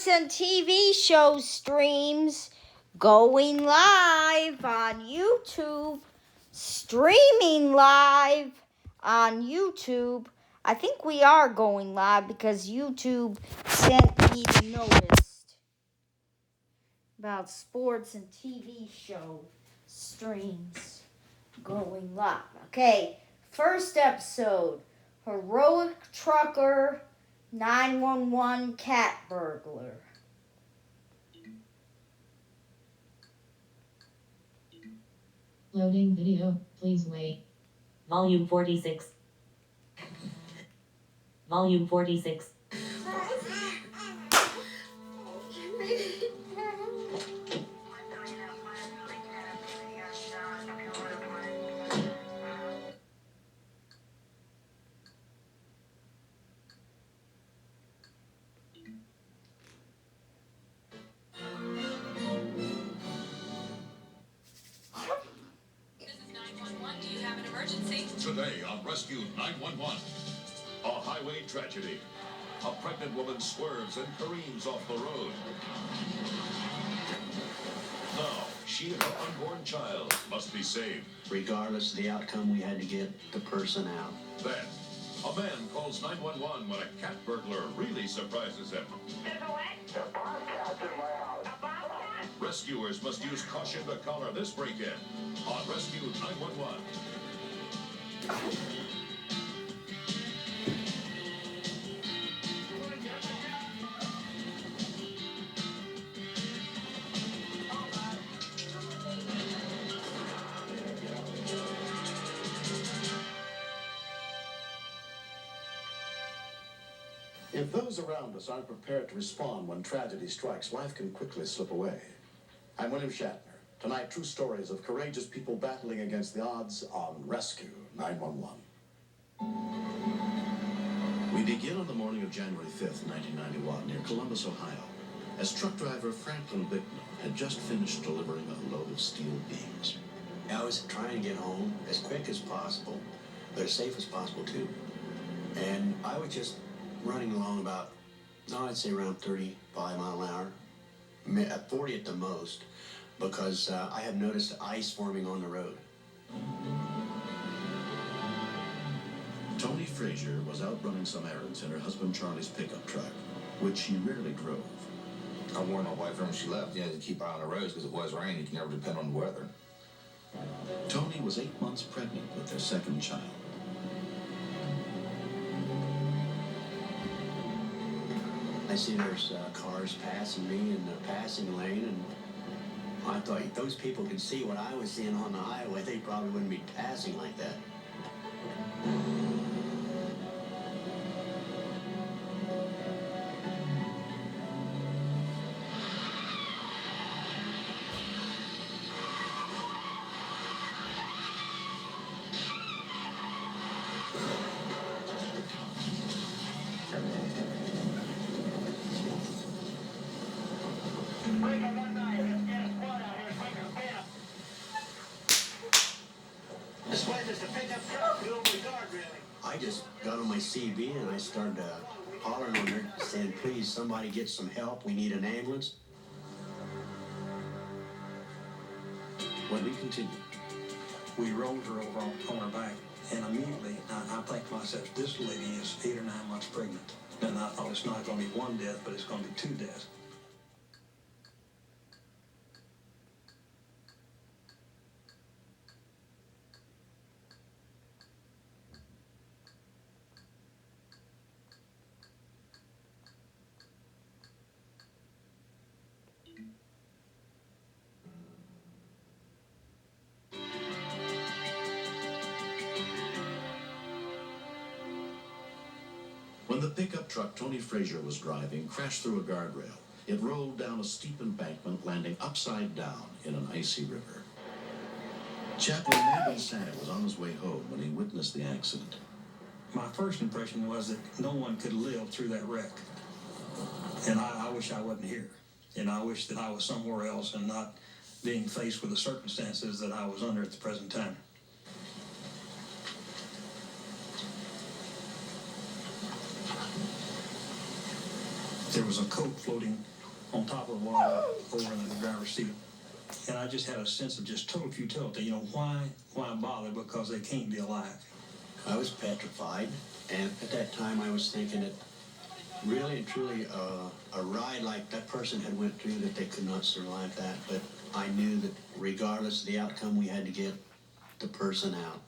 sports and TV show streams going live on YouTube, streaming live on YouTube. I think we are going live because YouTube sent me the notice about sports and TV show streams going live. Okay, first episode, Heroic Trucker 911 Cat Burglar. Loading video, please wait. Volume 46. Volume 46. Today on Rescue 911, a highway tragedy. A pregnant woman swerves and careens off the road. Now, she and her unborn child must be saved. Regardless of the outcome, we had to get the person out. Then, a man calls 911 when a cat burglar really surprises him. Rescuers must use caution to counter this break-in on Rescue 911. If those around us aren't prepared to respond when tragedy strikes, life can quickly slip away. I'm William Shatner. Tonight, true stories of courageous people battling against the odds on Rescue 911. We begin on the morning of January 5th, 1991, near Columbus, Ohio, as truck driver Franklin Bicknell had just finished delivering a load of steel beams. I was trying to get home as quick as possible, but as safe as possible too. And I was just running along about, I'd say around 35 mile an hour, at 40 at the most, because I had noticed ice forming on the road. Tony Frazier was out running some errands in her husband Charlie's pickup truck, which she rarely drove. I warned my wife when she left, to keep her eye on the roads because if it was raining, you can never depend on the weather. Tony was 8 months pregnant with their second child. I see there's cars passing me in the passing lane, and I thought if those people could see what I was seeing on the highway, they probably wouldn't be passing like that. I just got on my CB and I started hollering on her, saying, please, somebody get some help. We need an ambulance. When we continue, we rolled her over on her back, and immediately I think to myself, this lady is 8 or 9 months pregnant. And I thought it's not going to be one death, but it's going to be 2 deaths. when the pickup truck Tony Frazier was driving crashed through a guardrail, it rolled down a steep embankment, landing upside down in an icy river. Chaplain Nathan Santa was on his way home when he witnessed the accident. My first impression was that no one could live through that wreck. And I wish I wasn't here. And I wish that I was somewhere else and not being faced with the circumstances that I was under at the present time. There there was a coat floating on top of the water over in the driver's seat. And I just had a sense of just total futility. You know, why bother? Because they can't be alive. I was petrified, and at that time I was thinking that really and truly a ride like that person had went through, that they could not survive that. But I knew that regardless of the outcome, we had to get the person out.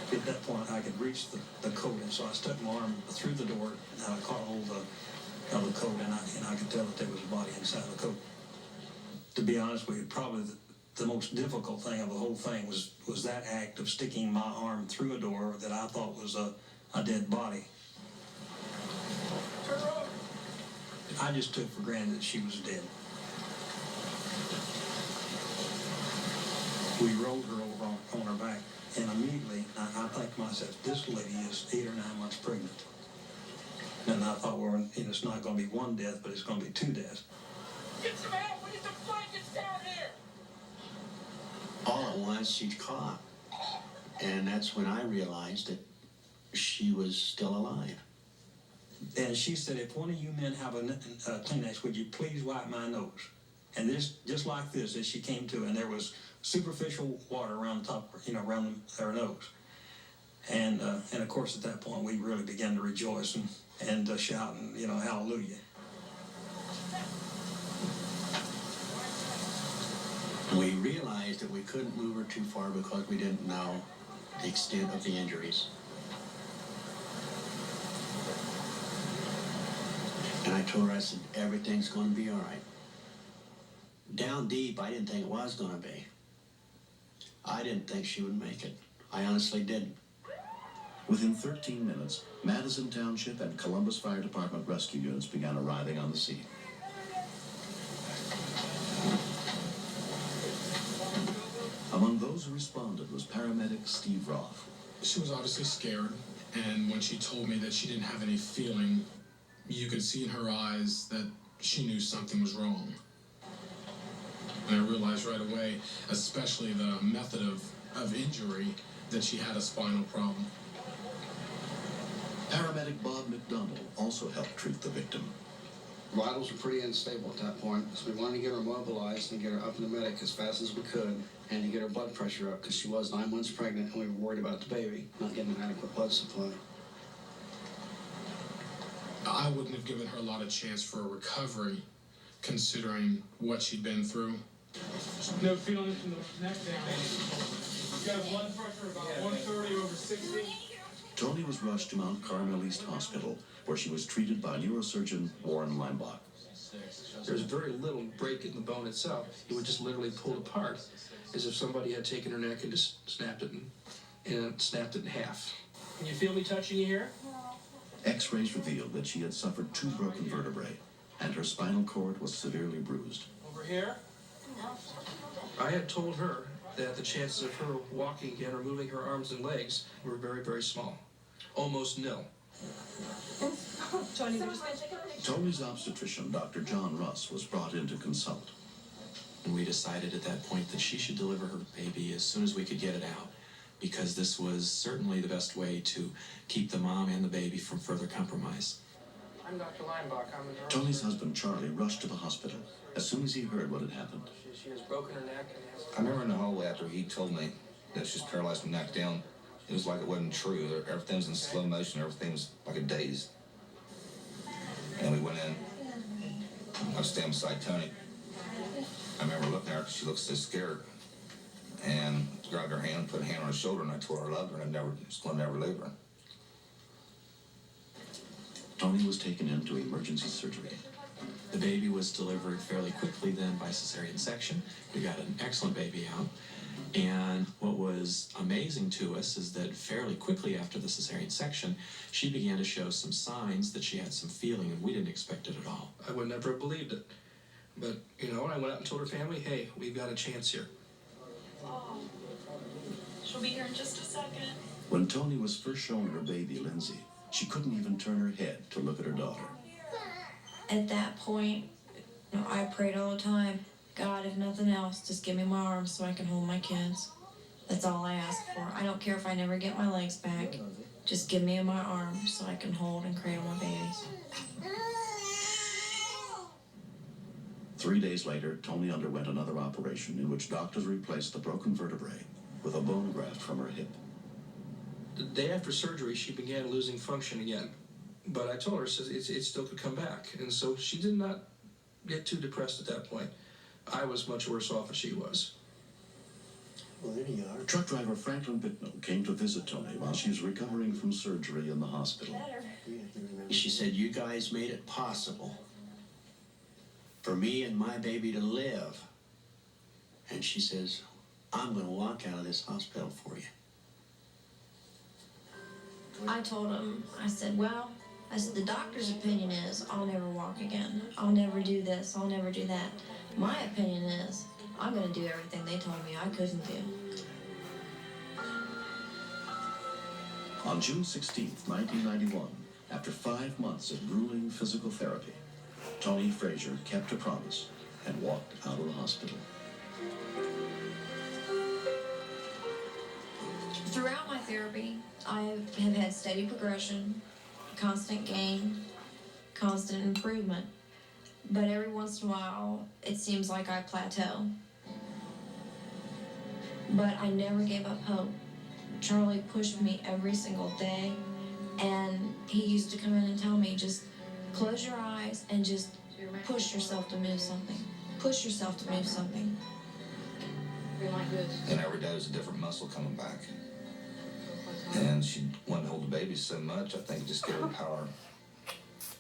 At that point, I could reach the coat, and so I stuck my arm through the door, and I caught hold of the coat, and I could tell that there was a body inside the coat. To be honest with you, probably the most difficult thing of the whole thing was that act of sticking my arm through a door that I thought was a dead body. I just took for granted that she was dead. We rolled her over on her back, and immediately I thought to myself, this lady is 8 or 9 months pregnant. And I thought, well, it's not going to be one death, but it's going to be 2 deaths. Get some help! We need some blankets down here! All at once, she'd caught. And that's when I realized that she was still alive. And she said, if one of you men have a Kleenex, would you please wipe my nose? And this, just like this, as she came to, and there was superficial water around the top, around her nose. And of course, at that point, we really began to rejoice and shout, and, hallelujah. We realized that we couldn't move her too far because we didn't know the extent of the injuries. And I told her, I said, everything's going to be all right. Down deep, I didn't think it was going to be. I didn't think she would make it. I honestly didn't. Within 13 minutes, Madison Township and Columbus Fire Department rescue units began arriving on the scene. Among those who responded was paramedic Steve Roth. She was obviously scared, and when she told me that she didn't have any feeling, you could see in her eyes that she knew something was wrong. And I realized right away, especially the method of injury, that she had a spinal problem. Paramedic Bob McDonald also helped treat the victim. Vitals were pretty unstable at that point, so we wanted to get her mobilized and get her up in the medic as fast as we could, and to get her blood pressure up, because she was 9 months pregnant, and we were worried about the baby not getting an adequate blood supply. I wouldn't have given her a lot of chance for a recovery, considering what she'd been through. No feeling from the neck down. You got blood pressure about 130 over 60. Tony was rushed to Mount Carmel East Hospital, where she was treated by neurosurgeon Warren Leimbach. There's very little break in the bone itself. It would just literally pull apart, as if somebody had taken her neck and just snapped it in half. Can you feel me touching you here? X-rays revealed that she had suffered 2 broken vertebrae, and her spinal cord was severely bruised. Over here? I had told her that the chances of her walking again or moving her arms and legs were very, very small. Almost nil. Tony's obstetrician, Dr. John Russ, was brought in to consult. And we decided at that point that she should deliver her baby as soon as we could get it out, because this was certainly the best way to keep the mom and the baby from further compromise. I'm Dr. Leimbach. I'm a Tony's husband, Charlie, rushed to the hospital as soon as he heard what had happened. She has broken her neck. I remember in the hallway after he told me that she's paralyzed from the neck down, it was like it wasn't true. Everything was in slow motion. Everything was like a daze. And we went in. I was standing beside Tony. I remember looking at her because she looked so scared. And grabbed her hand, put a hand on her shoulder, and I told her I loved her and I was going to never leave her. Tony was taken into emergency surgery. The baby was delivered fairly quickly then by cesarean section. We got an excellent baby out. And what was amazing to us is that fairly quickly after the cesarean section, she began to show some signs that she had some feeling, and we didn't expect it at all. I would never have believed it. But, I went out and told her family, hey, we've got a chance here. Oh, she'll be here in just a second. When Tony was first shown her baby, Lindsay, she couldn't even turn her head to look at her daughter. At that point, I prayed all the time, God, if nothing else, just give me my arms so I can hold my kids. That's all I ask for. I don't care if I never get my legs back. Just give me my arms so I can hold and cradle my babies. 3 days later, Toni underwent another operation in which doctors replaced the broken vertebrae with a bone graft from her hip. The day after surgery, she began losing function again. But I told her it still could come back. And so she did not get too depressed at that point. I was much worse off than she was. Well, there you are. Truck driver Franklin Bicknell came to visit Toni while she was recovering from surgery in the hospital. She said, you guys made it possible for me and my baby to live. And she says, I'm going to walk out of this hospital for you. I told him, I said, well, the doctor's opinion is I'll never walk again. I'll never do this. I'll never do that. My opinion is I'm going to do everything they told me I couldn't do. On June 16th, 1991, after 5 months of grueling physical therapy, Toni Frazier kept her promise and walked out of the hospital. Throughout my therapy, I have had steady progression, constant gain, constant improvement. But every once in a while, it seems like I plateau. But I never gave up hope. Charlie pushed me every single day, and he used to come in and tell me, just close your eyes and just push yourself to move something. Push yourself to move something. And every day was a different muscle coming back. And she wanted to hold the baby so much, I think it just gave her the power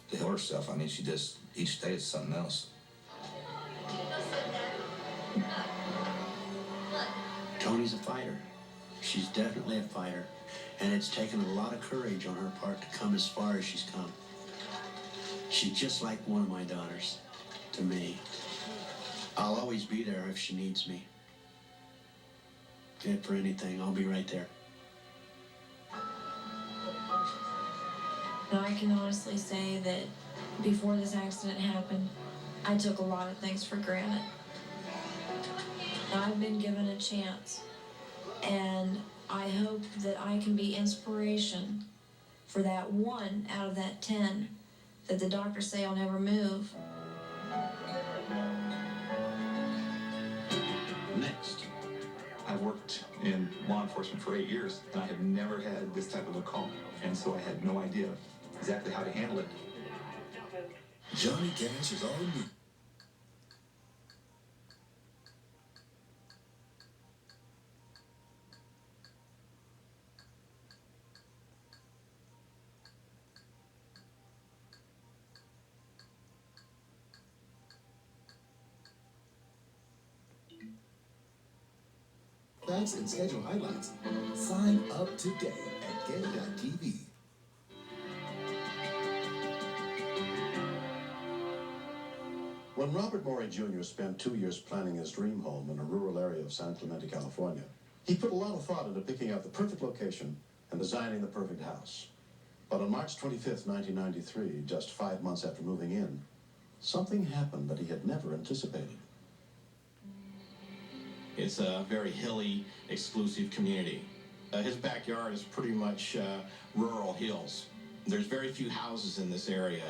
to heal herself. I mean, she just, each day it's something else. Toni's a fighter. She's definitely a fighter. And it's taken a lot of courage on her part to come as far as she's come. She's just like one of my daughters to me. I'll always be there if she needs me. If for anything, I'll be right there. Now I can honestly say that before this accident happened, I took a lot of things for granted. Now I've been given a chance, and I hope that I can be inspiration for that 1 out of that 10 that the doctors say I'll never move. Next. I worked in law enforcement for 8 years, and I have never had this type of a call. And so I had no idea exactly how to handle it. Johnny Cash is all new. Facts and schedule highlights. Sign up today at Gay.tv. When Robert Morey Jr. spent 2 years planning his dream home in a rural area of San Clemente, California, he put a lot of thought into picking out the perfect location and designing the perfect house. But on March 25th, 1993, just 5 months after moving in, something happened that he had never anticipated. It's a very hilly, exclusive community. His backyard is pretty much rural hills. There's very few houses in this area.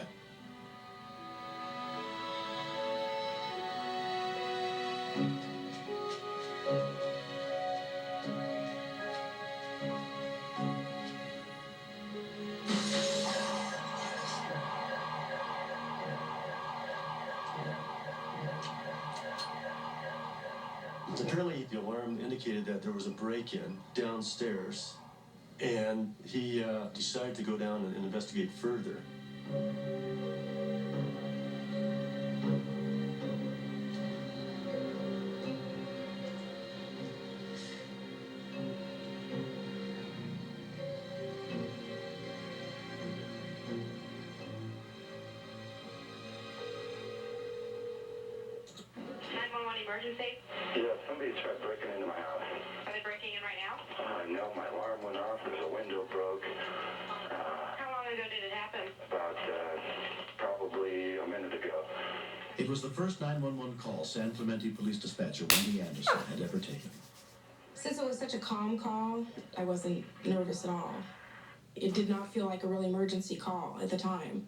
Apparently, the alarm indicated that there was a break-in downstairs, and he decided to go down and investigate further. Emergency? Yeah, somebody tried breaking into my house. Are they breaking in right now? No, my alarm went off. There's a window broke. How long ago did it happen? About probably a minute It was the first 911 call San Clemente Police Dispatcher Wendy Anderson had ever taken. Since it was such a calm call, I wasn't nervous at all. It did not feel like a real emergency call at the time.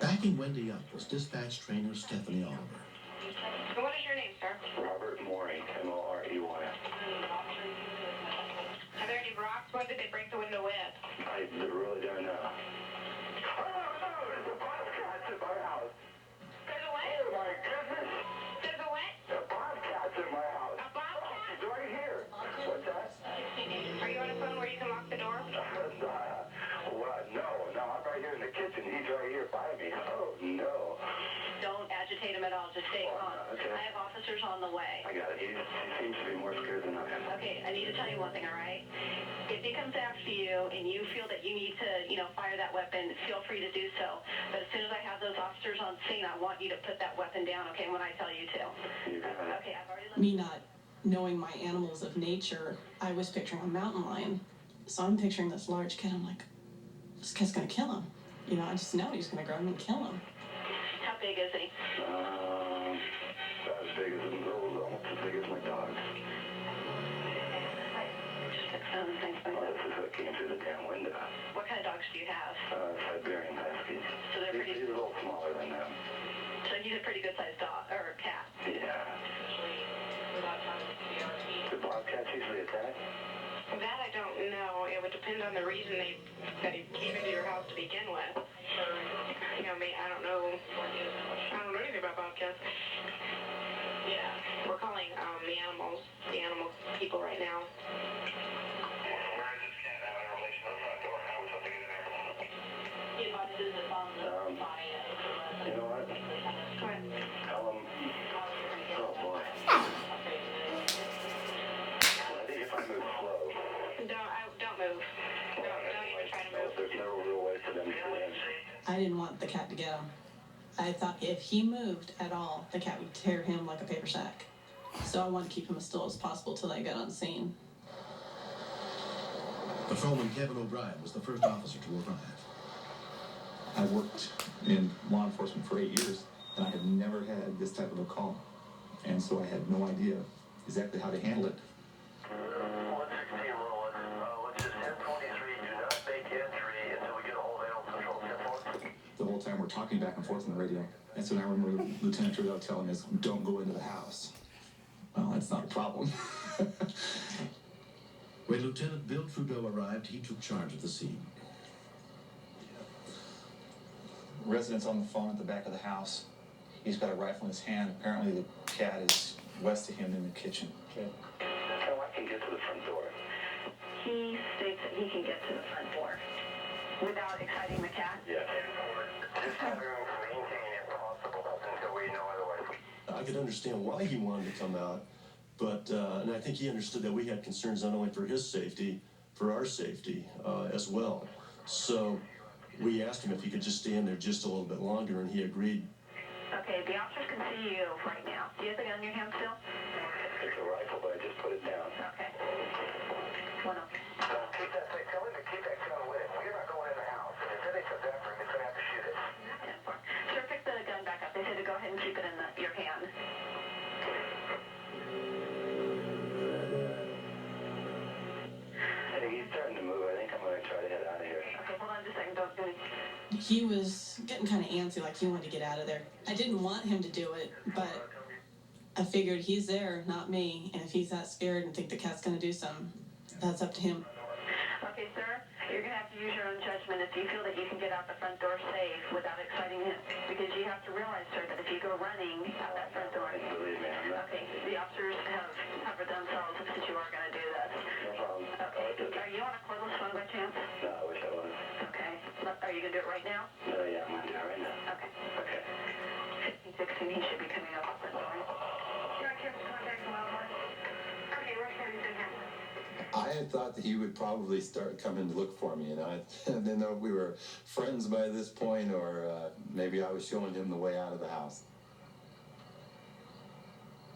Backing Wendy up was dispatch trainer Stephanie Oliver. What is your name, sir? Robert Morey, M-O-R-E-Y. Are there any rocks? When did they break the window with? I really don't know. Oh, no, there's a bobcat in my house. There's a what? Oh, my goodness. There's a what? A bobcat's in my house. A bobcat? It's right here. What's that? Are you on a phone where you can lock the door? Well, no, I'm right here in the kitchen. He's right here by me. Oh, no. Don't agitate him at all. Just stay calm. Okay. I have officers on the way. I got it. He seems to be more scared than I am. Okay, I need to tell you one thing, all right? If he comes after you and you feel that you need to, fire that weapon, feel free to do so. But as soon as I have those officers on scene, I want you to put that weapon down, okay, when I tell you to. Okay, I've already Me not knowing my animals of nature, I was picturing a mountain lion. So I'm picturing this large kid. I'm like, this kid's gonna kill him. I just know he's gonna grab him and kill him. How big is he? As big as almost as big as my dog. This is what came through the damn window. What kind of dogs do you have? Siberian Huskies. So they're pretty. He's a little smaller than them. So he's a pretty good sized dog or cat. Yeah. Do bobcats usually attack? That I don't know. It would depend on the reason that he came into your house to begin with. I don't know. I don't know anything about bobcats. Yeah, we're calling the animal people right now. He advises us on the You know what? Go ahead. Tell him. Oh boy. Ready if I move slow. Don't move. Don't even try to move. There's no real way for them to get in. I didn't want the cat to get him. I thought if he moved at all, the cat would tear him like a paper sack. So I wanted to keep him as still as possible till they got on scene. Patrolman Kevin O'Brien was the first officer to arrive. I worked in law enforcement for 8 years, and I had never had this type of a call. And so I had no idea exactly how to handle it. 116 rolling. Which is 1023. Do not make entry until we get a hold of Animal Control 10-4. The whole time we're talking back and forth on the radio. And so I remember Lieutenant Trudeau telling us, don't go into the house. Well, that's not a problem. When Lieutenant Bill Trudeau arrived, he took charge of the scene. Resident's on the phone at the back of the house. He's got a rifle in his hand. Apparently the cat is west of him in the kitchen. So I can get to the front door. He states that he can get to the front door without exciting the cat. Yes. Just have room for anything impossible until we know otherwise. I could understand why he wanted to come out, but and I think he understood that we had concerns not only for his safety, for our safety as well. So we asked him if he could just stay in there just a little bit longer, and he agreed. Okay, the officers can see you right now. Do you have the gun in your hand still? It's a rifle, but I just put it down. Okay. One up. Keep that thing. Tell him to keep that gun with him. We're not going in the house. And if anything comes after him, he's going to have to shoot it. Sir, pick the gun back up. They said to go ahead and keep it in your hand. I think he's starting to move. I think I'm going to try to head out of here. Okay, hold on just a second. Don't do anything. He was getting kind of antsy, like he wanted to get out of there. I didn't want him to do it, but I figured he's there, not me. And if he's that scared and think the cat's going to do something, that's up to him. Okay, sir, you're going to have to use your own judgment if you feel that you can get out the front door safe without exciting him. Because you have to realize, sir, that if you go running out that front door... Believe me, I'm not. Okay, the officers have covered themselves since you are going to do this. No problem. Okay, are you on a cordless phone by chance? No, I wish I was. Okay, are you going to do it right now? Yeah, I'm going to do it right now. Okay. Okay. 1516, he should be coming up the door. You're on careful contact from Wildlife. Okay, we're standing to him. I had thought that he would probably start coming to look for me, and I didn't know if we were friends by this point, or maybe I was showing him the way out of the house.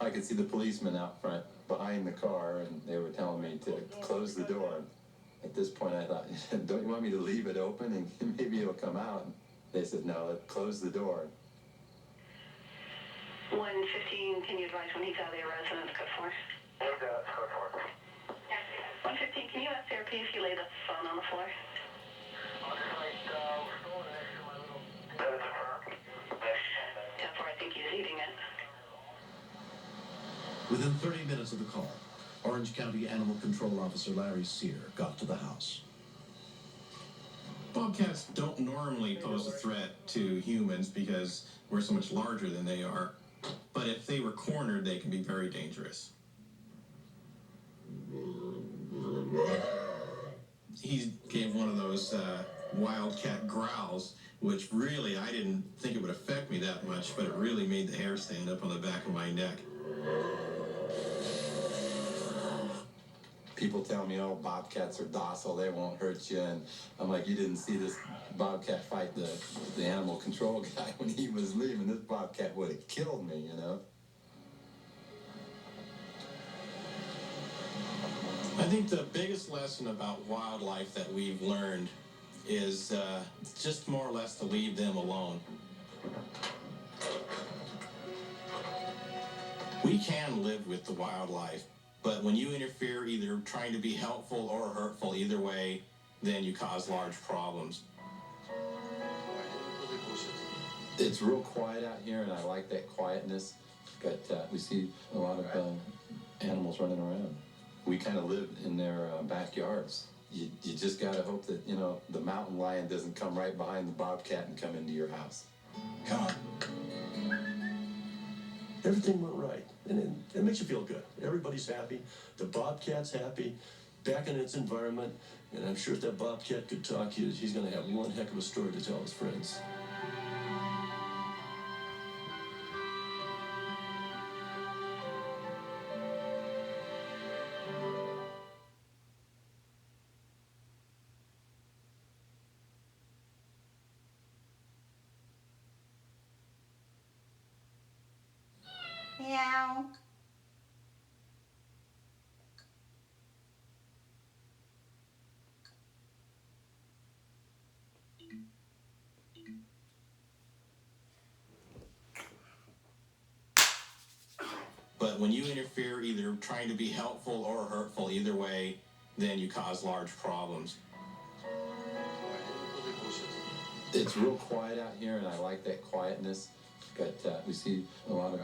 I could see the policemen out front behind the car, and they were telling me to close the door. At this point, I thought, don't you want me to leave it open and maybe it'll come out? And they said, no, close the door. 115, can you advise when he's out of the residence? Code 4. He's out, code 4. 115, can you ask therapy if you lay the phone on the floor? That is affirmed. 10-4, I think he's eating it. Within 30 minutes of the call, Orange County Animal Control Officer Larry Sear got to the house. Bobcats don't normally pose a threat to humans because we're so much larger than they are, but if they were cornered, they can be very dangerous. He gave one of those wildcat growls, which really, I didn't think it would affect me that much, but it really made the hair stand up on the back of my neck. People tell me, oh, bobcats are docile, they won't hurt you, and I'm like, you didn't see this bobcat fight the animal control guy when he was leaving. This bobcat would have killed me, you know? I think the biggest lesson about wildlife that we've learned is just more or less to leave them alone. We can live with the wildlife, but when you interfere, either trying to be helpful or hurtful, either way, then you cause large problems. It's real quiet out here, and I like that quietness, but we see a lot of animals running around. We kind of live in their backyards. You just got to hope that, you know, the mountain lion doesn't come right behind the bobcat and come into your house. Come on. Everything went right, and it makes you feel good. Everybody's happy. The bobcat's happy, back in its environment, and I'm sure if that bobcat could talk, he's going to have one heck of a story to tell his friends. Meow. But when you interfere, either trying to be helpful or hurtful, either way, then you cause large problems. It's real quiet out here, and I like that quietness, but we see a lot of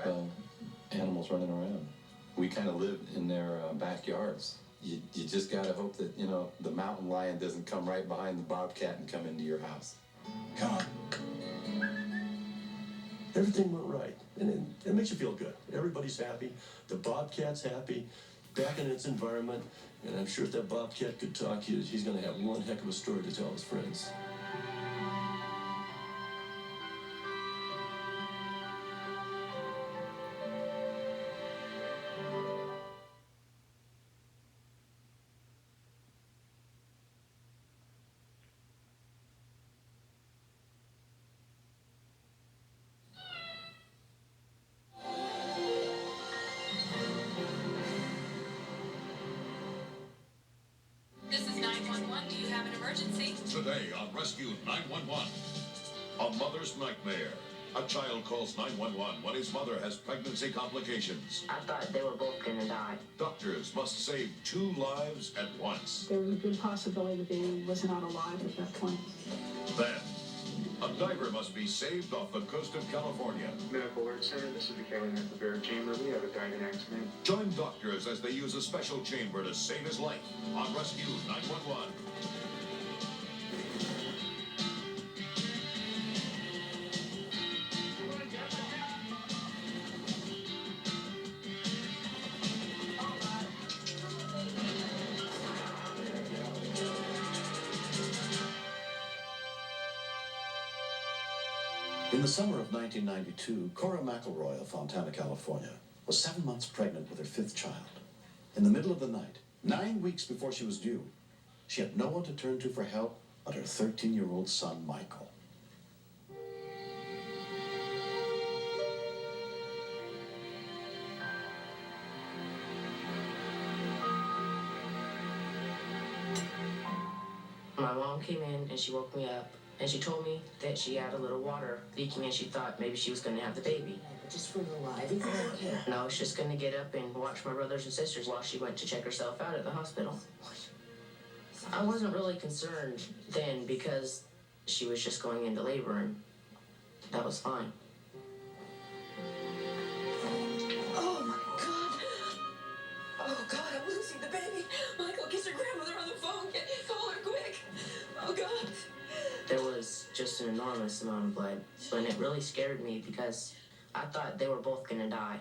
animals running around. We kind of live in their backyards. You just got to hope that, you know, the mountain lion doesn't come right behind the bobcat and come into your house. Come on. Everything went right, and it makes you feel good. Everybody's happy. The bobcat's happy, back in its environment, and I'm sure if that bobcat could talk, he's going to have one heck of a story to tell his friends. This is 911. Do you have an emergency? Today on Rescue 911, a mother's nightmare. A child calls 911 when his mother has pregnancy complications. I thought they were both gonna die. Doctors must save 2 lives at once. There was a good possibility the baby was not alive at that point. Then, a diver must be saved off the coast of California. Medical Alert Center, this is the Kelly Bear Chamber. We have a diving accident. Join doctors as they use a special chamber to save his life on Rescue 911. In the summer of 1992, Cora McElroy of Fontana, California, was 7 months pregnant with her 5th child. In the middle of the night, 9 weeks before she was due, she had no one to turn to for help but her 13-year-old son, Michael. My mom came in and she woke me up and she told me that she had a little water leaking and she thought maybe she was going to have the baby. Just for your life, it's okay. And I was just going to get up and watch my brothers and sisters while she went to check herself out at the hospital. I wasn't really concerned then because she was just going into labor and that was fine. Oh my God! Oh God, I'm losing the baby. Michael, get your grandmother on the phone. Call her quick. Oh God. There was just an enormous amount of blood, and it really scared me because I thought they were both gonna die.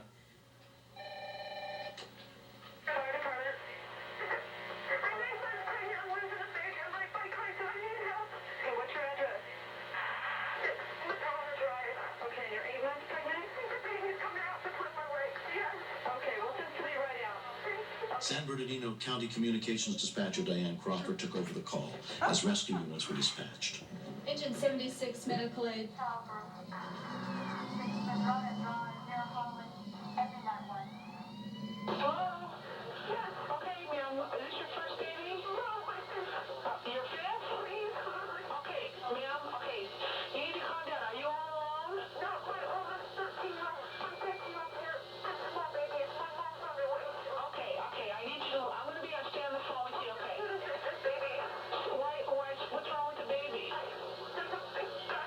San Bernardino County Communications Dispatcher Diane Crawford took over the call as rescue units were dispatched. Engine 76, medical aid. Hello? Yes. Okay, ma'am. Is this your first baby? No, my fifth. Your fifth? Please. Okay, ma'am. Okay. You need to calm down. Are you all alone? No, my oldest 13-year-old. I'm 15 up here. This is my baby. It's my mom's underway. Okay, okay. I need you. I'm going to be on stay on the phone with you, okay? This baby. What's wrong with the baby? There's a big guy.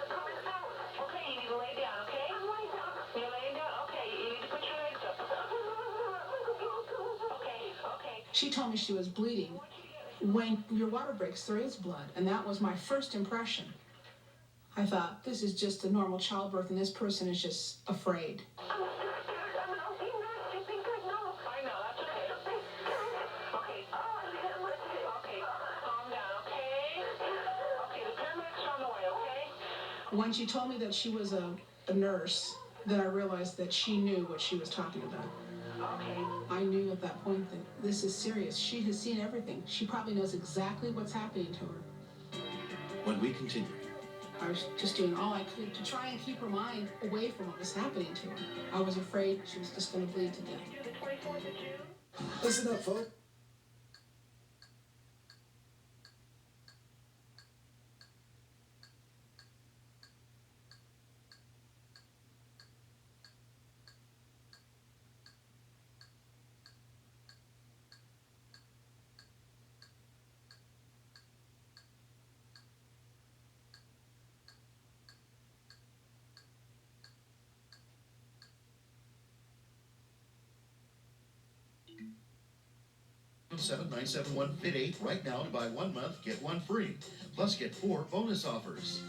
Coming out. Okay, you need to lay down, okay? I'm laying down. You're laying down? Okay, you need to put your legs up. Okay, okay. She told me she was bleeding. When your water breaks, there is blood, and that was my first impression. I thought, this is just a normal childbirth, and this person is just afraid. I know, that's okay. Okay. Okay, calm down, okay? Okay, the paramedics are on the way, okay? When she told me that she was a nurse, then I realized that she knew what she was talking about. Okay. I knew at that point that this is serious. She has seen everything. She probably knows exactly what's happening to her. When we continue, I was just doing all I could to try and keep her mind away from what was happening to her. I was afraid she was just going to bleed to death. Listen up, folks. Seven 971-FIT8 right now to buy 1 month, get 1 free. Plus get 4 bonus offers.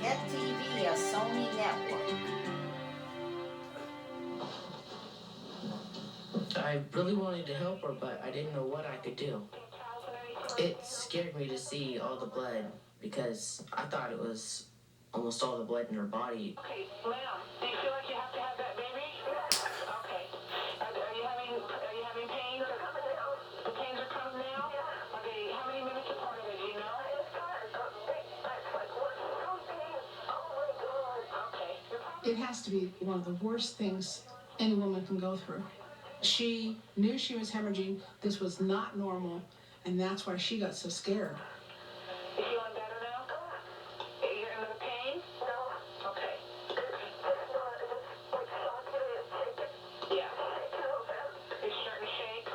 FTV, a Sony network. I really wanted to help her, but I didn't know what I could do. It scared me to see all the blood because I thought it was almost all the blood in her body. Okay, ma'am, do you feel like you have to have that baby? Okay. Are you having pain? The pains are coming now? Okay, how many minutes apart are they, do you know? Okay. It has to be one of the worst things any woman can go through. She knew she was hemorrhaging. This was not normal, and that's why she got so scared. You feeling better now? Are you getting the pain? No. Okay. Yeah. You're starting to shake?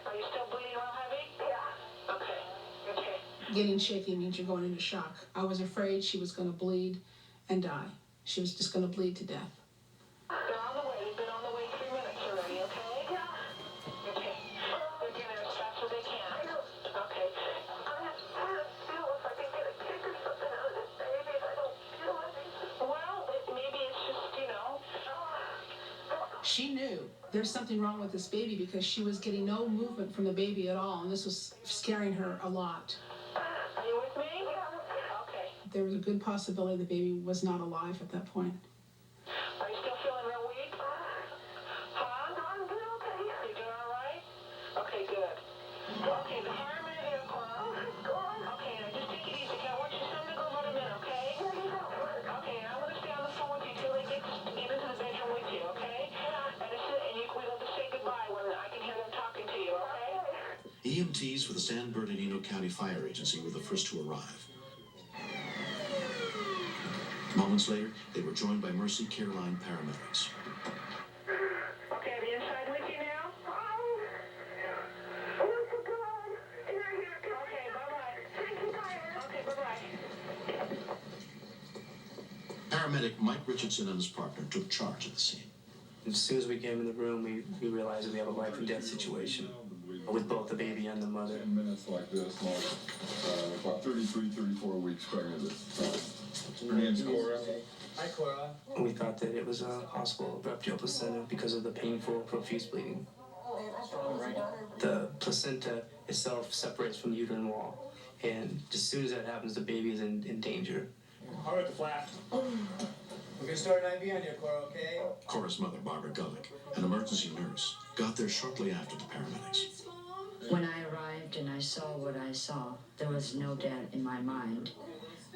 Are you still bleeding real heavy? Yeah. Okay. Okay. Getting shaky means you're going into shock. I was afraid she was going to bleed and die. She was just going to bleed to death. They're on the way. They've been on the way 3 minutes already, okay? Yeah. Okay. They're getting there as fast as they can. Okay. Well, maybe it's just, you know. She knew there's something wrong with this baby because she was getting no movement from the baby at all, and this was scaring her a lot. Are you with me? Okay. There was a good possibility the baby was not alive at that point. Are you still feeling real weak? Huh? I'm doing okay. You doing all right? Okay, good. Okay, the firemen are here, Carl. Okay, now just take it easy. I want your son to go let him in, okay? Okay, and I'm going to stay on the phone with you till they get into the bedroom with you, okay? And we'll just say goodbye when I can hear them talking to you, okay? EMTs for the San Bernardino County Fire Agency were the first to arrive. Moments later, they were joined by Mercy Careline paramedics. Okay, are the inside with you now? Okay, bye-bye. Thank you, Diane. Okay, bye-bye. Paramedic Mike Richardson and his partner took charge of the scene. As soon as we came in the room, we realized that we have a life and death situation with both the baby and the mother. 10 minutes like this, like about 33, 34 weeks pregnant. Her name's Cora. Hi, Cora. We thought that it was a possible rupture placenta because of the painful profuse bleeding. The placenta itself separates from the uterine wall, and as soon as that happens, the baby is in danger. All right, the flap. We're gonna start an IV on you, Cora, okay? Cora's mother, Barbara Gullick, an emergency nurse, got there shortly after the paramedics. When I arrived and I saw what I saw, there was no doubt in my mind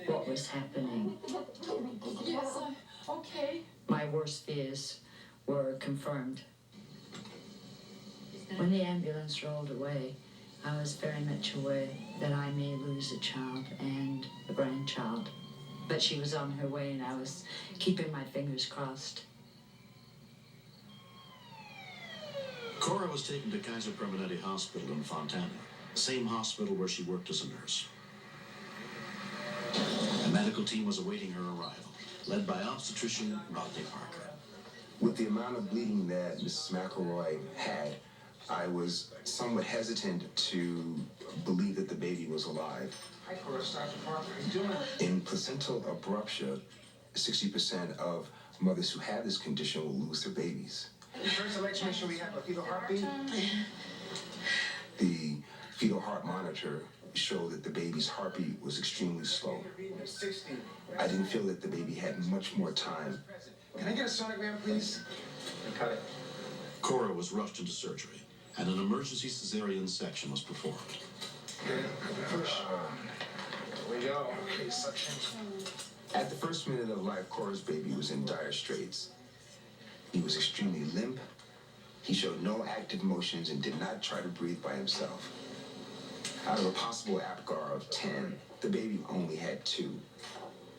what was happening. Yes, okay. My worst fears were confirmed. When the ambulance rolled away, I was very much aware that I may lose a child and a grandchild. But she was on her way and I was keeping my fingers crossed. Cora was taken to Kaiser Permanente Hospital in Fontana, the same hospital where she worked as a nurse. A medical team was awaiting her arrival, led by obstetrician Rodney Parker. With the amount of bleeding that Mrs. McElroy had, I was somewhat hesitant to believe that the baby was alive. Hi, Cora, Dr. Parker. How you doing? In placental abruptia, 60% of mothers who have this condition will lose their babies. First, let's make sure we have a fetal heartbeat. The fetal heart monitor showed that the baby's heartbeat was extremely slow. 60. I didn't feel that the baby had much more time. Can I get a sonogram, please? Cut it. Cora was rushed into surgery, and an emergency cesarean section was performed. Okay, push. Here we go. Okay, suction. At the first minute of life, Cora's baby was in dire straits. He was extremely limp. He showed no active motions and did not try to breathe by himself. Out of a possible APGAR of 10, the baby only had 2.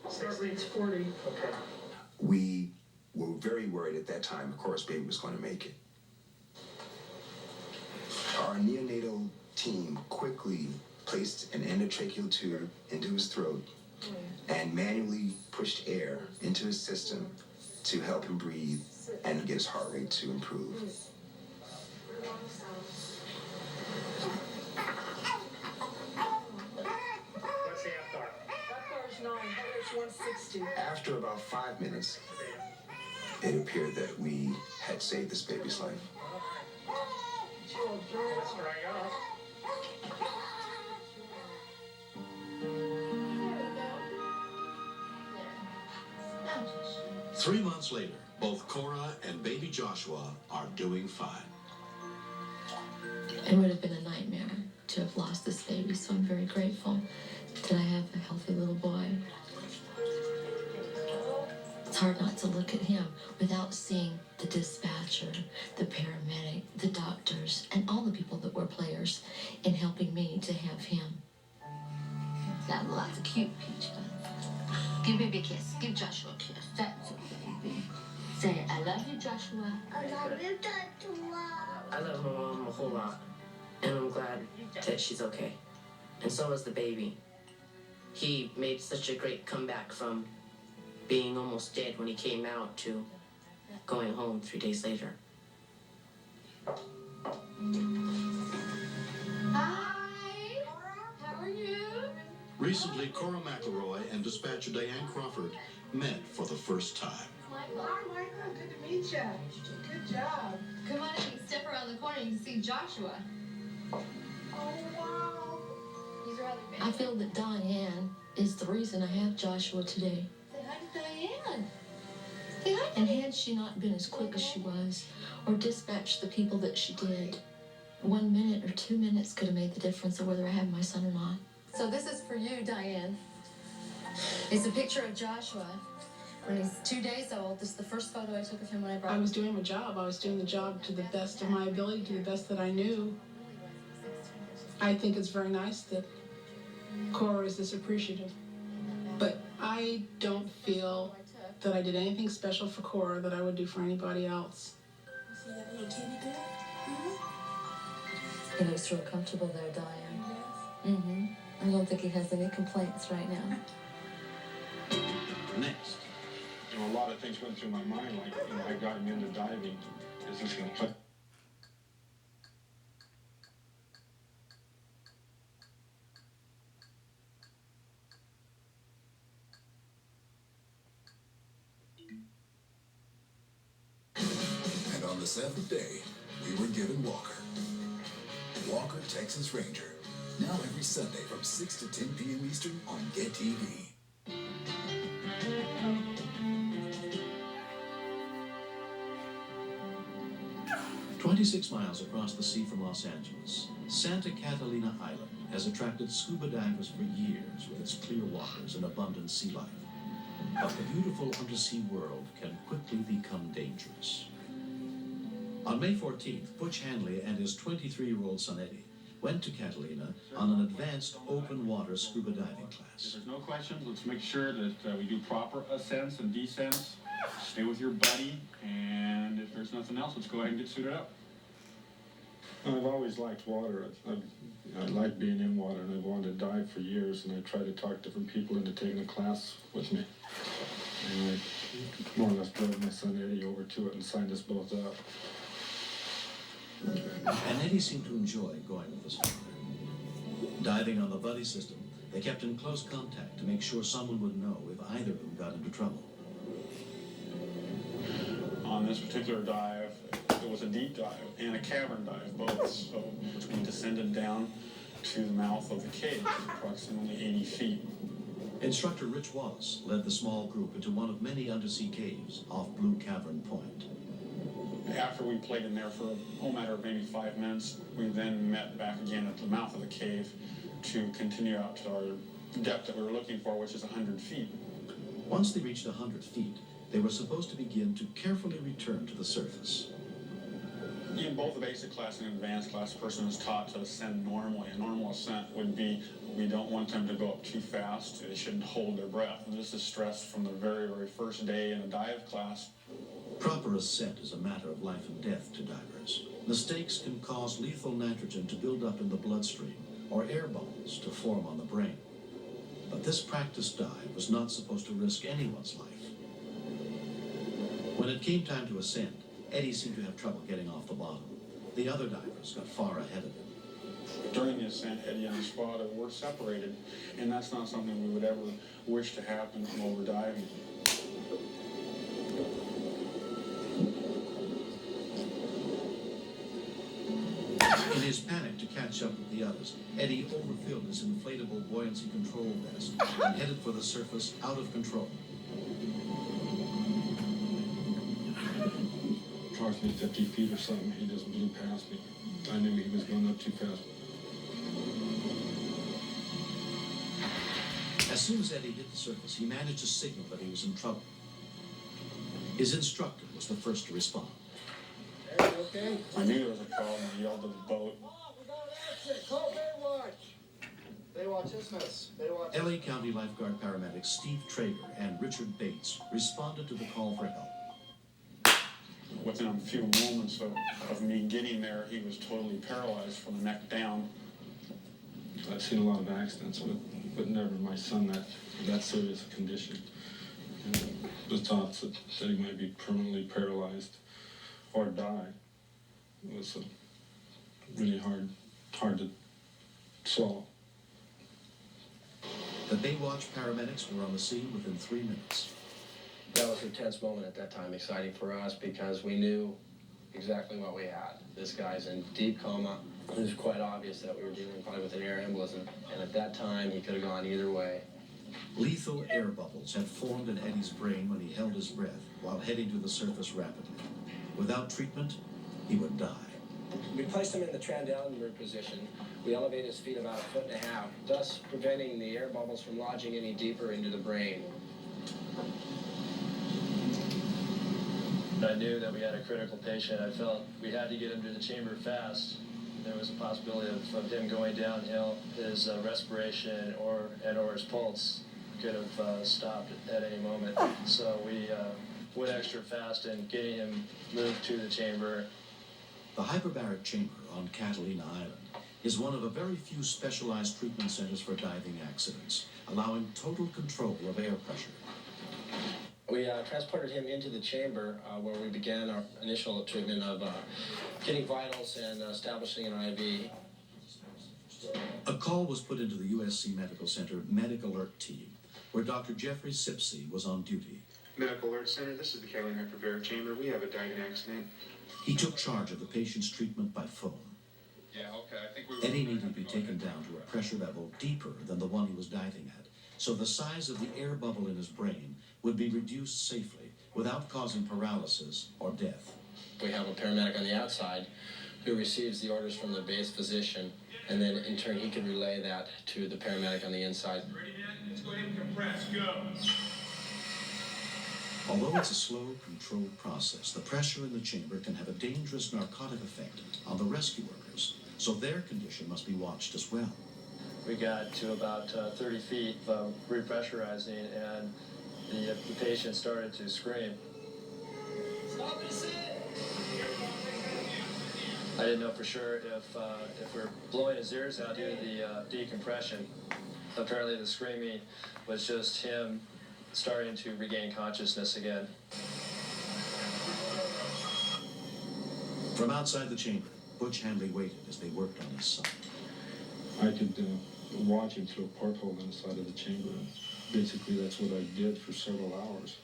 Heart rate's 40. Okay. We were very worried at that time Cora's baby was going to make it. Our neonatal team quickly placed an endotracheal tube into his throat and manually pushed air into his system to help him breathe and get his heart rate to improve. What's the APGAR? APGAR is 9, heart rate's 160. After about 5 minutes, it appeared that we had saved this baby's life. Let's dry up. 3 months later, both Cora and baby Joshua are doing fine. It would have been a nightmare to have lost this baby, so I'm very grateful that I have a healthy little boy. It's hard not to look at him without seeing the dispatcher, the paramedic, the doctors, and all the people that were players in helping me to have him. That's a cute peach. Give baby a kiss. Give Joshua a kiss. That's a baby. Say, I love you, Joshua. I love you, Joshua. I love my mom a whole lot, and I'm glad that she's okay. And so is the baby. He made such a great comeback from being almost dead when he came out to going home 3 days later. Hi. How are you? Recently, Cora McElroy and dispatcher Diane Crawford met for the first time. Hi, Michael. Good to meet you. Good job. Come on in, step around the corner, you can see Joshua. Oh, wow. He's rather big. I feel that Diane is the reason I have Joshua today. Say hi to Diane. Say hi to And had she not been as quick as she was, or dispatched the people that she did, 1 minute or 2 minutes could have made the difference of whether I have my son or not. So this is for you, Diane. It's a picture of Joshua when he's 2 days old. This is the first photo I took of him when I brought him. I was doing my job. I was doing the job to the best of my ability, to the best that I knew. I think it's very nice that Cora is this appreciative. But I don't feel that I did anything special for Cora that I would do for anybody else. See that little kitty there? He looks real comfortable there, Diane. Mm-hmm. I don't think he has any complaints right now. Next. You know, a lot of things went through my mind, like, you know, I got him into diving. Is this going to play? And on the seventh day, we were given Walker. Walker, Texas Ranger. Now every Sunday from 6 to 10 p.m. Eastern on Get TV. "26 miles across the sea from Los Angeles, Santa Catalina Island has attracted scuba divers for years with its clear waters and abundant sea life. But the beautiful undersea world can quickly become dangerous. On May 14th, Butch Hanley and his 23-year-old son Eddie went to Catalina on an advanced open water scuba diving If class. there's no questions, let's make sure that we do proper ascents and descents. Stay with your buddy, and if there's nothing else, let's go ahead and get suited up. I've always liked water. I like being in water, and I've wanted to dive for years, and I try to talk different people into taking a class with me. And I more or less drove my son Eddie over to it and signed us both up. And Eddie seemed to enjoy going with his father. Diving on the buddy system, they kept in close contact to make sure someone would know if either of them got into trouble. On this particular dive, it was a deep dive and a cavern dive, both. So we descended down to the mouth of the cave, approximately 80 feet. Instructor Rich Wallace led the small group into one of many undersea caves off Blue Cavern Point. After we played in there for a matter of maybe 5 minutes, we then met back again at the mouth of the cave to continue out to our depth that we were looking for, which is 100 feet. Once they reached 100 feet, they were supposed to begin to carefully return to the surface. In both the basic class and advanced class, a person is taught to ascend normally. A normal ascent would be, we don't want them to go up too fast. They shouldn't hold their breath. And this is stressed from the very, very first day in a dive class. Proper ascent is a matter of life and death to divers. Mistakes can cause lethal nitrogen to build up in the bloodstream or air bubbles to form on the brain. But this practice dive was not supposed to risk anyone's life. When it came time to ascend, Eddie seemed to have trouble getting off the bottom. The other divers got far ahead of him. During the ascent, Eddie and his father were separated, and that's not something we would ever wish to happen while we're diving. In his panic to catch up with the others, Eddie overfilled his inflatable buoyancy control vest and headed for the surface out of control. Approximately 50 feet or something, he just blew past me. I knew he was going up too fast. As soon as Eddie hit the surface, he managed to signal that he was in trouble. His instructor was the first to respond. Hey, okay? I knew there was a problem. I yelled to the boat. That's it. Call Baywatch. Baywatch this mess. Baywatch. LA County lifeguard paramedics Steve Traeger and Richard Bates responded to the call for help. Within a few moments of me getting there, he was totally paralyzed from the neck down. I've seen a lot of accidents, but never my son that serious a condition. And the thoughts that he might be permanently paralyzed or die was really hard to swallow. The Baywatch paramedics were on the scene within 3 minutes. That was a tense moment at that time, exciting for us because we knew exactly what we had. This guy's in deep coma. It was quite obvious that we were dealing probably with an air embolism, and at that time he could have gone either way. Lethal air bubbles had formed in Eddie's brain when he held his breath while heading to the surface rapidly. Without treatment, he would die. We placed him in the Trendelenburg position. We elevated his feet about 1.5 feet, thus preventing the air bubbles from lodging any deeper into the brain. I knew that we had a critical patient. I felt we had to get him to the chamber fast. there was a possibility of him going downhill. His respiration or his pulse could have stopped at any moment. So we went extra fast in getting him moved to the chamber. The hyperbaric chamber on Catalina Island is one of a very few specialized treatment centers for diving accidents, allowing total control of air pressure. We transported him into the chamber where we began our initial treatment of getting vitals and establishing an IV. A call was put into the USC Medical Center Medical Alert Team, where Dr. Jeffrey Sipsey was on duty. Medical Alert Center, this is the Catalina Hyperbaric Chamber. We have a diving accident. He took charge of the patient's treatment by phone. Yeah, okay, I think we Eddie needed to be taken down to a pressure level deeper than the one he was diving at, so the size of the air bubble in his brain would be reduced safely without causing paralysis or death. We have a paramedic on the outside who receives the orders from the base physician, and then in turn he can relay that to the paramedic on the inside. Ready, man? Let's go ahead and compress. Go. Although it's a slow, controlled process, the pressure in the chamber can have a dangerous narcotic effect on the rescue workers, so their condition must be watched as well. We got to about 30 feet of repressurizing, and the patient started to scream. Stop and sit! I didn't know for sure if we're blowing his ears out due to the decompression. Apparently the screaming was just him starting to regain consciousness again. From outside the chamber, Butch Handley waited as they worked on his son. I could watch him through a porthole inside of the chamber. Basically, that's what I did for several hours.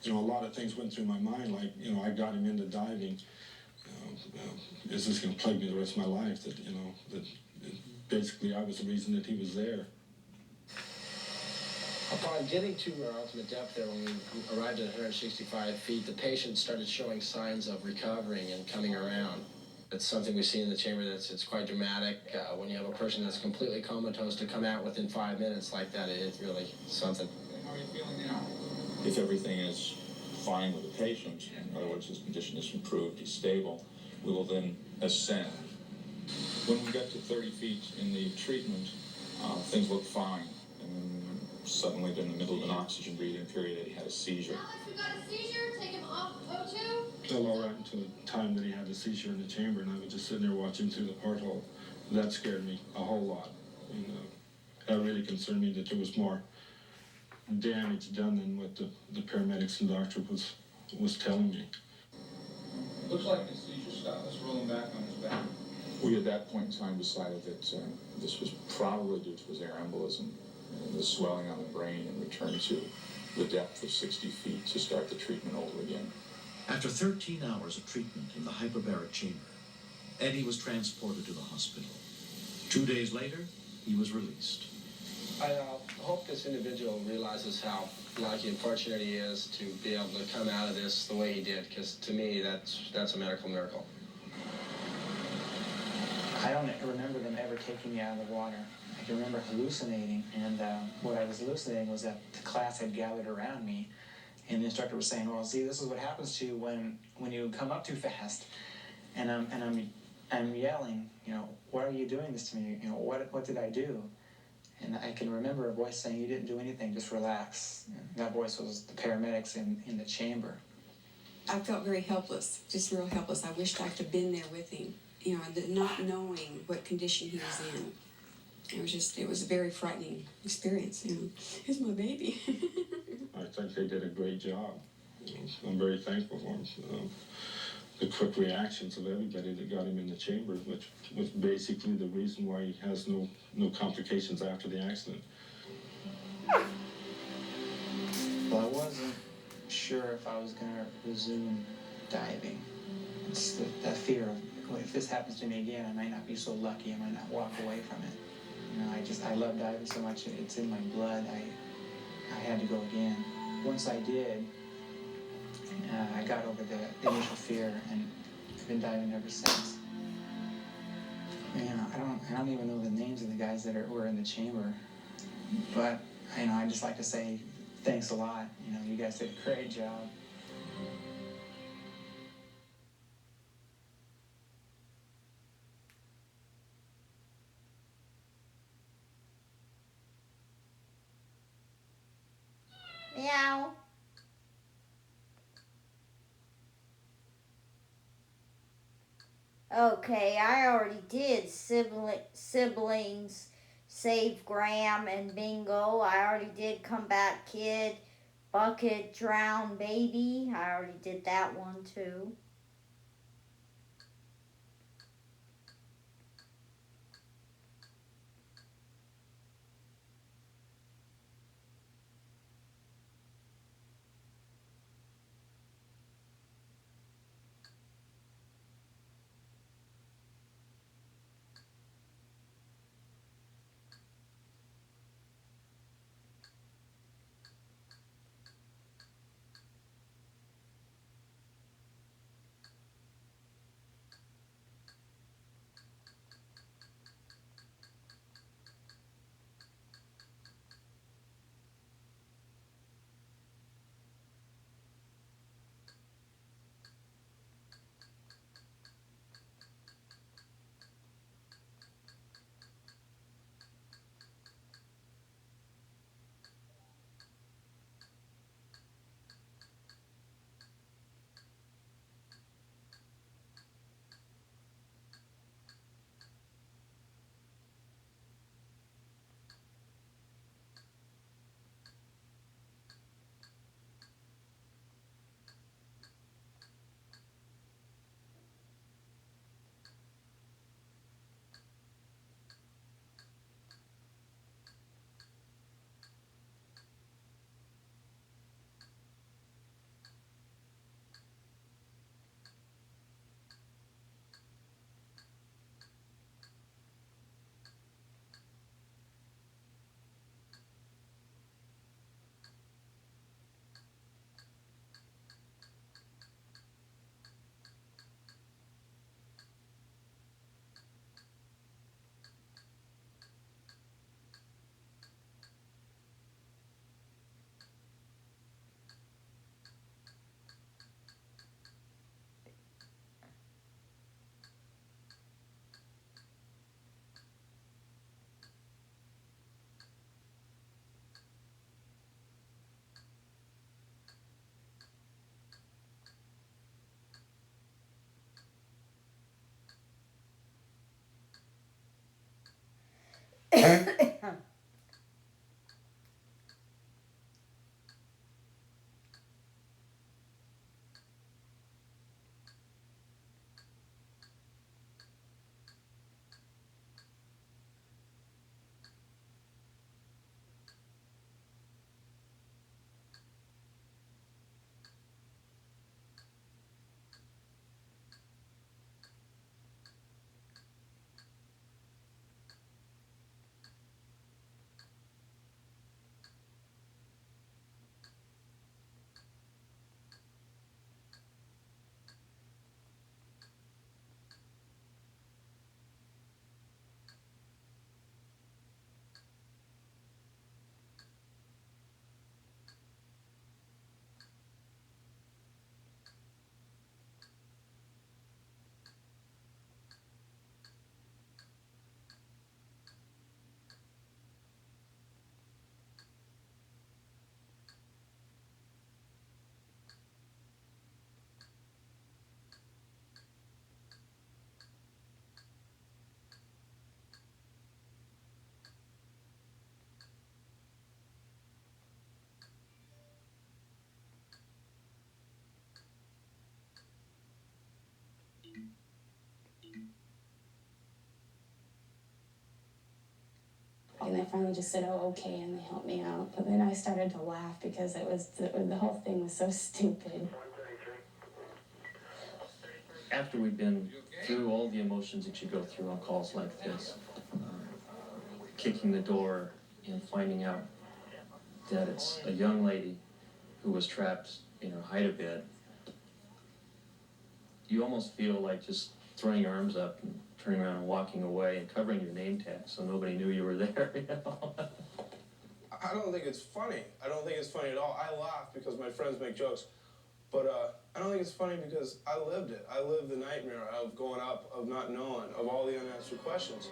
You know, a lot of things went through my mind, like, you know, I got him into diving. Is this going to plague me the rest of my life? That, you know, that basically I was the reason that he was there. Upon getting to our ultimate depth there, when we arrived at 165 feet, the patient started showing signs of recovering and coming around. It's something we see in the chamber it's quite dramatic. When you have a person that's completely comatose to come out within 5 minutes like that, it's really something. How are you feeling now? If everything is fine with the patient, in other words, his condition is improved, he's stable, we will then ascend. When we got to 30 feet in the treatment, things looked fine. And suddenly, in the middle of an oxygen breathing period, he had a seizure. Alex, we got a seizure. Take him off O2. Still all right until the time that he had the seizure in the chamber, and I was just sitting there watching through the porthole. That scared me a whole lot. And that really concerned me that there was more damage done than what the paramedics and doctor was telling me. Looks like the seizure stopped. Let's roll him back on his back. We, at that point in time, decided that this was probably due to his air embolism and the swelling on the brain, and returned to the depth of 60 feet to start the treatment over again. After 13 hours of treatment in the hyperbaric chamber, Eddie was transported to the hospital. 2 days later, he was released. I hope this individual realizes how lucky and fortunate he is to be able to come out of this the way he did, because to me, that's a medical miracle. I don't remember them ever taking me out of the water. I can remember hallucinating, and what I was hallucinating was that the class had gathered around me, and the instructor was saying, "Well, see, this is what happens to you when you come up too fast," and I'm yelling, you know, "Why are you doing this to me? You know, what did I do?" And I can remember a voice saying, "You didn't do anything, just relax." And that voice was the paramedics in the chamber. I felt very helpless, just real helpless. I wished I could have been there with him, you know, not knowing what condition he was in. It was a very frightening experience, you know. Here's my baby. I think they did a great job. You know, I'm very thankful for them. The quick reactions of everybody that got him in the chamber, which was basically the reason why he has no complications after the accident. Well, I wasn't sure if I was going to resume diving. It's that fear of, well, if this happens to me again, I might not be so lucky, I might not walk away from it. You know, I love diving so much, it's in my blood. I had to go again. Once I did, I got over the initial fear, and I've been diving ever since. You know, I don't even know the names of the guys that were in the chamber, but you know, I just like to say thanks a lot. You know, you guys did a great job. now? Okay, I already did siblings, save Graham and Bingo. I already did come back kid, bucket, drown baby. I already did that one too. And they finally just said, oh, okay, and they helped me out. But then I started to laugh because the whole thing was so stupid. After we've been through all the emotions that you go through on calls like this, kicking the door and finding out that it's a young lady who was trapped in her hide-a-bed, you almost feel like just throwing your arms up and turning around and walking away and covering your name tag so nobody knew you were there. You know? I don't think it's funny. I don't think it's funny at all. I laugh because my friends make jokes. But I don't think it's funny because I lived it. I lived the nightmare of going up, of not knowing, of all the unanswered questions.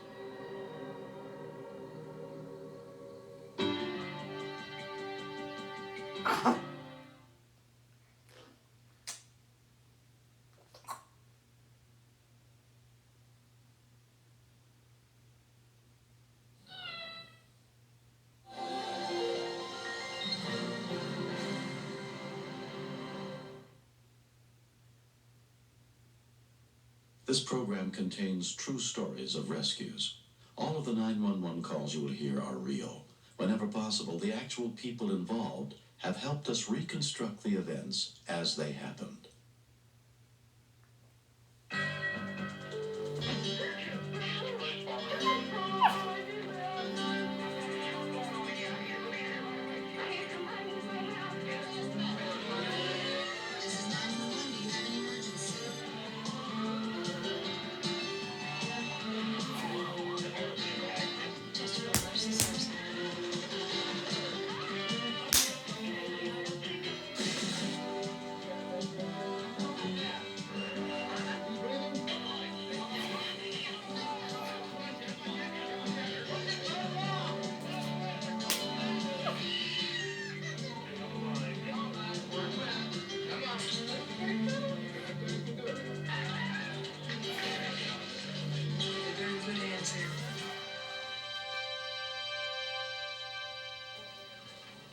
This program contains true stories of rescues. All of the 911 calls you will hear are real. Whenever possible, the actual people involved have helped us reconstruct the events as they happened.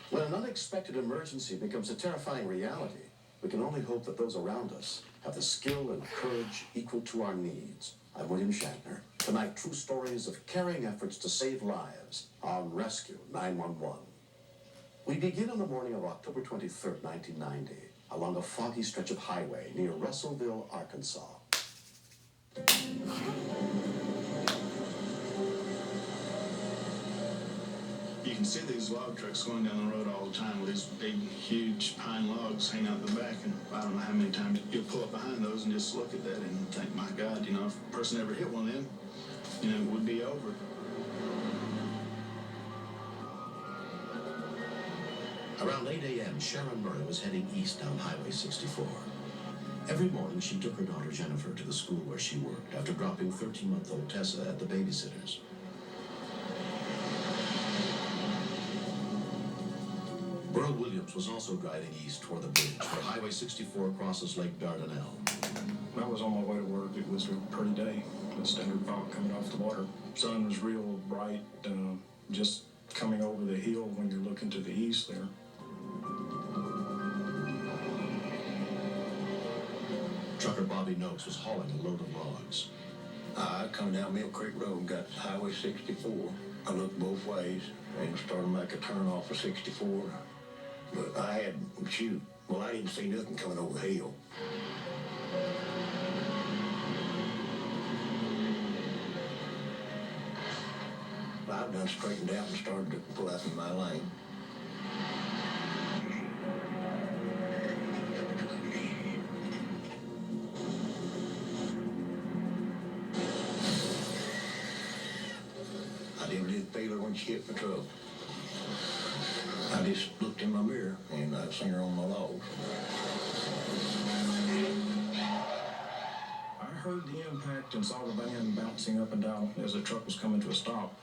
When an unexpected emergency becomes a terrifying reality, we can only hope that those around us have the skill and courage equal to our needs. I'm William Shatner. Tonight, true stories of caring efforts to save lives on Rescue 911. We begin on the morning of October 23rd, 1990, along a foggy stretch of highway near Russellville, Arkansas. You can see these log trucks going down the road all the time with these big, huge pine logs hanging out the back, and I don't know how many times you'll pull up behind those and just look at that and think, my God, you know, if a person ever hit one of them, you know, it would be over. Around 8 a.m., Sharon Murray was heading east down Highway 64. Every morning, she took her daughter Jennifer to the school where she worked after dropping 13-month-old Tessa at the babysitter's. Burl Williams was also driving east toward the bridge where Highway 64 crosses Lake Dardanelle. I was on my way to work. It was a pretty day. The standard fog coming off the water. Sun was real bright, just coming over the hill when you're looking to the east there. Trucker Bobby Noakes was hauling a load of logs. I come down Mill Creek Road and got to Highway 64. I looked both ways and started to make a turn off of 64. But I had, well, I didn't see nothing coming over the hill. I done straightened out and started to pull out in my lane. I never did feel her when she hit the truck. I just looked in my mirror and I seen her on my logs. I heard the impact and saw the van bouncing up and down as the truck was coming to a stop.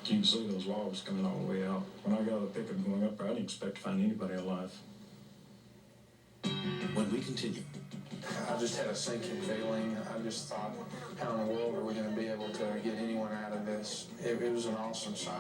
You can see those logs coming all the way out. When I got out of the pickup going up there, I didn't expect to find anybody alive. When we continue. I just had a sinking feeling. I just thought, how in the world are we going to be able to get anyone out of this? It was an awesome sight.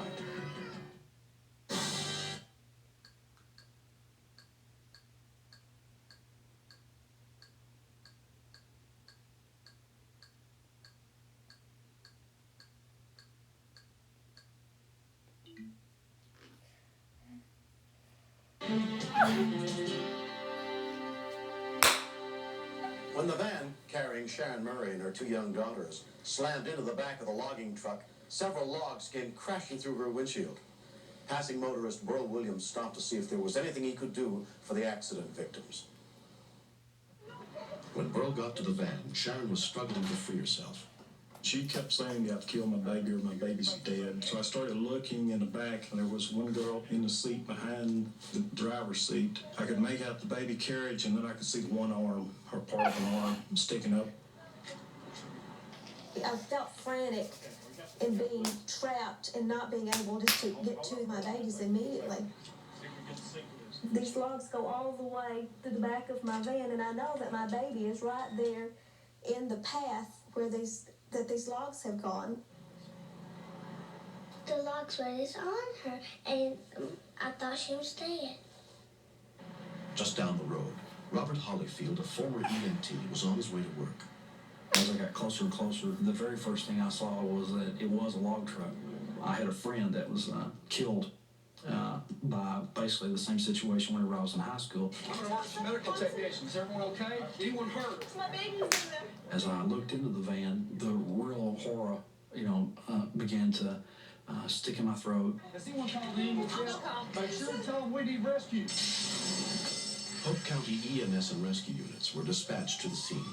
When the van, carrying Sharon Murray and her two young daughters, slammed into the back of the logging truck, several logs came crashing through her windshield. Passing motorist Burl Williams stopped to see if there was anything he could do for the accident victims. When Burl got to the van, Sharon was struggling to free herself. She kept saying, you have to kill my baby or my baby's dead. So I started looking in the back, and there was one girl in the seat behind the driver's seat. I could make out the baby carriage, and then I could see one arm, her part of an arm, sticking up. I felt frantic in being trapped and not being able to get to my babies immediately. These logs go all the way to the back of my van, and I know that my baby is right there in the path where these logs have gone. The logs were just on her, and I thought she was dead. Just down the road, Robert Hollyfield, a former EMT, was on his way to work. As I got closer and closer, the very first thing I saw was that it was a log truck. I had a friend that was killed by basically the same situation whenever I was in high school. I'm gonna work some medical technicians. Is everyone okay? Anyone hurt? My baby's in there. As I looked into the van, the real horror, began to stick in my throat. Has anyone called the ambulance yet? Make sure to tell them we need rescue. Polk County EMS and rescue units were dispatched to the scene.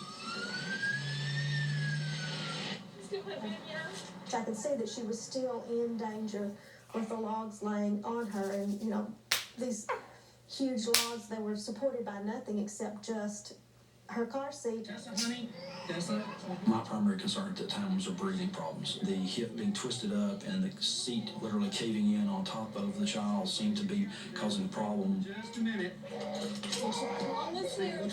I could see that she was still in danger with the logs laying on her, and these huge logs, they were supported by nothing except just her car seat. Tessa, honey. Tessa. My primary concern at that time was her breathing problems. The hip being twisted up and the seat literally caving in on top of the child seemed to be causing a problem. Just a minute. Looks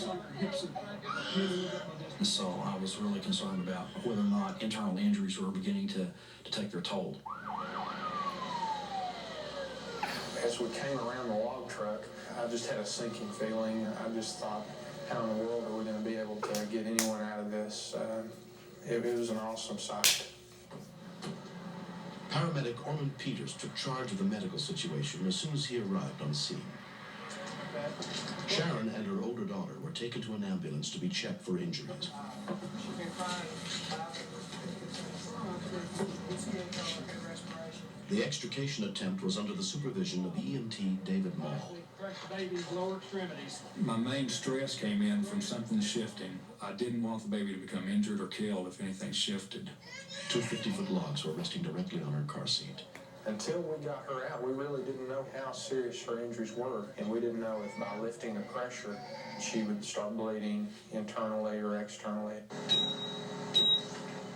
like her hips are... So I was really concerned about whether or not internal injuries were beginning to take their toll. As we came around the log truck, I just had a sinking feeling. I just thought, how in the world are we going to be able to get anyone out of this? It was an awesome sight. Paramedic Ormond Peters took charge of the medical situation as soon as he arrived on scene. Sharon and her older daughter were taken to an ambulance to be checked for injuries. The extrication attempt was under the supervision of EMT David Mall. My main stress came in from something shifting. I didn't want the baby to become injured or killed if anything shifted. Two 50-foot logs were resting directly on her car seat. Until we got her out, we really didn't know how serious her injuries were, and we didn't know if by lifting the pressure, she would start bleeding internally or externally.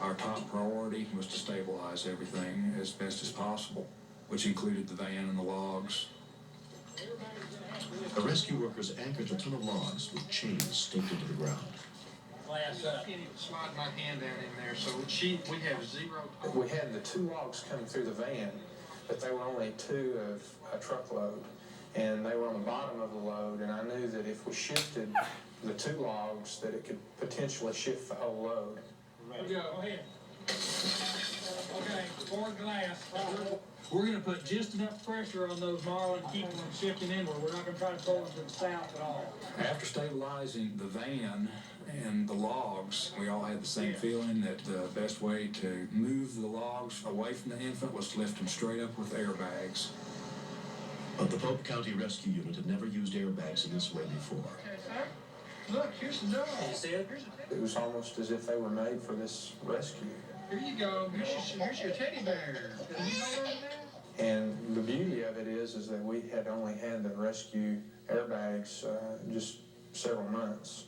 Our top priority was to stabilize everything as best as possible, which included the van and the logs. The rescue workers anchored a ton of logs with chains staked into the ground. Glass up. Can't even slide my hand down in there, so we have zero. We had the two logs coming through the van, but they were only two of a truckload, and they were on the bottom of the load, and I knew that if we shifted the two logs, that it could potentially shift the whole load. Go ahead. Okay, forward glass. We're going to put just enough pressure on those marlin to keep them from shifting inward. We're not going to try to pull them to the south at all. After stabilizing the van and the logs, we all had the same feeling that the best way to move the logs away from the infant was to lift them straight up with airbags. But the Polk County Rescue Unit had never used airbags in this way before. Okay, sir. Look, here's the dog. You see it? It was almost as if they were made for this rescue. Here you go. Here's your teddy bear. Can you hold on there? And the beauty of it is that we had only had the rescue airbags just several months.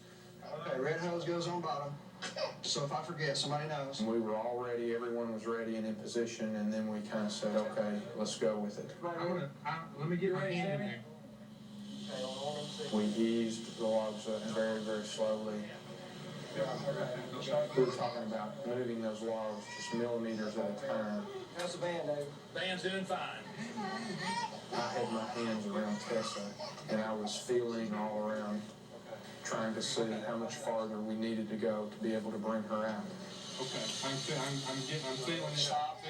Okay, red hose goes on bottom. So if I forget, somebody knows. We were all ready, everyone was ready and in position, and then we kind of said, okay, let's go with it. Let me get my hand in there. We eased the logs up very, very slowly. We were talking about moving those logs just millimeters at a time. How's the van, Dave? Van's doing fine. I had my hands around Tessa, and I was feeling all around, trying to see how much farther we needed to go to be able to bring her out. Okay, I'm feeling it. Stop.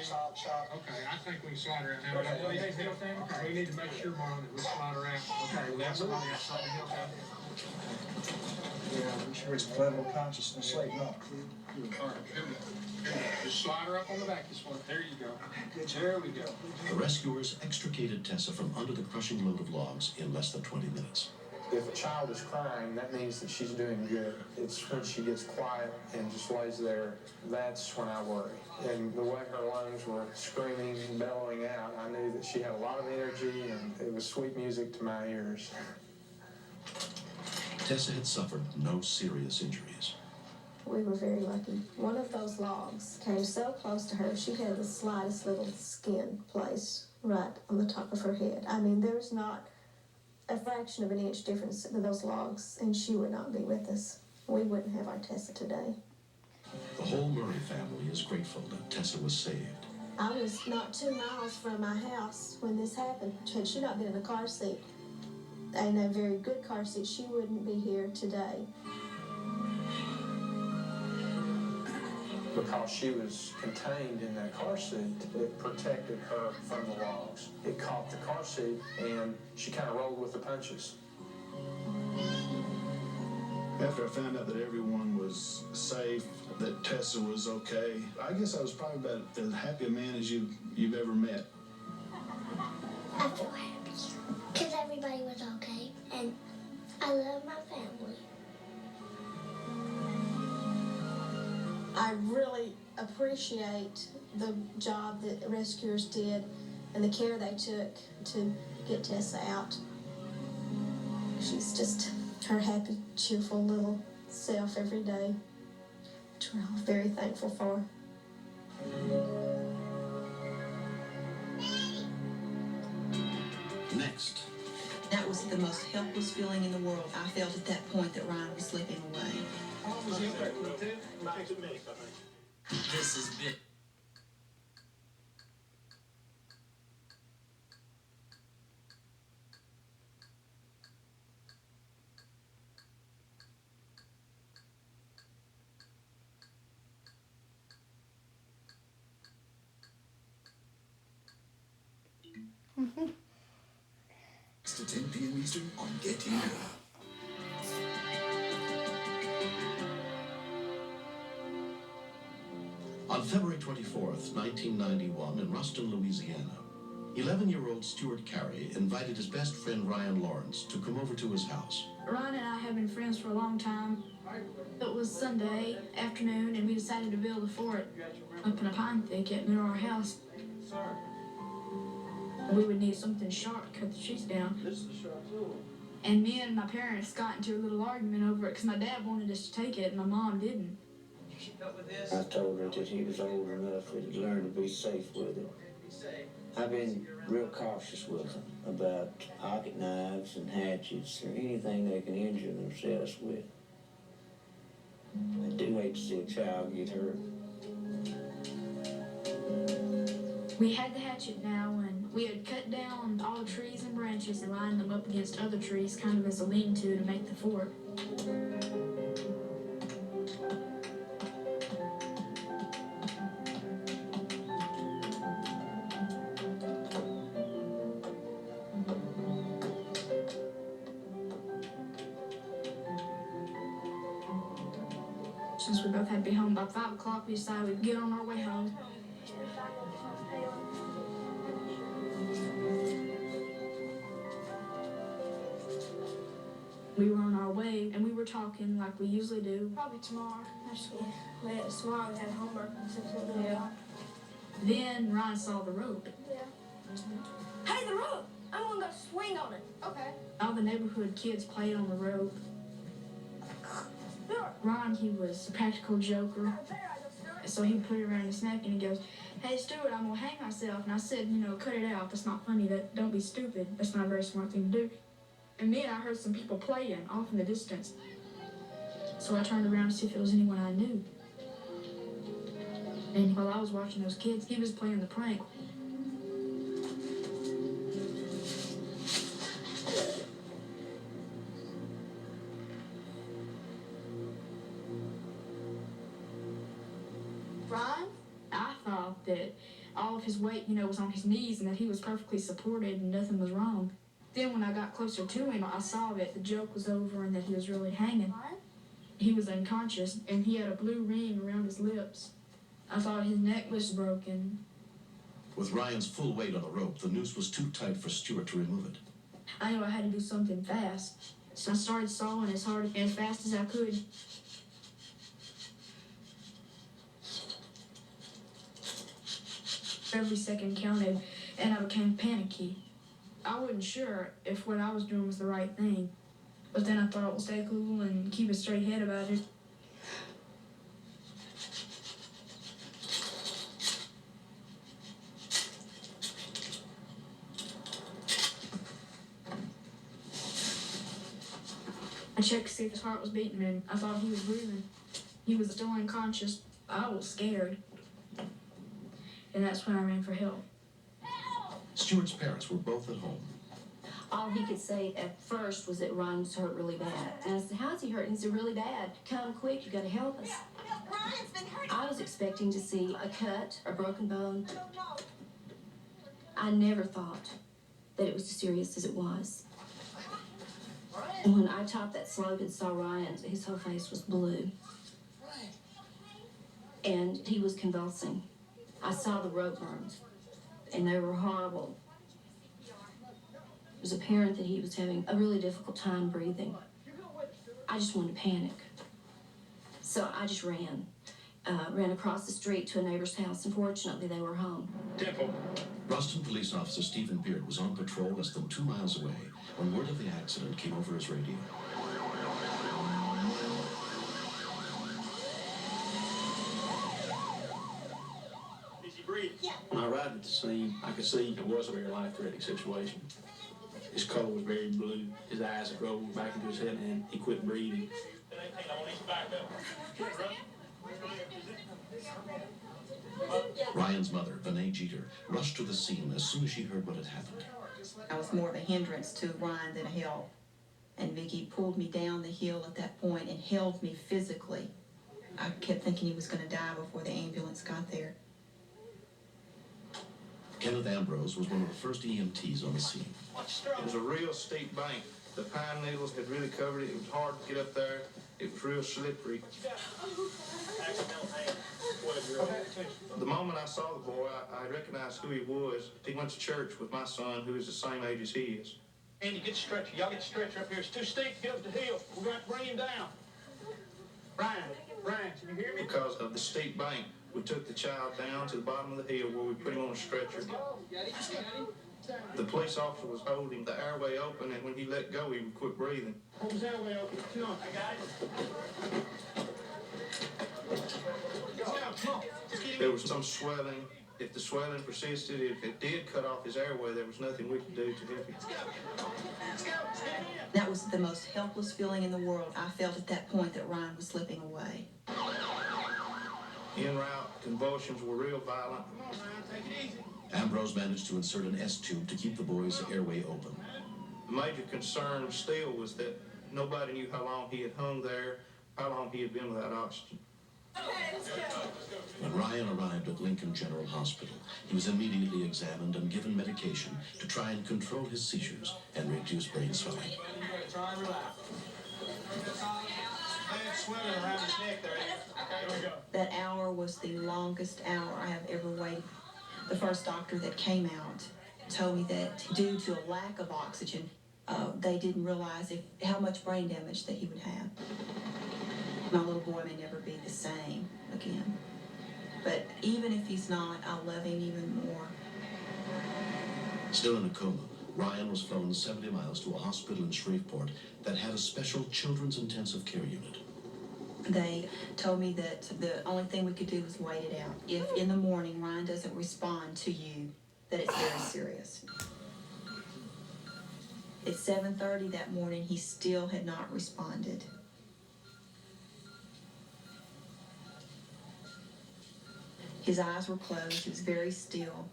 Okay, I think we can slide her out now. Okay, we need to make sure, Marlon, that we slide her out. Okay, that's what I got something else out there. Yeah, I'm sure it's level consciousness sleep, no. All right, here we go. Just slide her up on the back this one. There you go. There we go. The rescuers extricated Tessa from under the crushing load of logs in less than 20 minutes. If a child is crying, that means that she's doing good. It's when she gets quiet and just lays there, that's when I worry. And the way her lungs were screaming and bellowing out, I knew that she had a lot of energy, and it was sweet music to my ears. Tessa had suffered no serious injuries. We were very lucky. One of those logs came so close to her, she had the slightest little skin place right on the top of her head. I mean, there's not a fraction of an inch difference in those logs, and she would not be with us. We wouldn't have our Tessa today. The whole Murray family is grateful that Tessa was saved. I was not 2 miles from my house when this happened. Had she not been in a car seat, and a very good car seat, she wouldn't be here today. Because she was contained in that car seat, it protected her from the logs. It caught the car seat, and she kind of rolled with the punches. After I found out that everyone was safe, that Tessa was okay, I guess I was probably about as happy a man as you've ever met. I feel happy because everybody was okay, and I love my family. I really appreciate the job that rescuers did and the care they took to get Tessa out. She's just her happy, cheerful little self every day, which we're all very thankful for. Next. That was the most helpless feeling in the world. I felt at that point that Ryan was slipping away. This has been Mm-hmm. 6 to 10 p.m. Eastern on Get TV. On February 24th, 1991, in Ruston, Louisiana, 11-year-old Stuart Carey invited his best friend Ryan Lawrence to come over to his house. Ryan and I have been friends for a long time. It was Sunday afternoon, and we decided to build a fort up in a pine thicket near our house. We would need something sharp to cut the trees down. And me and my parents got into a little argument over it because my dad wanted us to take it and my mom didn't. I told her that he was old enough that he'd learn to be safe with it. I've been real cautious with them about pocket knives and hatchets or anything they can injure themselves with. I do hate to see a child get hurt. We had the hatchet now, and we had cut down all the trees and branches and lined them up against other trees, kind of as a lean-to to make the fort. Since we both had to be home by 5 o'clock, we decided we'd get on our way home. We were on our way, and we were talking like we usually do. Probably tomorrow. Tomorrow we have homework. Yeah. Then Ryan saw the rope. Yeah. Hey, the rope! I'm gonna go swing on it. Okay. All the neighborhood kids played on the rope. Ryan, he was a practical joker. So he put it around his neck and he goes, "Hey, Stuart, I'm gonna hang myself." And I said, "Cut it out. That's not funny. Don't be stupid. That's not a very smart thing to do." And then I heard some people playing off in the distance. So I turned around to see if it was anyone I knew. And while I was watching those kids, he was playing the prank. Ryan? I thought that all of his weight, was on his knees and that he was perfectly supported and nothing was wrong. Then when I got closer to him, I saw that the joke was over and that he was really hanging. What? He was unconscious and he had a blue ring around his lips. I thought his neck was broken. With Ryan's full weight on the rope, the noose was too tight for Stuart to remove it. I knew I had to do something fast. So I started sawing as hard and as fast as I could. Every second counted, and I became panicky. I wasn't sure if what I was doing was the right thing, but then I thought I would stay cool and keep a straight head about it. I checked to see if his heart was beating, and I thought he was breathing. He was still unconscious. I was scared. And that's when I ran for help. Stuart's parents were both at home. All he could say at first was that Ryan was hurt really bad. And I said, how's he hurt? And he said, really bad. Come quick, you gotta help us. I was expecting to see a cut, a broken bone. I never thought that it was as serious as it was. And when I topped that slope and saw Ryan, his whole face was blue. And he was convulsing. I saw the rope burns, and they were horrible. It was apparent that he was having a really difficult time breathing. I just wanted to panic. So I just ran across the street to a neighbor's house, and fortunately they were home. Ruston police officer Stephen Beard was on patrol less than 2 miles away when word of the accident came over his radio. When I arrived at the scene, I could see it was a very life-threatening situation. His color was very blue, his eyes had rolled back into his head, and he quit breathing. Ryan's mother, Vinay Jeter, rushed to the scene as soon as she heard what had happened. I was more of a hindrance to Ryan than a help. And Vicky pulled me down the hill at that point and held me physically. I kept thinking he was going to die before the ambulance got there. Kenneth Ambrose was one of the first EMTs on the scene. It was a real steep bank. The pine needles had really covered it. It was hard to get up there. It was real slippery. The moment I saw the boy, I recognized who he was. He went to church with my son, who is the same age as he is. Andy, get the stretcher. Y'all get the stretcher up here. It's too steep to get up the hill. We're going to bring him down. Brian, can you hear me? Because of the steep bank, we took the child down to the bottom of the hill where we put him on a stretcher. The police officer was holding the airway open, and when he let go, he would quit breathing. Hold his airway open. Come on. I got it. Come on. There was some swelling. If the swelling persisted, if it did cut off his airway, there was nothing we could do to help him. That was the most helpless feeling in the world. I felt at that point that Ryan was slipping away. En route, convulsions were real violent. Come on, Ryan, take it easy. Ambrose managed to insert an S-tube to keep the boy's airway open. The major concern still was that nobody knew how long he had hung there, how long he had been without oxygen. When Ryan arrived at Lincoln General Hospital, he was immediately examined and given medication to try and control his seizures and reduce brain swelling. Try and relax. Bad swelling around his neck there. Okay, here we go. That hour was the longest hour I have ever waited. The first doctor that came out told me that due to a lack of oxygen, they didn't realize how much brain damage that he would have. My little boy may never be the same again. But even if he's not, I'll love him even more. Still in a coma, Ryan was flown 70 miles to a hospital in Shreveport that had a special children's intensive care unit. They told me that the only thing we could do was wait it out. If in the morning Ryan doesn't respond to you, that it's very serious. At 7:30 that morning, he still had not responded. His eyes were closed. He was very still.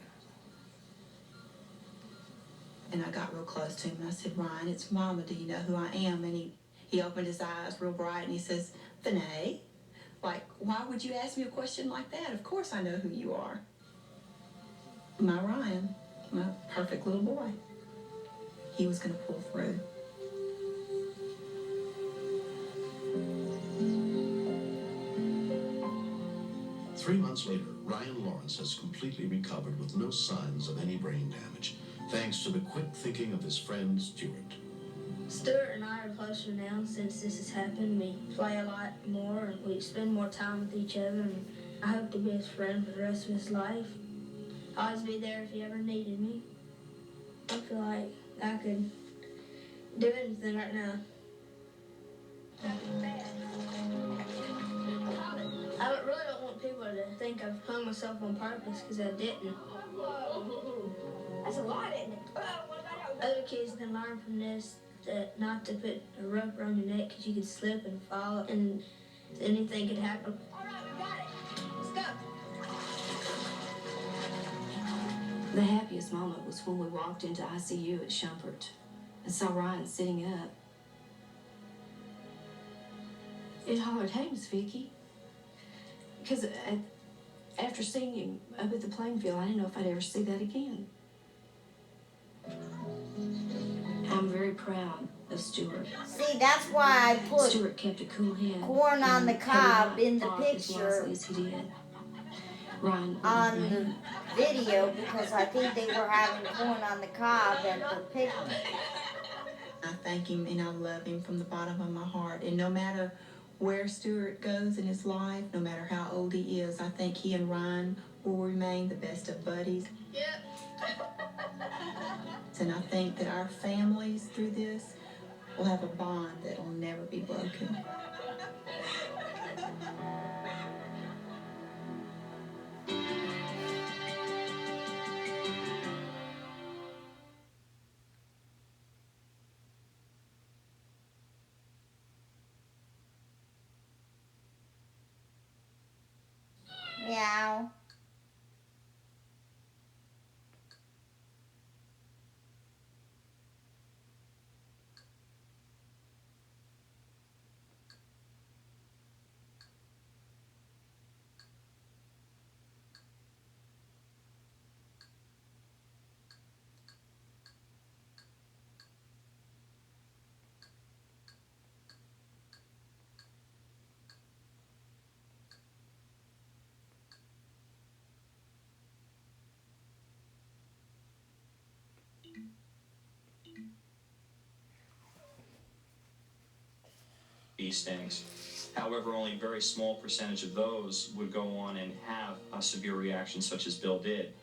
And I got real close to him and I said, Ryan, it's Mama. Do you know who I am? And he opened his eyes real bright and he says, Vinay, like, why would you ask me a question like that? Of course I know who you are. My Ryan, my perfect little boy. He was going to pull through. Three months later, Ryan Lawrence has completely recovered with no signs of any brain damage, thanks to the quick thinking of his friend Stuart. Stuart and I are closer now since this has happened. We play a lot more and we spend more time with each other, and I hope to be his friend for the rest of his life. I'll always be there if he ever needed me. I feel like I could do anything right now. I really don't want people to think I've hung myself on purpose, because I didn't. That's a lot, isn't it? Other kids can learn from this. not to put a rope around your neck because you could slip and fall and anything could happen. All right, we got it. Let's go. The happiest moment was when we walked into ICU at Shumpert and saw Ryan sitting up. It hollered, "Hey, Miss Vicky." Because after seeing him up at the playing field, I didn't know if I'd ever see that again. I'm very proud of Stuart. See, that's why I put Stuart kept a cool head. corn on the cob in the As picture wisely as he did. Ryan on the video because I think they were having corn on the cob at the picnic. I thank him and I love him from the bottom of my heart. And no matter where Stuart goes in his life, no matter how old he is, I think he and Ryan will remain the best of buddies. Yep. And I think that our families through this will have a bond that will never be broken. Meow. Bee stings. However, only a very small percentage of those would go on and have a severe reaction such as Bill did.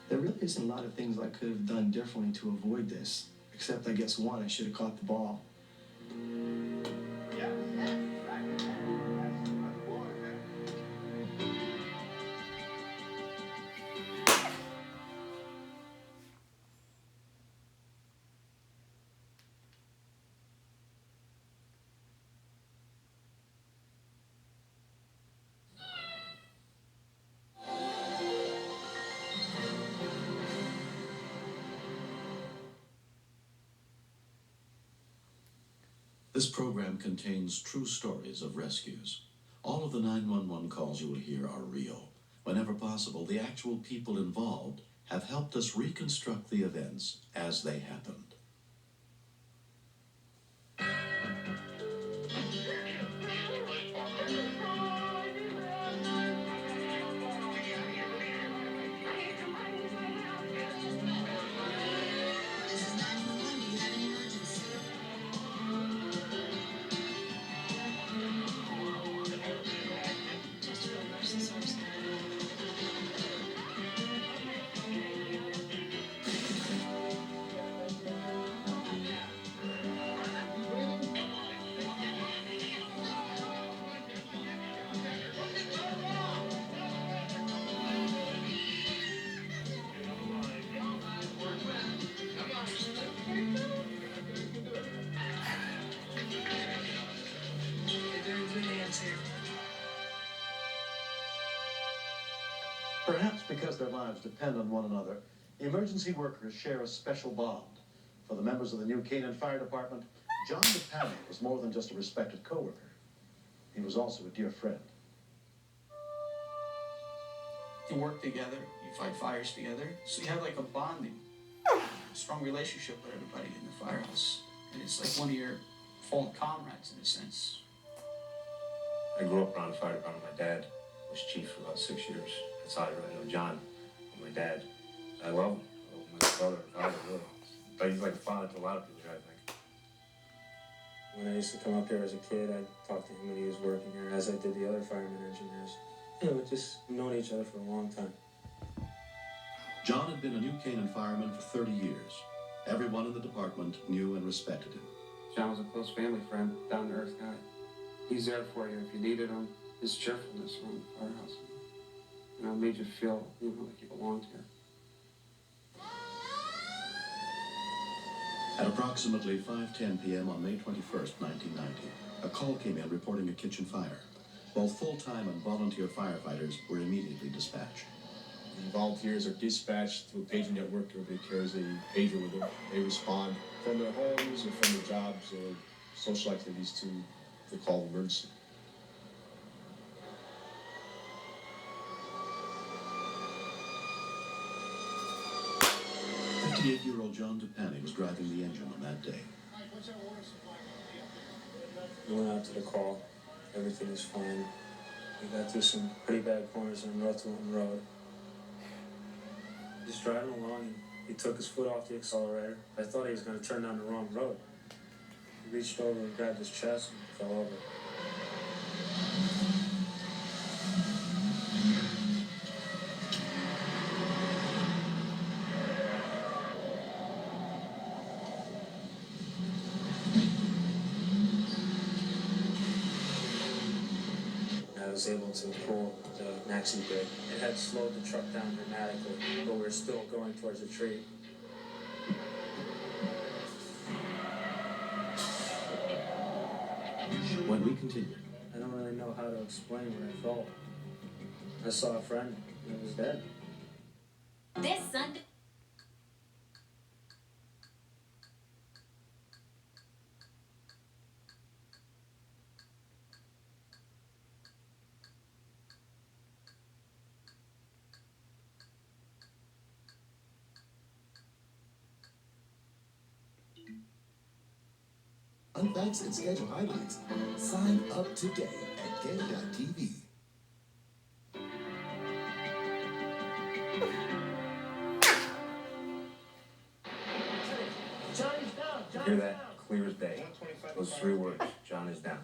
There really isn't a lot of things I could have done differently to avoid this, except I guess one, I should have caught the ball. This program contains true stories of rescues. All of the 911 calls you will hear are real. Whenever possible, the actual people involved have helped us reconstruct the events as they happened. Perhaps because their lives depend on one another, the emergency workers share a special bond. For the members of the New Canaan Fire Department, John DePanny was more than just a respected coworker. He was also a dear friend. You work together, you fight fires together, so you have like a bonding, strong relationship with everybody in the firehouse. And it's like one of your fallen comrades in a sense. I grew up around the fire department. My dad was chief for about 6 years. That's how I really know John and my dad. I love him. I love my brother and father, really. But he's like a father to a lot of people here, I think. When I used to come up here as a kid, I'd talk to him when he was working here, as I did the other firemen engineers. You know, we've just known each other for a long time. John had been a New Canaan fireman for 30 years. Everyone in the department knew and respected him. John was a close family friend, down-to-earth guy. He's there for you if you needed him. His cheerfulness around the firehouse. You know, it made you feel, you know, like you belonged here. At approximately 5:10 p.m. on May 21st, 1990, a call came in reporting a kitchen fire. Both full-time and volunteer firefighters were immediately dispatched. The volunteers are dispatched through a paging network. Everybody carries a pager with them. They respond from their homes or from their jobs or social activities to the call of emergency. 58-year-old John DePanny was driving the engine on that day. We went out to the call. Everything is fine. We got through some pretty bad corners on North Wilton Road. Just driving along, and he took his foot off the accelerator. I thought he was going to turn down the wrong road. He reached over and grabbed his chest and fell over. I was able to pull the maxi brake. It had slowed the truck down dramatically, but we were still going towards the tree. When we continued, I don't really know how to explain what I felt. I saw a friend that was dead. This Sunday. Fun facts and schedule highlights. Sign up today at gay.tv. Hear that clear as day. Those 3 words, John is down.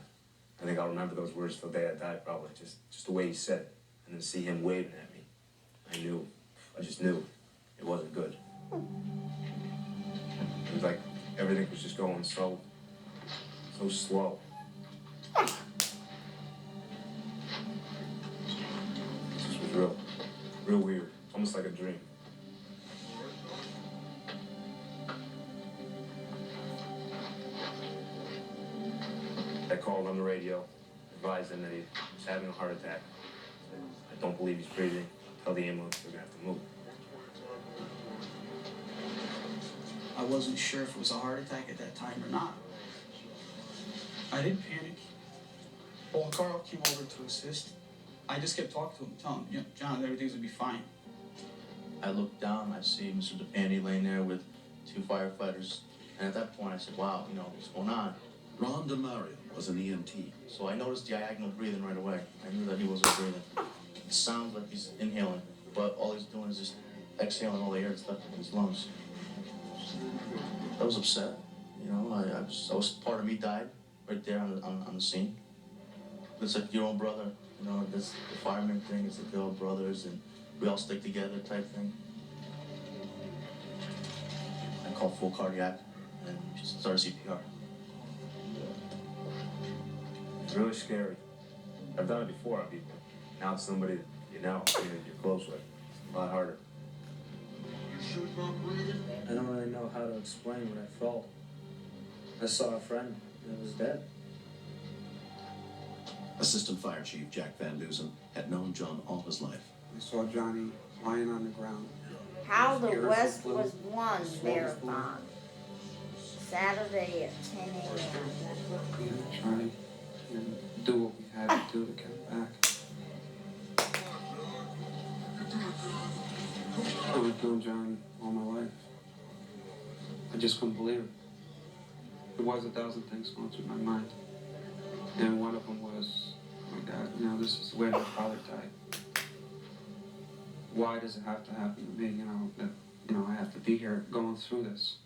I think I'll remember those words till the day I die, probably. Just the way he said it. And then see him waving at me. I just knew it wasn't good. It was like everything was just going so slow. This was real weird. Almost like a dream. I called on the radio, advised him that he was having a heart attack. I don't believe he's breathing. Tell the ambulance they're gonna have to move. I wasn't sure if it was a heart attack at that time or not. I didn't panic. While Carl came over to assist, I just kept talking to him, telling him, John, everything's gonna be fine. I looked down, I see Mr. DePandy laying there with 2 firefighters, and at that point I said, wow, what's going on? Ron DeMario was an EMT. So I noticed diagonal breathing right away. I knew that he wasn't breathing. It sounds like he's inhaling, but all he's doing is just exhaling all the air that's left in his lungs. I was upset, I was part of me died right there on the scene. It's like your own brother, this the fireman thing, it's like they're all brothers and we all stick together type thing. I called full cardiac and just started CPR. It's really scary. I've done it before on people. Now it's somebody that you're close with. It's a lot harder. I don't really know how to explain what I felt. I saw a friend that was dead. Assistant Fire Chief Jack Van Dusen had known John all his life. I saw Johnny lying on the ground. How the West was won marathon. Saturday at 10 a.m. Try and do what we had to do to get him back. I've known John all my life. I just couldn't believe it. There was 1,000 things going through my mind. And one of them was, oh my God, this is the way my father died. Why does it have to happen to me, that, I have to be here going through this?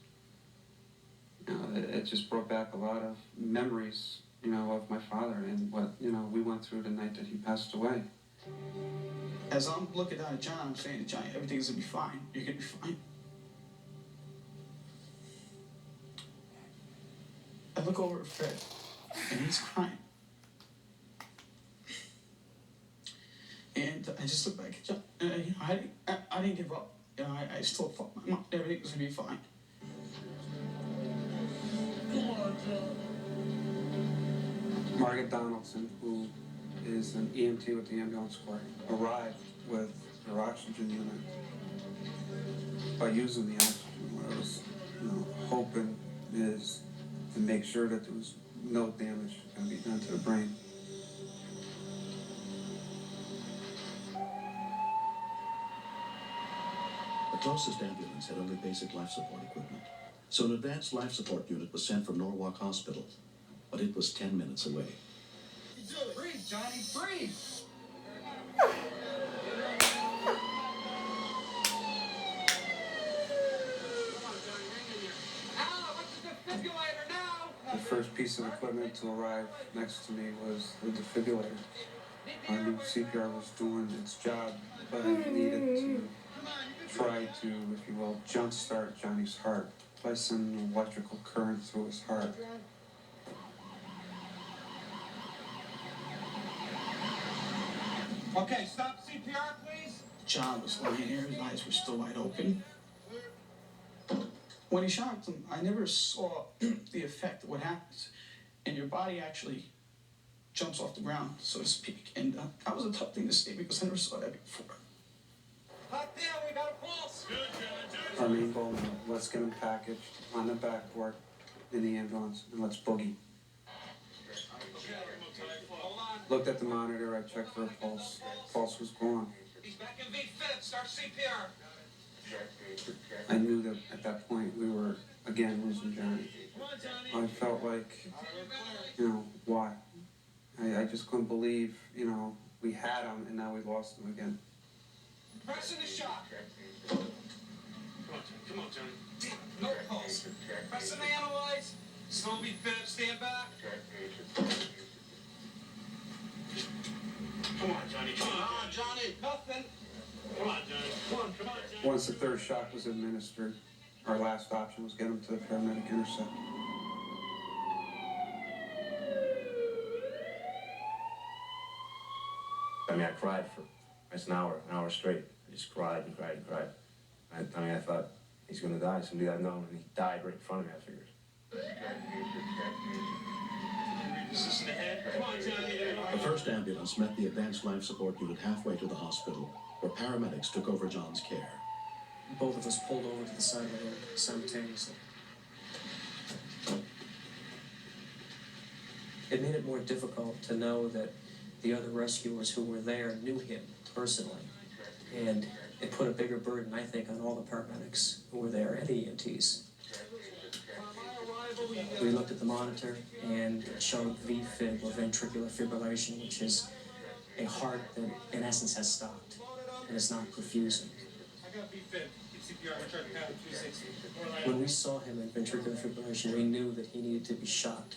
It just brought back a lot of memories, of my father and what, we went through the night that he passed away. As I'm looking down at John, I'm saying to John, everything's gonna be fine. You're gonna be fine. I look over at Fred, and he's crying. And I just looked back at John, you know, I didn't give up. You know, I still thought everything was gonna be fine. Margaret Donaldson, who is an EMT with the ambulance corps, arrived with her oxygen unit. By using the oxygen, what I was hoping is to make sure that there was no damage going to be done to the brain. The closest ambulance had only basic life support equipment, so an advanced life support unit was sent from Norwalk Hospital, but it was 10 minutes away. Breathe, Johnny, breathe! The first piece of equipment to arrive next to me was the defibrillator. I knew CPR was doing its job, but I needed to try to, if you will, jumpstart Johnny's heart by sending an electrical current through his heart. Okay, stop CPR, please. John was lying there, his eyes were still wide open. When he shocked him, I never saw the effect of what happens. And your body actually jumps off the ground, so to speak. And that was a tough thing to see because I never saw that before. Hot down, we got a pulse. Our main goal now, let's get him packaged on the backboard in the ambulance and let's boogie. Looked at the monitor, I checked for a pulse. Pulse was gone. He's back in V-Fit, start CPR. I knew that at that point we were again losing Johnny. I felt like, why? I just couldn't believe, we had him and now we lost him again. Pressing the shock. Come on, Johnny. No pulse. Pressing the analyze. Slow V-Fit, stand back. Come on, Johnny. Come on, Johnny. Nothing. Come on, Johnny. Come on, Johnny. Once the third shock was administered, our last option was get him to the paramedic intercept. I mean, I cried for almost an hour straight. I just cried and cried and cried. I thought, he's gonna die, somebody I've known, and he died right in front of me, I figured. The first ambulance met the advanced life support unit halfway to the hospital, where paramedics took over John's care. Both of us pulled over to the side of the road simultaneously. It made it more difficult to know that the other rescuers who were there knew him personally. And it put a bigger burden, I think, on all the paramedics who were there and the EMTs. We looked at the monitor and it showed VFib, or ventricular fibrillation, which is a heart that in essence has stopped and is not perfusing. I got VFib. CPR, we're trying to count 360. When we saw him in ventricular fibrillation, we knew that he needed to be shot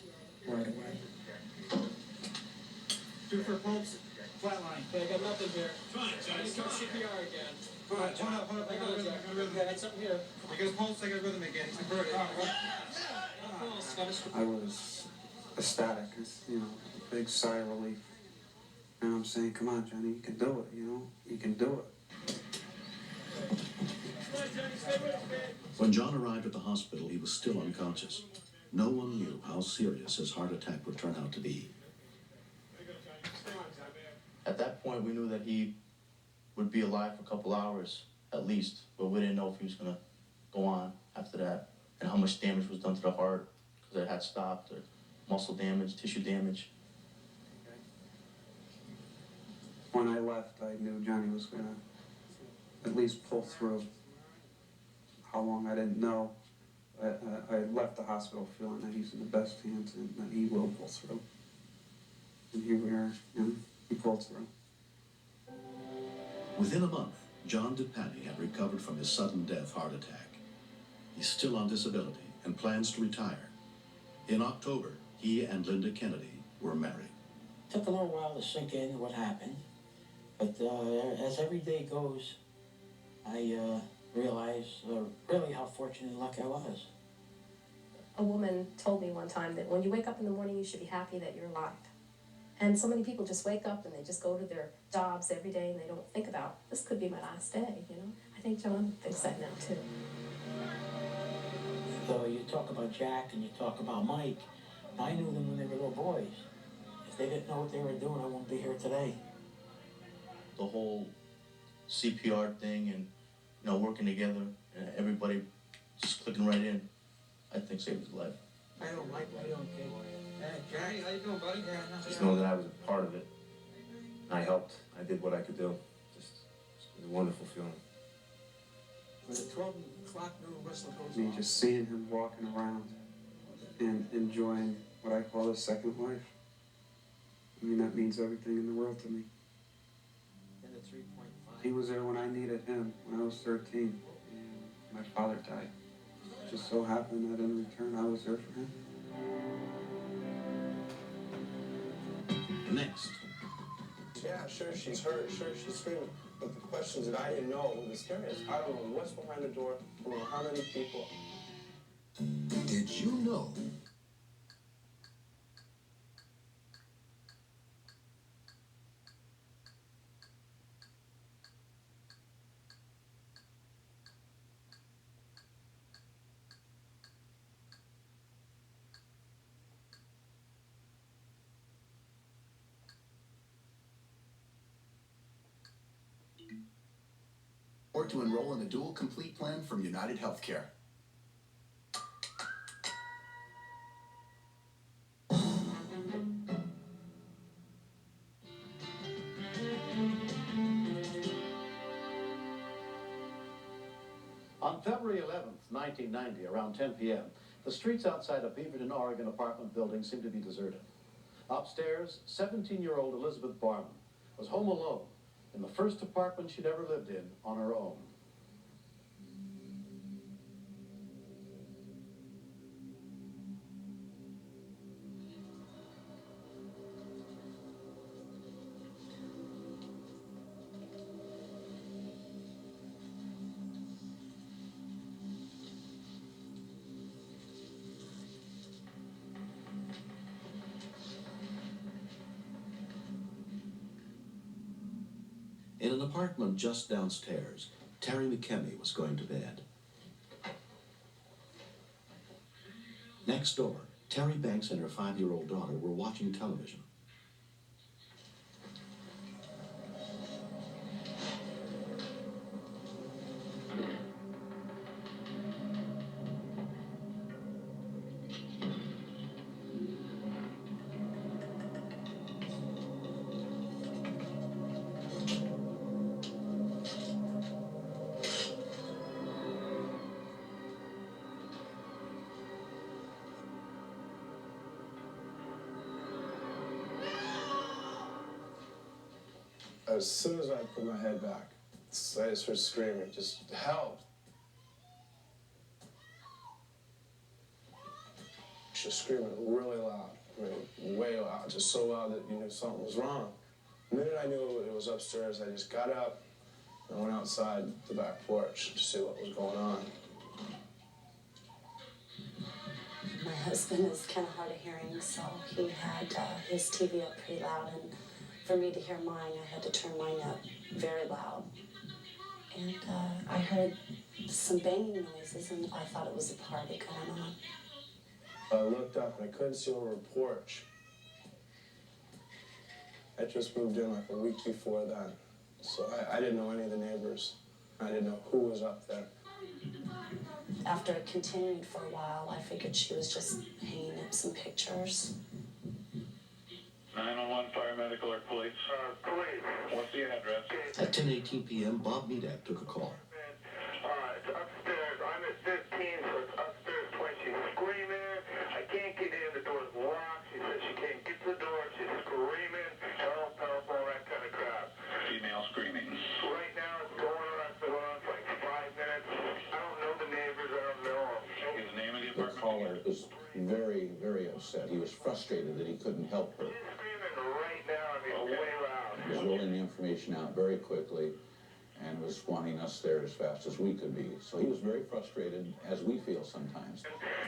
right away. Do it for pulse. Flatline. Okay, I got nothing here. Come on, Johnny. Start CPR again. Come on, hold up. I got a rhythm. I got something here. I got a pulse, I got a rhythm again. He's converted. I was ecstatic, a big sigh of relief. And I'm saying, come on, Johnny, you can do it, you can do it. When John arrived at the hospital, he was still unconscious. No one knew how serious his heart attack would turn out to be. At that point, we knew that he would be alive for a couple hours, at least, but we didn't know if he was gonna go on after that, and how much damage was done to the heart, because it had stopped, or muscle damage, tissue damage. When I left, I knew Johnny was gonna at least pull through. How long, I didn't know. I left the hospital feeling that he's in the best hands and that he will pull through. And here we are, he pulled through. Within a month, John DePanny had recovered from his sudden death heart attack. He's still on disability and plans to retire. In October, he and Linda Kennedy were married. It took a little while to sink in what happened, but as every day goes, I realize really how fortunate and lucky I was. A woman told me one time that when you wake up in the morning, you should be happy that you're alive. And so many people just wake up and they just go to their jobs every day and they don't think about, this could be my last day, you know? I think John thinks that now too. So you talk about Jack and you talk about Mike. I knew them when they were little boys. If they didn't know what they were doing, I wouldn't be here today. The whole CPR thing and, you know, working together and everybody just clicking right in, I think saved his life. I don't like my own kid. Jack, how you doing, buddy? Just know that I was a part of it. I helped. I did what I could do. Just it was a wonderful feeling. When the 12 o'clock noon whistle goes Me off. just seeing him walking around and enjoying what I call his second life. I mean, that means everything in the world to me. And the 3.5. He was there when I needed him, when I was 13, and my father died. It just so happened that in return, I was there for him. Next, Yeah, sure she's hurt, sure she's screaming. But the questions that I didn't know, the scariest, I don't know what's behind the door, I don't know how many people. Did you know? Or to enroll in a dual complete plan from United Healthcare. On February 11th, 1990, around 10 p.m., the streets outside a Beaverton, Oregon apartment building seemed to be deserted. Upstairs, 17-year-old Elizabeth Barman was home alone in the first apartment she'd ever lived in on her own. in an apartment just downstairs, Terry McKemmy was going to bed. Next door, Terry Banks and her 5-year-old daughter were watching television. As soon as I put my head back, I just started screaming, just help. Just screaming really loud, I mean, way loud, just so loud that you knew something was wrong. The minute I knew it was upstairs, I just got up and went outside the back porch to see what was going on. My husband is kind of hard of hearing, so he had his TV up pretty loud, and for me to hear mine, I had to turn mine up very loud. And I heard some banging noises, and I thought it was a party going on. I looked up and I couldn't see over a porch. I just moved in like a week before then, so I didn't know any of the neighbors. I didn't know who was up there. After it continued for a while, I figured she was just hanging up some pictures. 911 paramedical or police? Police. What's the address? At 10:18 p.m., Bob Medak took a call. It's upstairs. I'm at 15, so it's upstairs twice. She's screaming. I can't get in. The door's locked. She says she can't get to the door. She's screaming. Help, help, all that kind of crap. Female screaming. Right now it's going on. It's been going on for like 5 minutes. I don't know the neighbors. I don't know them. Is the name of the The apartment? caller was very, very upset. He was frustrated that he couldn't help her. Right now, I mean, way loud. He was rolling the information out very quickly and was wanting us there as fast as we could be. So he was very frustrated, as we feel sometimes.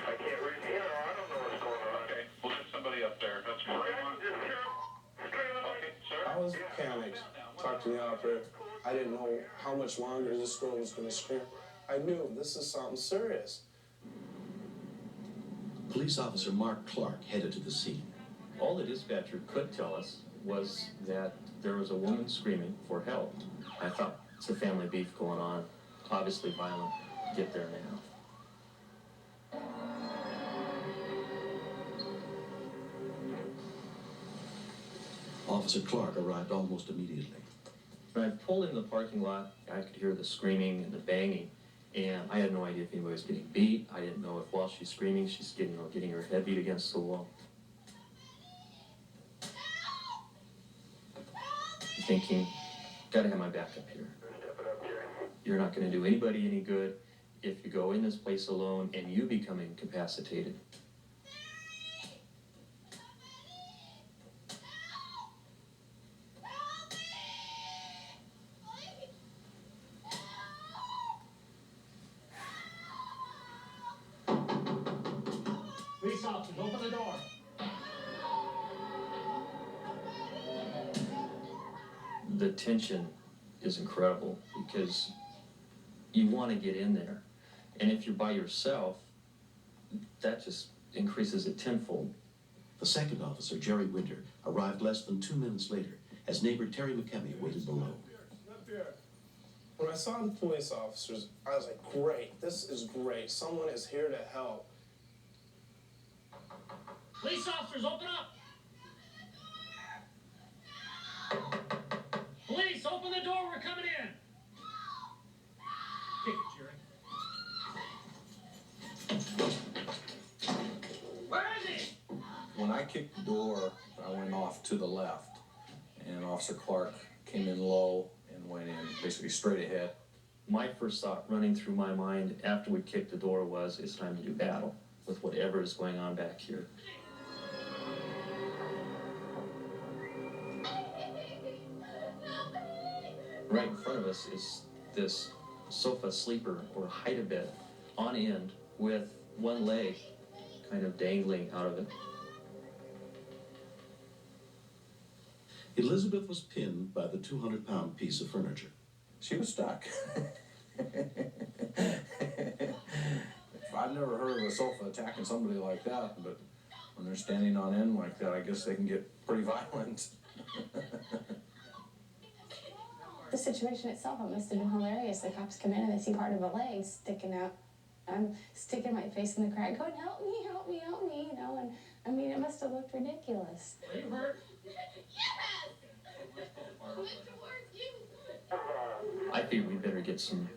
I can't read here. I don't know what's going on. Okay, we'll get somebody up there. That's what I want. Just hear panicked, talked to the operator. I didn't know how much longer this girl was going to scream. I knew this is something serious. Police officer Mark Clark headed to the scene. All the dispatcher could tell us was that there was a woman screaming for help. I thought, it's a family beef going on, obviously violent. Get there now. Officer Clark arrived almost immediately. When I pulled in the parking lot, I could hear the screaming and the banging, and I had no idea if anybody was getting beat. I didn't know if while she's screaming, she's getting her head beat against the wall. Thinking, gotta have my backup here. You're not gonna do anybody any good if you go in this place alone and you become incapacitated. Police officers, open the door. The tension is incredible because you want to get in there. And if you're by yourself, that just increases it tenfold. The second officer, Jerry Winter, arrived less than 2 minutes later as neighbor Terry McKemmy waited below. Up here. When I saw the police officers, I was like, great, this is great. Someone is here to help. Police officers, open up! Police, open the door, we're coming in! Kick it, Jerry. Where is he? When I kicked the door, I went off to the left, and Officer Clark came in low and went in basically straight ahead. My first thought running through my mind after we kicked the door was, it's time to do battle with whatever is going on back here. Right in front of us is this sofa sleeper or hide-a-bed on end with one leg kind of dangling out of it. Elizabeth was pinned by the 200-pound piece of furniture. She was stuck. I've never heard of a sofa attacking somebody like that, but when they're standing on end like that, I guess they can get pretty violent. The situation itself, it must have been hilarious. The cops come in and they see part of a leg sticking out. I'm sticking my face in the crack going, help me, help me, help me, you know, and I mean, it must have looked ridiculous. Are you hurt? I figured we better get some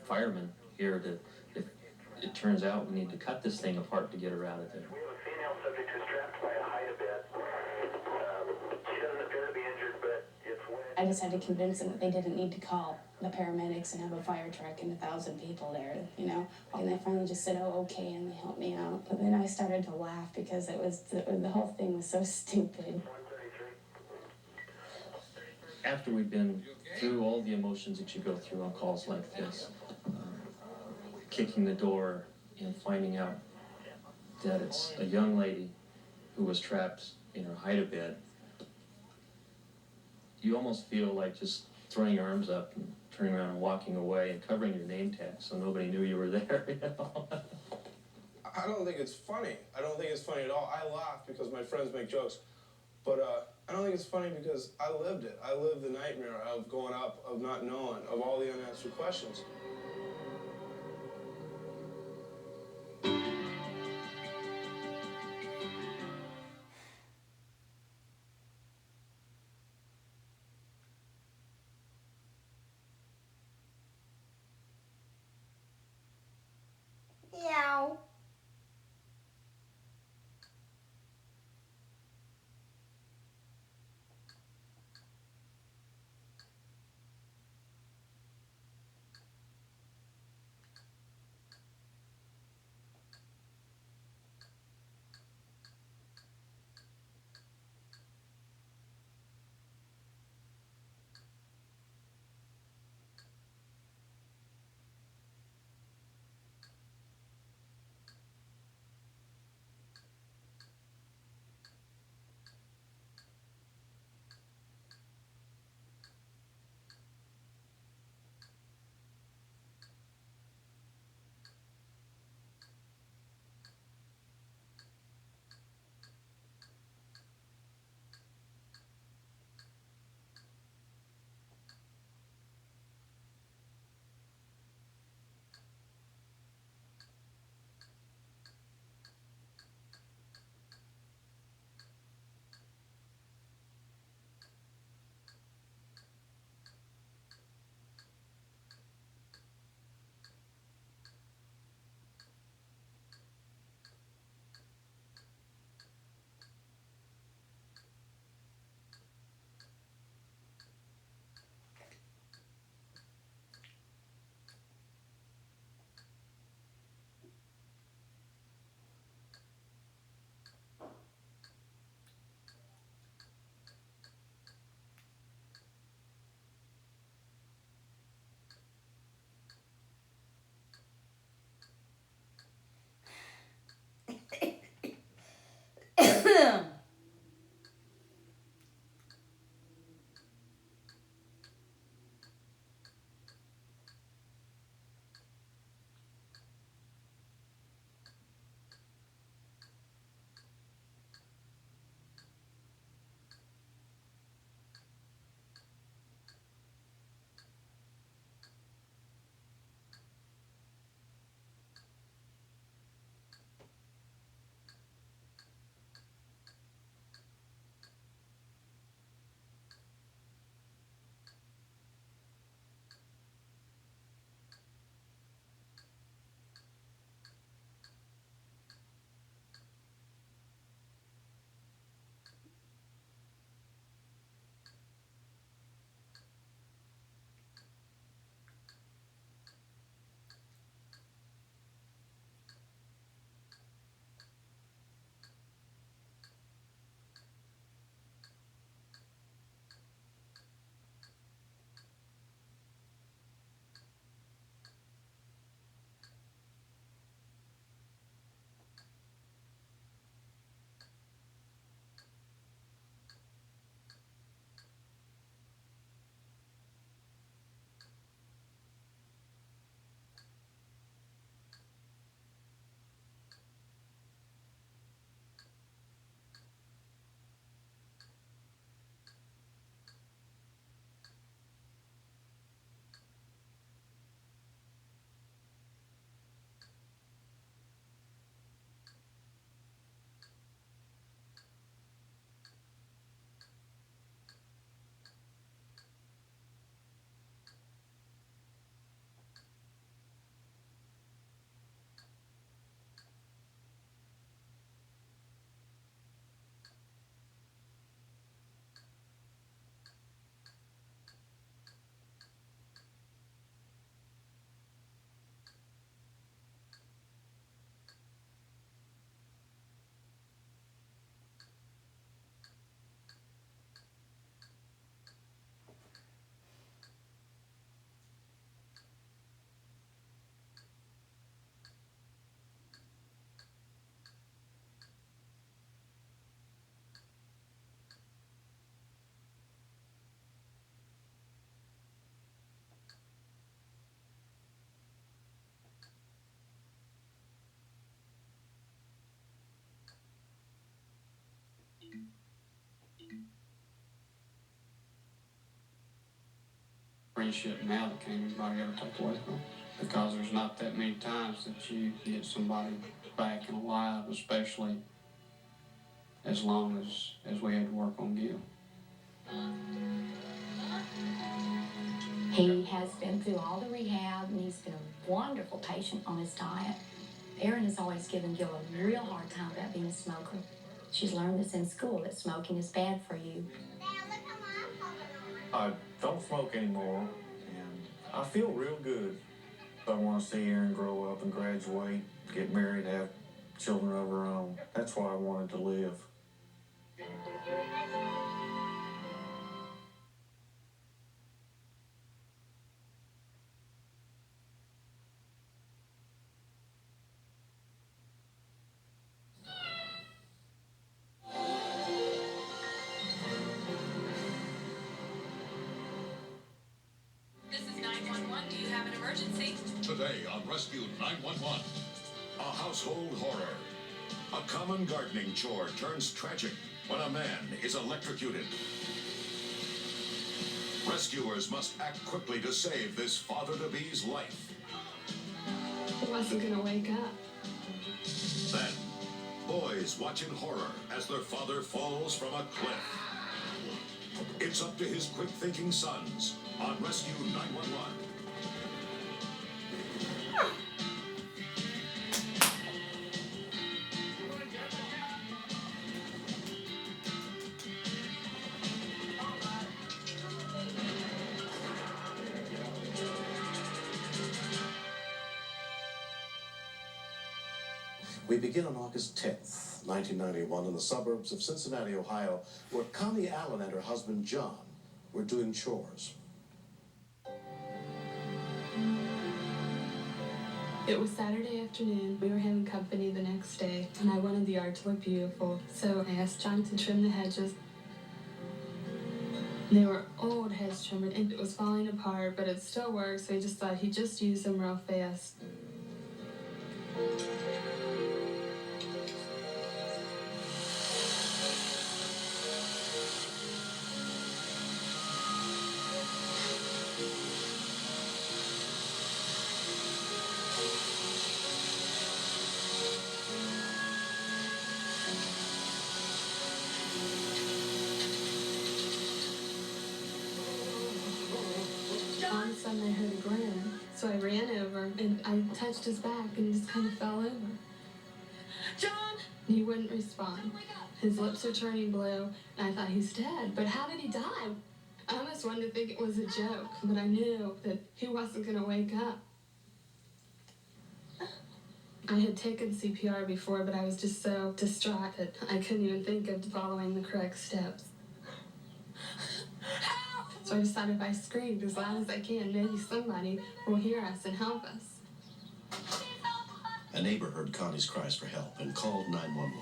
firemen here to, if it turns out we need to cut this thing apart to get her out of there. We have a female subject who's trapped by a hide-a-bed. She doesn't appear to be injured, but it's wet. I just had to convince them that they didn't need to call the paramedics and have a fire truck and 1,000 people there, you know. And they finally just said, oh, okay, and they helped me out. But then I started to laugh because it was, the whole thing was so stupid. After we've been through all the emotions that you go through on calls like this, kicking the door and finding out that it's a young lady who was trapped in her hide-a-bed, you almost feel like just throwing your arms up and turning around and walking away and covering your name tag so nobody knew you were there. You know? I don't think it's funny. I don't think it's funny at all. I laugh because my friends make jokes. But I don't think it's funny because I lived it. I lived the nightmare of going up, of not knowing, of all the unanswered questions. Meow. friendship now that can't anybody ever take away from. Because there's not that many times that you get somebody back and alive, especially as long as we had to work on Gil. He has been through all the rehab, and he's been a wonderful patient on his diet. Erin has always given Gil a real hard time about being a smoker. She's learned this in school, that smoking is bad for you. I don't smoke anymore, and I feel real good. I want to see Erin grow up and graduate, get married, have children of her own. That's why I wanted to live. This is 911. Do you have an emergency? Today on Rescue 911, a household horror. A common gardening chore turns tragic when a man is electrocuted. Rescuers must act quickly to save this father-to-be's life. He wasn't gonna wake up. Then, boys watch in horror as their father falls from a cliff. It's up to his quick-thinking sons on Rescue 911. We begin on August 10th, 1991, in the suburbs of Cincinnati, Ohio, where Connie Allen and her husband, John, were doing chores. It was Saturday afternoon. We were having company the next day, and I wanted the yard to look beautiful. So I asked John to trim the hedges. They were old hedge trimmer, and it was falling apart, but it still worked, so he just thought he'd just use them real fast. All of a sudden I heard a groan, so I ran over and I touched his back and just kind of fell over. John! He wouldn't respond. His lips are turning blue, and I thought he's dead. But how did he die? I almost wanted to think it was a joke, but I knew that he wasn't going to wake up. I had taken CPR before, but I was just so distraught that I couldn't even think of following the correct steps. So I decided if I screamed as loud as I can, maybe somebody will hear us and help us. A neighbor heard Connie's cries for help and called 911.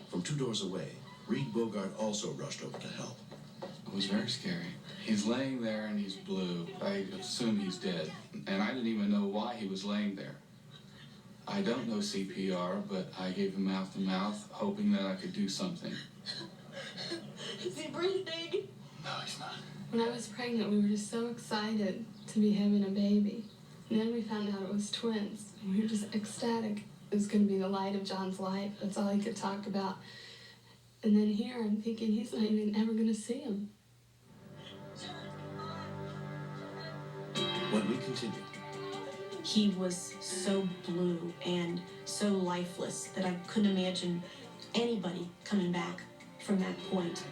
From 2 doors away, Reed Bogart also rushed over to help. It was very scary. He's laying there and he's blue. I assume he's dead. And I didn't even know why he was laying there. I don't know CPR, but I gave him mouth-to-mouth, hoping that I could do something. Is he breathing? No, he's not. When I was pregnant, we were just so excited to be having a baby. And then we found out it was twins, and we were just ecstatic. It was going to be the light of John's life. That's all he could talk about. And then here, I'm thinking he's not even ever going to see him. When we continue, He was so blue and so lifeless that I couldn't imagine anybody coming back from that point.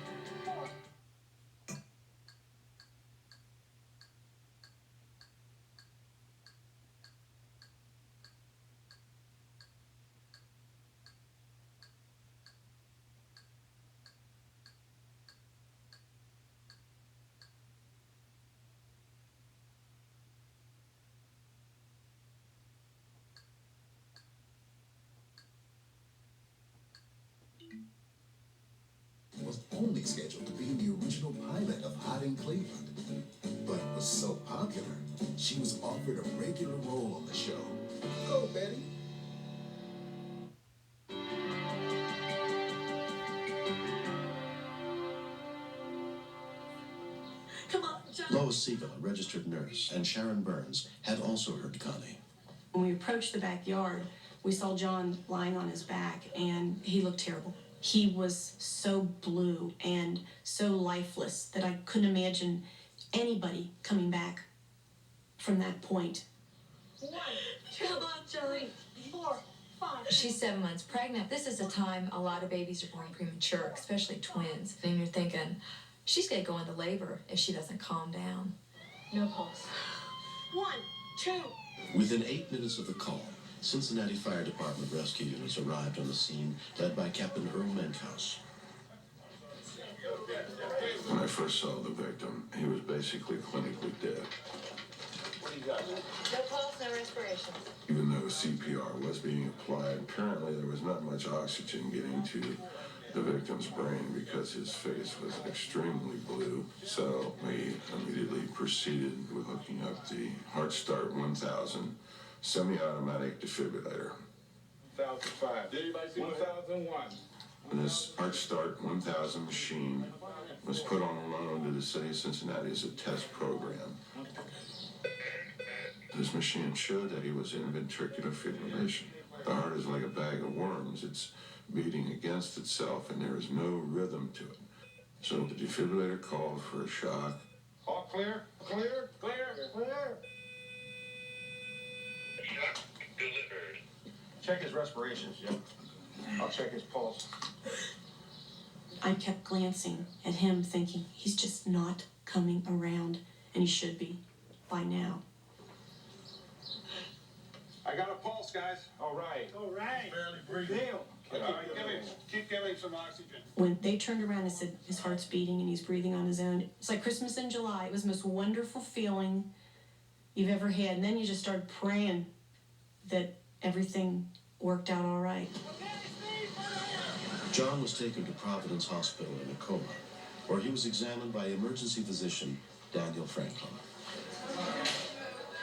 Was only scheduled to be the original pilot of Hot in Cleveland, but was so popular, she was offered a regular role on the show. Go, Betty. Come on, John. Lois Siegel, a registered nurse, and Sharon Burns had also heard Connie. When we approached the backyard, we saw John lying on his back, and he looked terrible. He was so blue and so lifeless that I couldn't imagine anybody coming back from that point. 1, 2, 3, 4, 5. She's 7 months pregnant. This is a time a lot of babies are born premature, especially twins. And you're thinking, she's going to go into labor if she doesn't calm down. No pulse. 1, 2. Within 8 minutes of the call, Cincinnati Fire Department rescue units arrived on the scene, led by Captain Earl Menkhaus. When I first saw the victim, he was basically clinically dead. What do you got? No pulse, no respiration. Even though CPR was being applied, apparently there was not much oxygen getting to the victim's brain because his face was extremely blue. So we immediately proceeded with hooking up the HeartStart 1000 semi-automatic defibrillator. 1005. Did anybody see 1001? And this HeartStart 1000 machine was put on loan to the city of Cincinnati as a test program. This machine showed that he was in ventricular fibrillation. The heart is like a bag of worms. It's beating against itself, and there is no rhythm to it. So the defibrillator called for a shock. All clear? Clear? Clear? Clear? Delivered. Check his respirations, Jim. I'll check his pulse. I kept glancing at him, thinking he's just not coming around, and he should be by now. I got a pulse, guys. All right. All right. Barely breathing. Deal. All right, keep giving some oxygen. When they turned around and said his heart's beating and he's breathing on his own, it's like Christmas in July. It was the most wonderful feeling you've ever had. And then you just started praying that everything worked out all right. John was taken to Providence Hospital in a coma, where he was examined by emergency physician Daniel Franklin.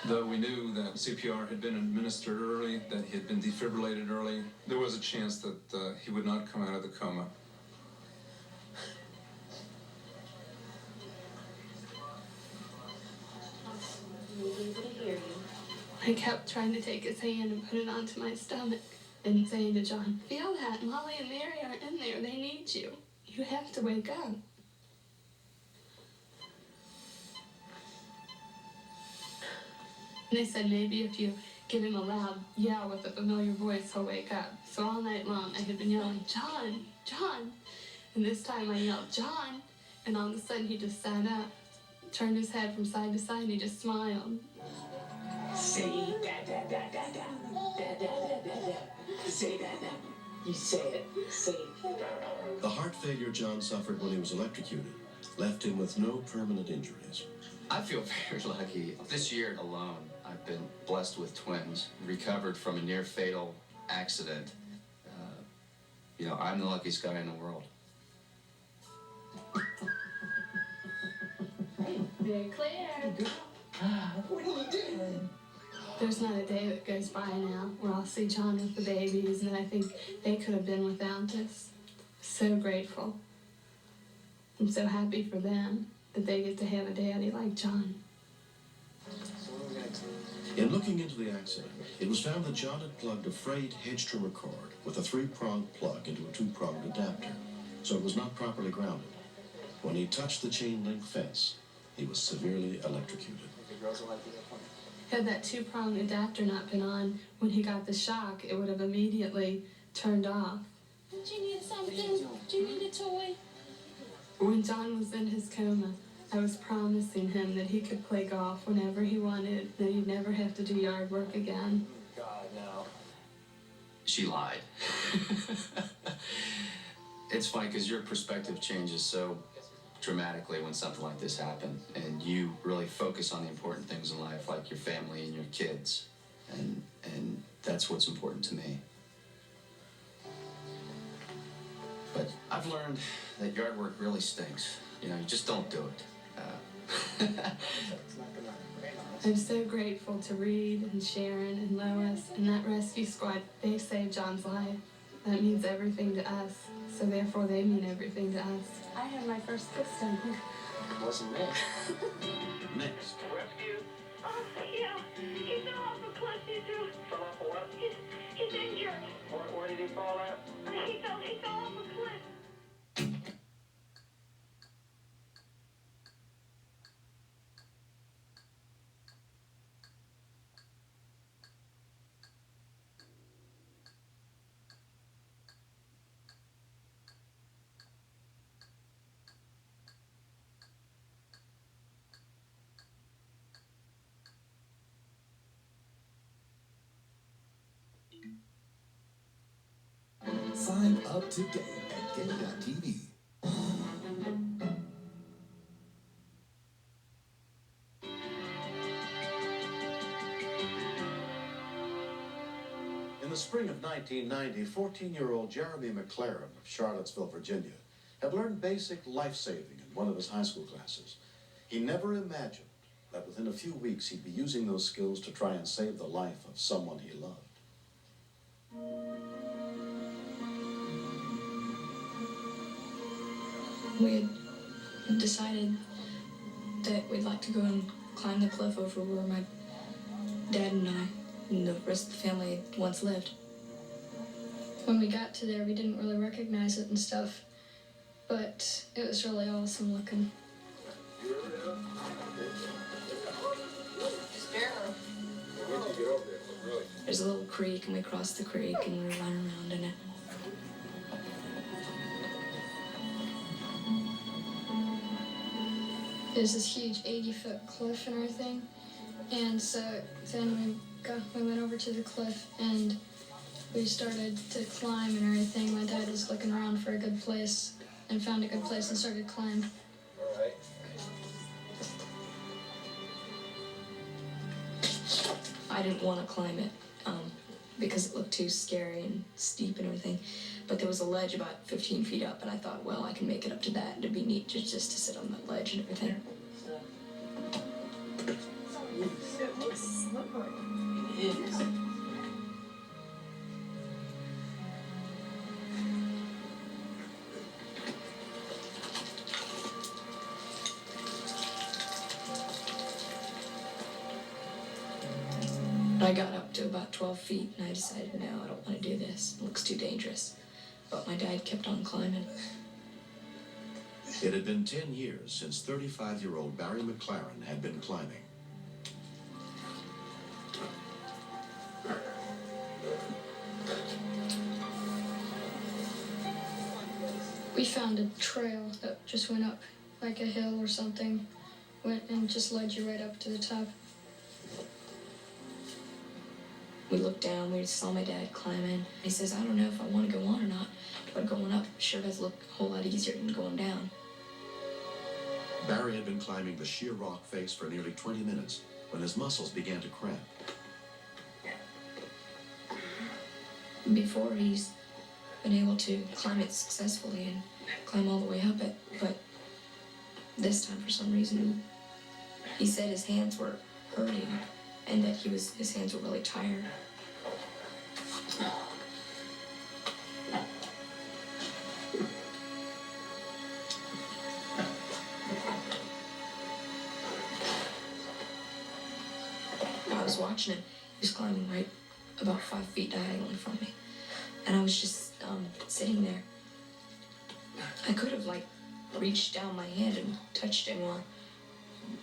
Though we knew that CPR had been administered early, that he had been defibrillated early, there was a chance that he would not come out of the coma. I kept trying to take his hand and put it onto my stomach and saying to John, feel that, Molly and Mary are in there, they need you. You have to wake up. And they said maybe if you give him a loud yell with a familiar voice, he'll wake up. So all night long I had been yelling, John, John. And this time I yelled, John. And all of a sudden he just sat up, turned his head from side to side, and he just smiled. Say da da da da da da da da da. Say that now. You say it. Say it. The heart failure John suffered when he was electrocuted left him with no permanent injuries. I feel very lucky. This year alone, I've been blessed with twins, recovered from a near fatal accident. I'm the luckiest guy in the world. Very clear. What are you doing? There's not a day that goes by now where I'll see John with the babies and I think they could have been without us. So grateful. I'm so happy for them that they get to have a daddy like John. In looking into the accident, it was found that John had plugged a frayed hedge-trimmer cord with a 3-pronged plug into a 2-pronged adapter, so it was not properly grounded. When he touched the chain-link fence, he was severely electrocuted. Had that 2-pronged adapter not been on, when he got the shock, it would have immediately turned off. Do you need something? Do you need a toy? When John was in his coma, I was promising him that he could play golf whenever he wanted, that he'd never have to do yard work again. God, no. She lied. It's funny because your perspective changes so dramatically when something like this happens, and you really focus on the important things in life, like your family and your kids, and that's what's important to me. But I've learned that yard work really stinks. You just don't do it. I'm so grateful to Reed and Sharon and Lois and that rescue squad. They saved John's life. That means everything to us, so therefore they mean everything to us. I had my first kiss down here. It wasn't me. Next. Rescue? Oh, yeah. He fell off a cliff, you two. Fell off a what? He's injured. Where did he fall at? He fell off a cliff. Sign up today at Gay.tv. In the spring of 1990, 14-year-old Jeremy McLaren of Charlottesville, Virginia, had learned basic life-saving in one of his high school classes. He never imagined that within a few weeks he'd be using those skills to try and save the life of someone he loved. We had decided that we'd like to go and climb the cliff over where my dad and I and the rest of the family once lived. When we got to there, we didn't really recognize it and stuff, but it was really awesome looking. There's a little creek, and we crossed the creek, and we run around in it. There's this huge 80-foot cliff and everything, and so then we went over to the cliff and we started to climb and everything. My dad was looking around for a good place and found a good place and started climbing. I didn't want to climb it because it looked too scary and steep and everything. But there was a ledge about 15 feet up, and I thought, well, I can make it up to that. It'd be neat just to sit on that ledge and everything. It looks slippery. It is. I got up to about 12 feet, and I decided, no, I don't want to do this. It looks too dangerous. But my dad kept on climbing. It had been 10 years since 35-year-old Barry McLaren had been climbing. We found a trail that just went up like a hill or something, went and just led you right up to the top. We looked down, we saw my dad climbing. He says, I don't know if I want to go on or not, but going up sure does look a whole lot easier than going down. Barry had been climbing the sheer rock face for nearly 20 minutes when his muscles began to cramp. Before he's been able to climb it successfully and climb all the way up it, but this time for some reason he said his hands were hurting and that his hands were really tired. I was watching him. He was climbing right about 5 feet diagonally from me. And I was just sitting there. I could have, reached down my hand and touched him or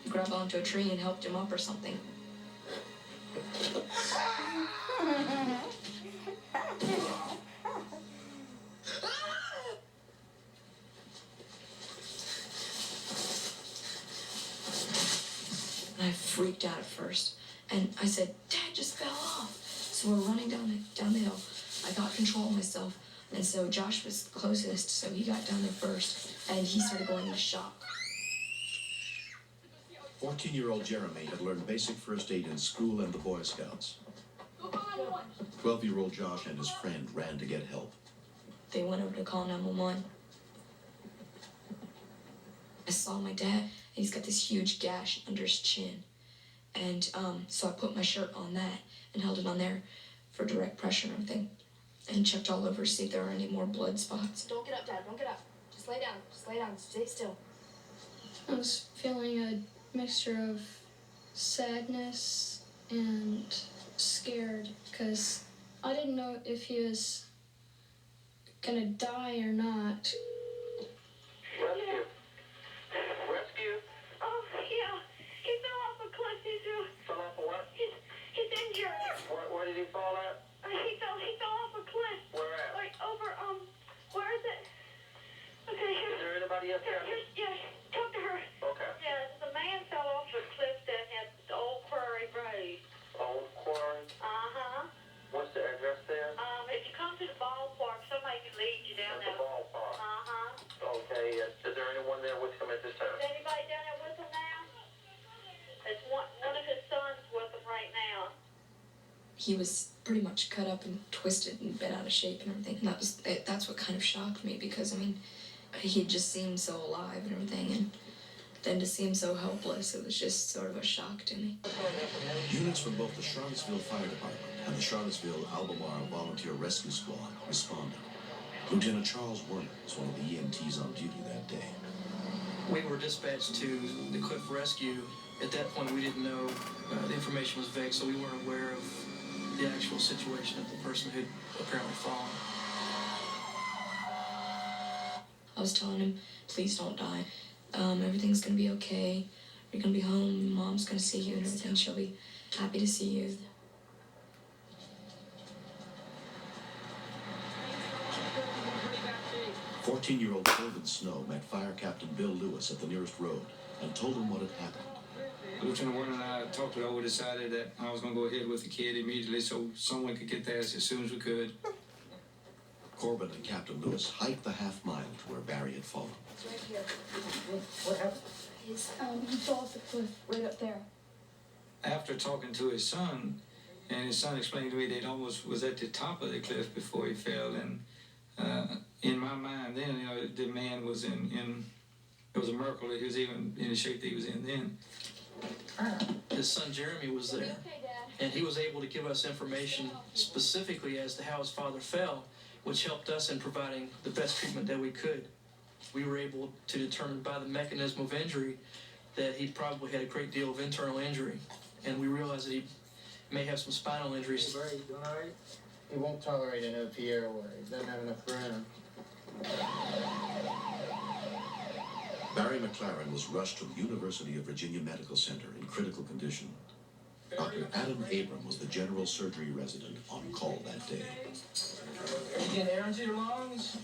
grabbed onto a tree and helped him up or something. And I freaked out at first. And I said, Dad just fell off. So we're running down the hill. I got control of myself. And so Josh was closest, so he got down there first. And he started going into shock. 14-year-old Jeremy had learned basic first aid in school and the Boy Scouts. 12-year-old Josh and his friend ran to get help. They went over to call 911. I saw my dad, and he's got this huge gash under his chin. And so I put my shirt on that and held it on there for direct pressure and everything. and checked all over to see if there were any more blood spots. Don't get up, Dad. Don't get up. Just lay down. Just lay down. Stay still. I was feeling a mixture of sadness and scared because I didn't know if he was gonna die or not. Rescue. Rescue. Oh, yeah. He fell off a cliff. Fell off a what? He's injured. Where did he fall at? He fell off a cliff. Where at? Like over, where is it? Okay, Is there anybody else there? yeah, talk to her. Okay. Yeah, the man fell off a cliff that had Old Quarry Road. Old Quarry. Uh-huh. What's the address there? If you come to the ballpark, somebody can lead you down At the there. ballpark. Uh-huh. Okay. Is there anyone there with him at this time? Is anybody down there with him now? It's one of his sons with him right now. He was pretty much cut up and twisted and bent out of shape and everything. And that's what kind of shocked me because, I mean, he just seemed so alive and everything. And then to see him so helpless, it was just sort of a shock to me. Units from both the Charlottesville Fire Department and the Charlottesville Albemarle Volunteer Rescue Squad responded. Lieutenant Charles Werner was one of the EMTs on duty that day. We were dispatched to the Cliff Rescue. At that point, we didn't know, the information was vague, so we weren't aware of the actual situation of the person who'd apparently fallen. I was telling him, please don't die. Everything's gonna be okay. You're gonna be home. Mom's gonna see you and everything. She'll be happy to see you. "14-year-old Corbin Snow met Fire Captain Bill Lewis at the nearest road and told him what had happened. Lieutenant Warner and I talked it over, decided that I was going to go ahead with the kid immediately so someone could get there as soon as we could. Corbin and Captain Lewis hiked the half mile to where Barry had fallen. It's right here. What happened? He fell off the cliff right up there. After talking to his son, and his son explained to me that he almost was at the top of the cliff before he fell, and in my mind then, the man was it was a miracle that he was even in the shape that he was in then. His son Jeremy was there, and he was able to give us information specifically as to how his father fell, which helped us in providing the best treatment that we could. We were able to determine by the mechanism of injury that he probably had a great deal of internal injury, and we realized that he may have some spinal injuries. Barry, doing all right? He won't tolerate an OPR where he doesn't have enough room. Barry McLaren was rushed to the University of Virginia Medical Center in critical condition. Dr. Adam Abram was the general surgery resident on call that day. You getting air into your lungs?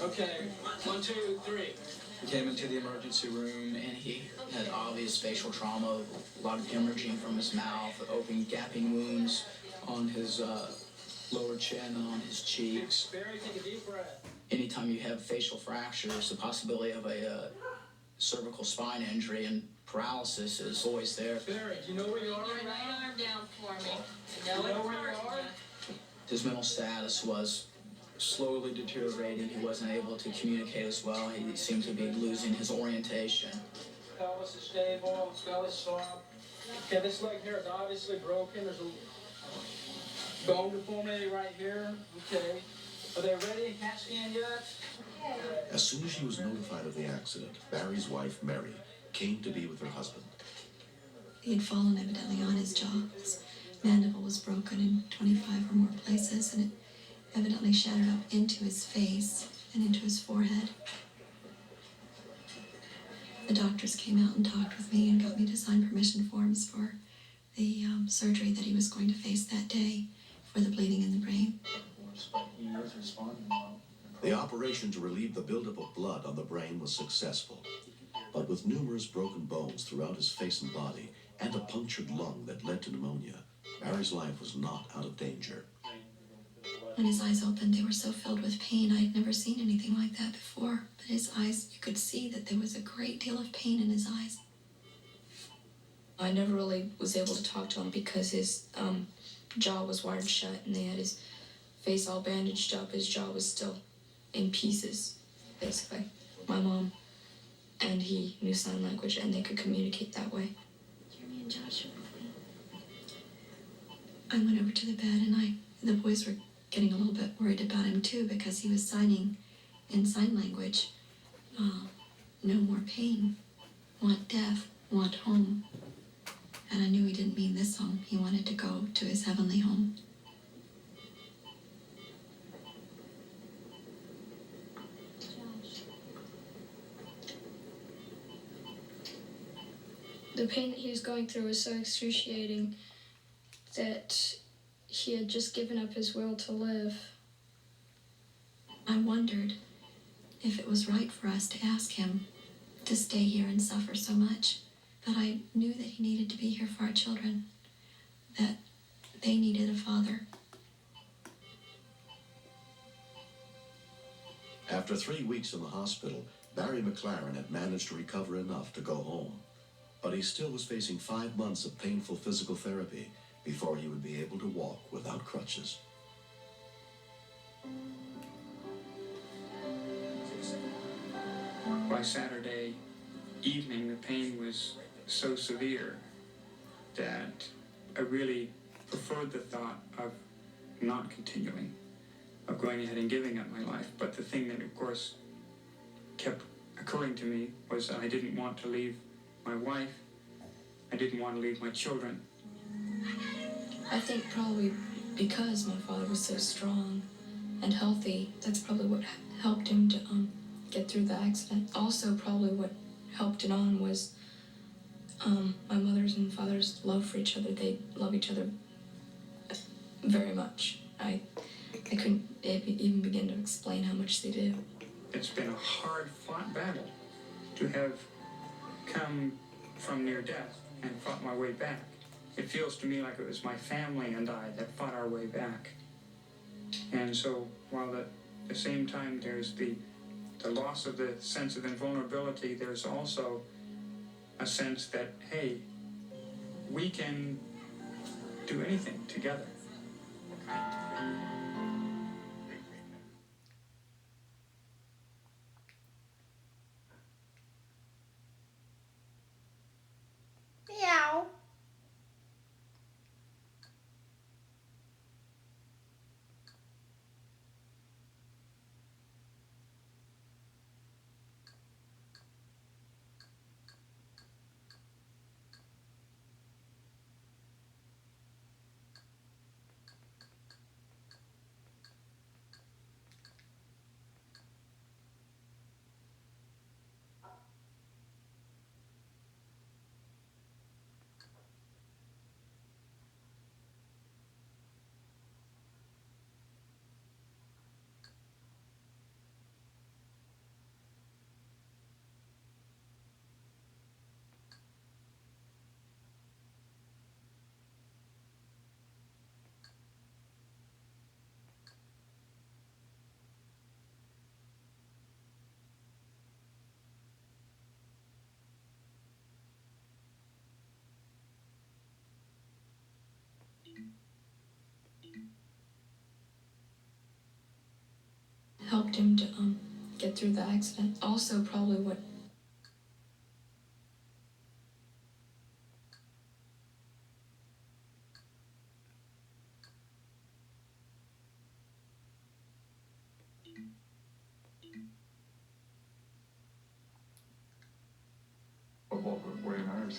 Okay, 1, 2, 3. He came into the emergency room and he had obvious facial trauma, a lot of hemorrhaging from his mouth, open gaping wounds on his lower chin and on his cheeks. Barry, take a deep breath. Anytime you have facial fractures, the possibility of a cervical spine injury and paralysis is always there. Barry, do you know where you are right now? Arm down for me. You know where you are? His mental status was slowly deteriorating. He wasn't able to communicate as well. He seemed to be losing his orientation. Pelvis is stable, skull is soft. Okay, this leg here is obviously broken. There's a bone deformity right here. Okay. Are they ready? CAT scan yet? As soon as she was notified of the accident, Barry's wife, Mary, came to be with her husband. He had fallen evidently on his jaw. His mandible was broken in 25 or more places, and it evidently shattered up into his face and into his forehead. The doctors came out and talked with me and got me to sign permission forms for the surgery that he was going to face that day for the bleeding in the brain. He is responding well. The operation to relieve the buildup of blood on the brain was successful, but with numerous broken bones throughout his face and body and a punctured lung that led to pneumonia, Barry's life was not out of danger. When his eyes opened, they were so filled with pain. I had never seen anything like that before. But his eyes, you could see that there was a great deal of pain in his eyes. I never really was able to talk to him because his jaw was wired shut and they had his face all bandaged up. His jaw was still in pieces, basically. My mom and he knew sign language and they could communicate that way. Jeremy and Joshua. I went over to the bed and the boys were getting a little bit worried about him too, because he was signing in sign language, no more pain, want death, want home. And I knew he didn't mean this home. He wanted to go to his heavenly home. The pain that he was going through was so excruciating that he had just given up his will to live. I wondered if it was right for us to ask him to stay here and suffer so much. But I knew that he needed to be here for our children, that they needed a father. After 3 weeks in the hospital, Barry McLaren had managed to recover enough to go home. But he still was facing 5 months of painful physical therapy before he would be able to walk without crutches. By Saturday evening, the pain was so severe that I really preferred the thought of not continuing, of going ahead and giving up my life. But the thing that, of course, kept occurring to me was that I didn't want to leave my wife. I didn't want to leave my children. I think probably because my father was so strong and healthy, that's probably what helped him to get through the accident. Also, probably what helped it on was my mother's and father's love for each other. They love each other very much. I couldn't even begin to explain how much they do. It's been a hard-fought battle to have come from near death and fought my way back. It feels to me like it was my family and I that fought our way back. And so while at the same time there's the loss of the sense of invulnerability, there's also a sense that, hey, we can do anything together. Meow. Helped him to get through the accident. Also, probably what Football for 49ers.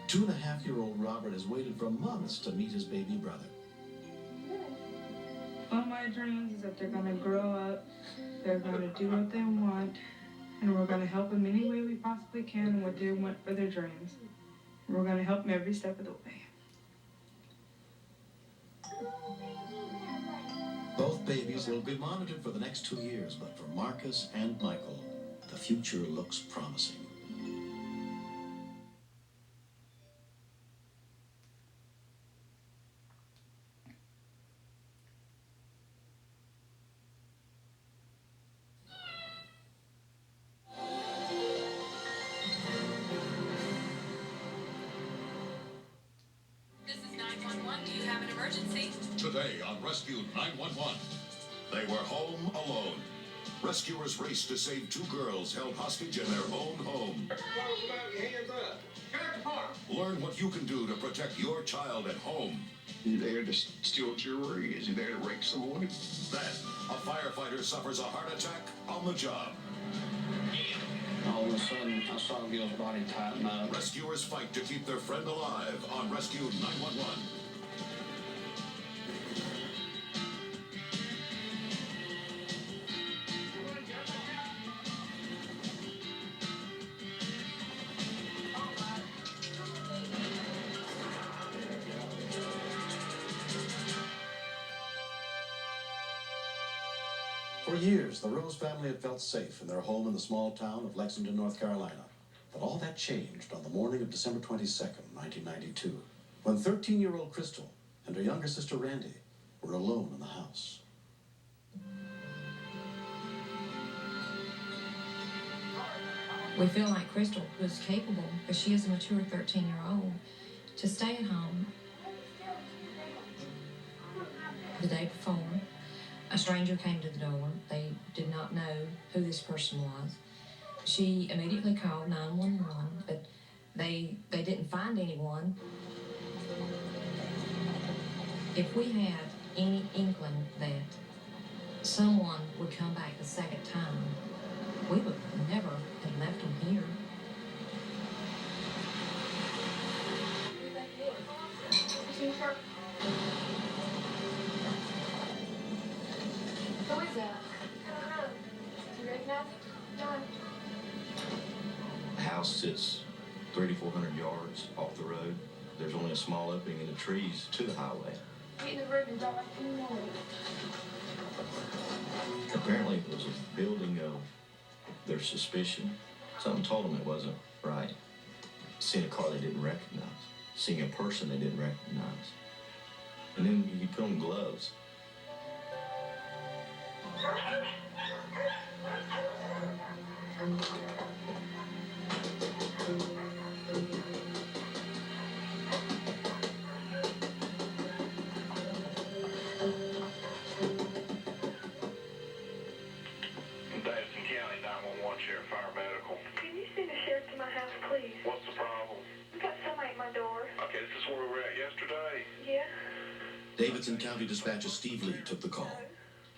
Two-and-a-half-year-old Robert has waited for months to meet his baby brother. All my dreams is that they're gonna grow up, they're gonna do what they want, and we're gonna help them any way we possibly can in what they want for their dreams. And we're gonna help them every step of the way. Both babies will be monitored for the next 2 years, but for Marcus and Michael, the future looks promising. This is 911. Do you have an emergency? Today on Rescue 911, they were home alone. Rescuers race to save 2 girls held hostage in their own home. Learn what you can do to protect your child at home. Is he there to steal jewelry? Is he there to rape someone? Then, a firefighter suffers a heart attack on the job. All of a sudden, I saw Gil's body tighten up. Rescuers fight to keep their friend alive on Rescue 911. For years, the Rose family had felt safe in their home in the small town of Lexington, North Carolina. But all that changed on the morning of December 22nd, 1992, when 13-year-old Crystal and her younger sister Randy were alone in the house. We feel like Crystal was capable, but she is a mature 13-year-old, to stay at home. The day before, a stranger came to the door. They did not know who this person was. She immediately called 911, but they didn't find anyone. If we had any inkling that someone would come back the second time, we would never have left them here. Who is that? You recognize it? No. The house sits 3,400 yards off the road. There's only a small opening in the trees to the highway. Get in the room and drive back in the morning. Apparently it was a building of their suspicion. Something told them it wasn't right. Seeing a car they didn't recognize. Seeing a person they didn't recognize. And then you could put on gloves. Davidson County 911 Sheriff Fire Medical. Can you send a sheriff to my house, please? What's the problem? We got somebody at my door. Okay, this is where we were at yesterday. Yeah? Davidson County Dispatcher Steve Lee took the call.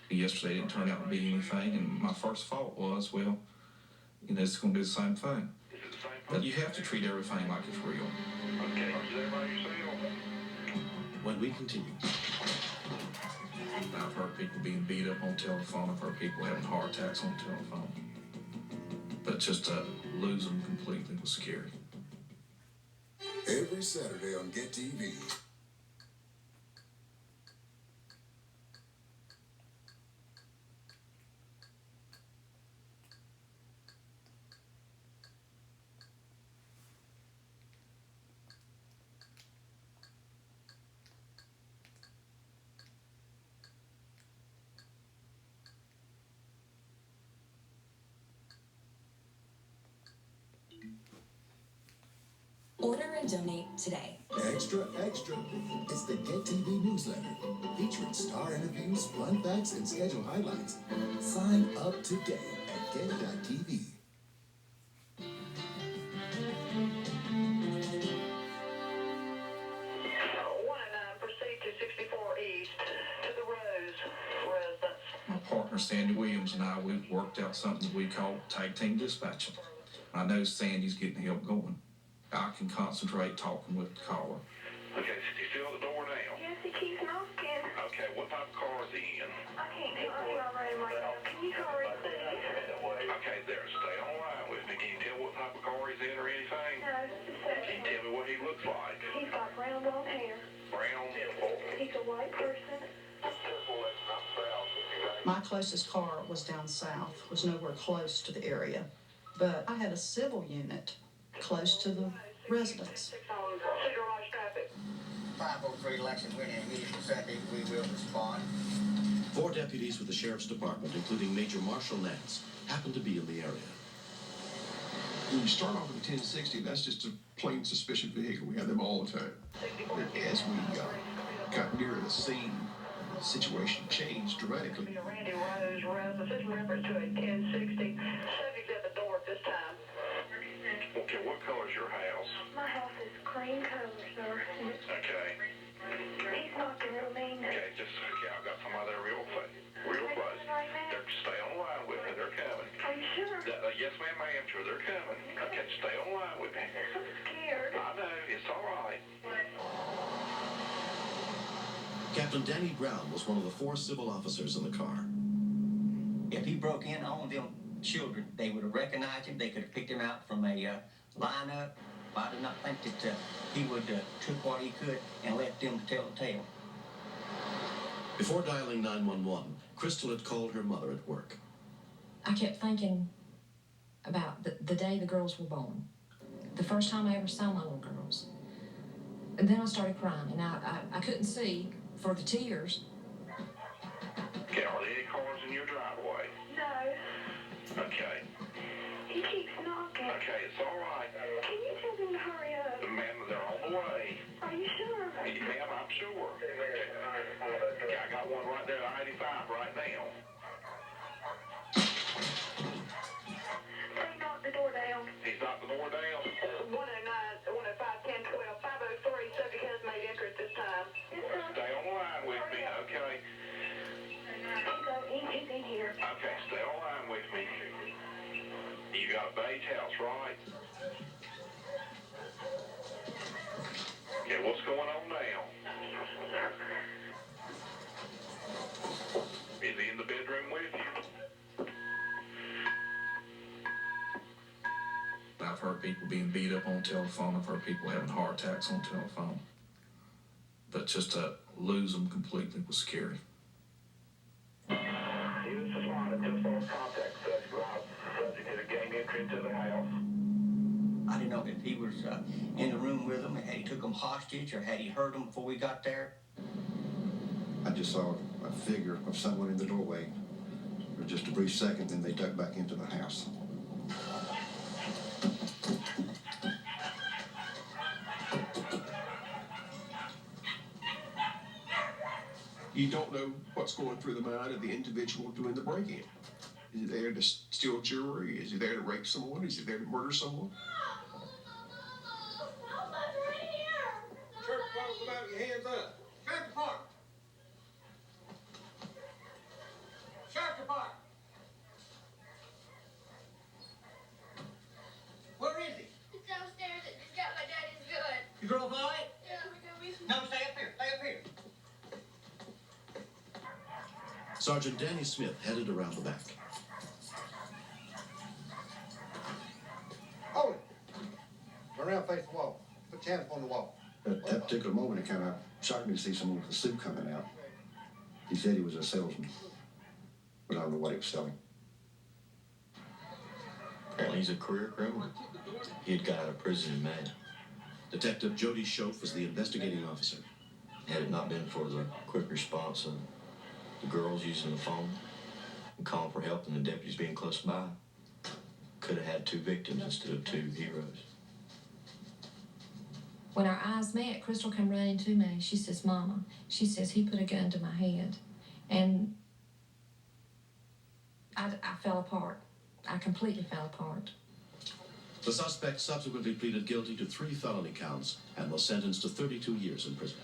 Yesterday didn't turn out to be anything, and my first thought was, well, it's going to be the same thing. Is it the same But you have to treat everything like it's real. Okay, are you there by yourself? When we continue. I've heard people being beat up on telephone. I've heard people having heart attacks on telephone. But just to lose them completely was scary. Every Saturday on Get TV. Order and donate today. Extra, extra. It's the Get TV newsletter featuring star interviews, fun facts, and schedule highlights. Sign up today at get.tv. Proceed to 64 East to the Rose residence. My partner, Sandy Williams, and I, we've worked out something we call tag team dispatching. I know Sandy's getting help going. I can concentrate talking with the caller. Okay, so you feel the door now? Yes, he keeps knocking. Okay, what type of car is he in? I can't tell you my room right now. Can you hurry, please? Okay, there, stay on the line with me. Can you tell what type of car he's in or anything? No, just a second. Can you tell me what he looks like? He's got brown blonde hair. Brown? He's a white person. My closest car was down south, was nowhere close to the area. But I had a civil unit close to the residence. 503 Lexington, when immediately Sunday, we will respond. 4 deputies with the Sheriff's Department, including Major Marshall Nance, happened to be in the area. When you start off with a 1060, that's just a plain suspicious vehicle. We have them all the time. But as we got near the scene, the situation changed dramatically. Randy Rose, this is reference to a 1060. Subject at the door at this time. Okay, what color is your house? My house is cream color, sir. Okay. He's knocking real mean. Okay, I've got somebody there real close. Real close. Stay on the line with me, they're coming. Are you sure? Yes, ma'am, I am sure they're coming. Okay, stay on the line with me. I'm scared. I know, it's all right. Captain Danny Brown was one of the 4 civil officers in the car. If he broke in on them children, they would have recognized him. They could have picked him out from a lineup. I do not think that he would took what he could and let them tell the tale. Before dialing 911, Crystal had called her mother at work. I kept thinking about the day the girls were born. The first time I ever saw my little girls. And then I started crying, and I couldn't see for the tears. Okay, are there any cars in your driveway? No. Okay. He keeps knocking. Okay, it's all right. Can you tell them to hurry up? Ma'am, they're on the way. Are you sure? Ma'am, I'm sure. Okay, I got one right there at I-85 right now. They knocked the door down. He's knocked the door down. 109, 105, 10, 12, 503. Subject has made entry at this time. Stay on the line with me, okay? He's in here. Okay, stay on the line with me. You got a beige house, right? Okay, what's going on now? Is he in the bedroom with you? I've heard people being beat up on telephone. I've heard people having heart attacks on telephone. But just to lose them completely was scary. This is one of the contact subject has gained entry into the house. I didn't know if he was in the room with them, had he took them hostage, or had he heard them before we got there. I just saw a figure of someone in the doorway for just a brief second, then they ducked back into the house. You don't know what's going through the mind of the individual doing the break-in. Is he there to steal jewelry? Is he there to rape someone? Is he there to murder someone? Church folks, come out, your hands up. Sheriff Department. Sheriff Department. Where is he? He's downstairs. He's got my daddy's gun. You drove by it? Yeah. No, stay up here. Stay up here. Sergeant Danny Smith headed around the back. Hold it. Turn around, face the wall. Put your hands on the wall. At that particular moment, it kind of shocked me to see someone with a suit coming out. He said he was a salesman, but I don't know what he was selling. Apparently he's a career criminal. He had got out of prison in May. Detective Jody Schoaf was the investigating officer. Had it not been for the quick response of the girls using the phone and calling for help and the deputies being close by, could have had 2 victims instead of 2 heroes. When our eyes met, Crystal came running to me. She says, Mama, she says, he put a gun to my head. And I fell apart. I completely fell apart. The suspect subsequently pleaded guilty to 3 felony counts and was sentenced to 32 years in prison.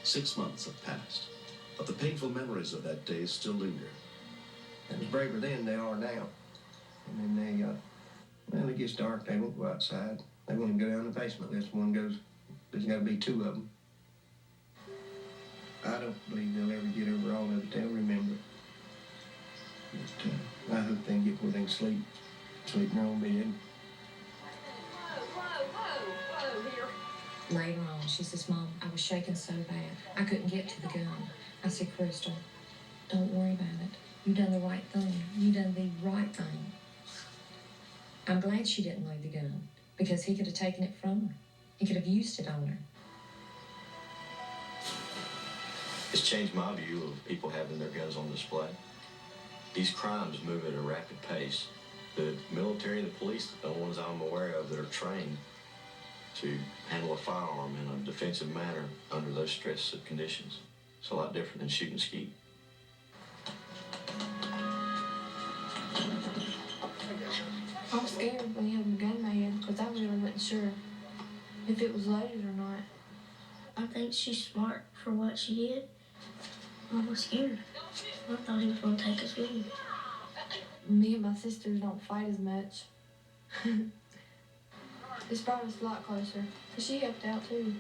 6 months have passed, but the painful memories of that day still linger. It was braver then than they are now. And then when it gets dark, they won't go outside. They won't even go down the basement unless one goes. There's got to be 2 of them. I don't believe they'll ever get over all of it. They'll remember. But I hope they can get where they can sleep in their own bed. Whoa, here. Later on, she says, Mom, I was shaking so bad, I couldn't get to the gun. I said, Crystal, don't worry about it. You done the right thing. You done the right thing. I'm glad she didn't load the gun, because he could have taken it from her. He could have used it on her. It's changed my view of people having their guns on display. These crimes move at a rapid pace. The military and the police, the ones I'm aware of that are trained, to handle a firearm in a defensive manner under those stress conditions. It's a lot different than shooting skeet. I was scared when he had my gun in my hand because I really wasn't sure if it was loaded or not. I think she's smart for what she did. I was scared. I thought he was going to take us with him. Me and my sisters don't fight as much. This brought us a lot closer. She helped out too,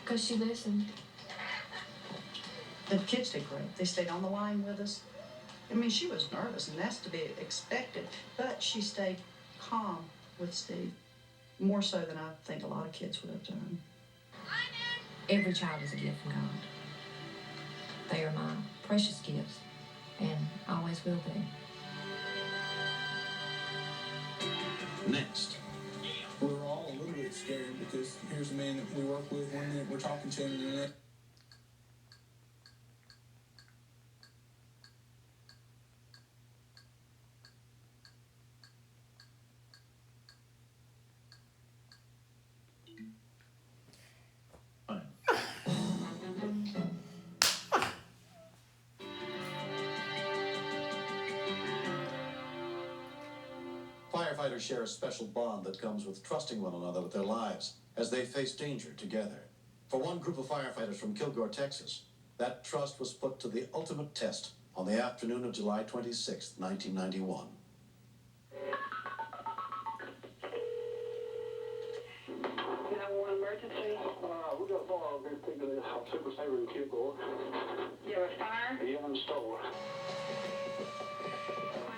because she listened. The kids did great. They stayed on the line with us. I mean, she was nervous, and that's to be expected, but she stayed calm with Steve, more so than I think a lot of kids would have done. Every child is a gift from God. They are my precious gifts, and always will be. Next. We're all a little bit scared because here's a man that we work with, one minute we're talking to him, and the next. Firefighters share a special bond that comes with trusting one another with their lives as they face danger together. For one group of firefighters from Kilgore, Texas, that trust was put to the ultimate test on the afternoon of July 26, 1991. 911 emergency. We got a fire on this particular Super Saver in Kilgore. You have a fire? Yeah, in the store.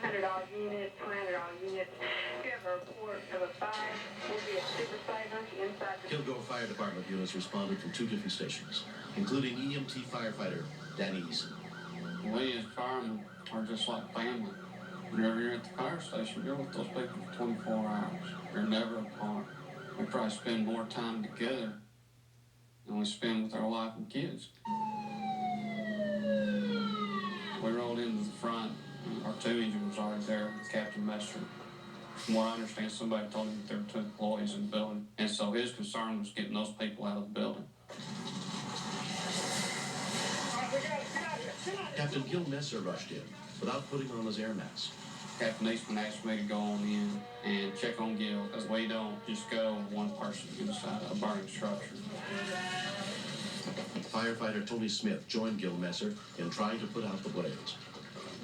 $100 unit, $200 unit. If you have a report of a fire, we'll be a Super Saver inside the... Kilgore Fire Department units responded from 2 different stations, including EMT firefighter Danny Eason. We as firemen are just like family. Whenever you're at the fire station, you're with those people for 24 hours. You're never apart. We probably spend more time together than we spend with our wife and kids. We rolled into the front. Our 2 engines was already there with Captain Messer. From what I understand, somebody told him that there were 2 employees in the building, and so his concern was getting those people out of the building. Captain Gil Messer rushed in without putting on his air mask. Captain Eastman asked me to go on in and check on Gil, because we don't just go one person inside a burning structure. Firefighter Tony Smith joined Gil Messer in trying to put out the blaze.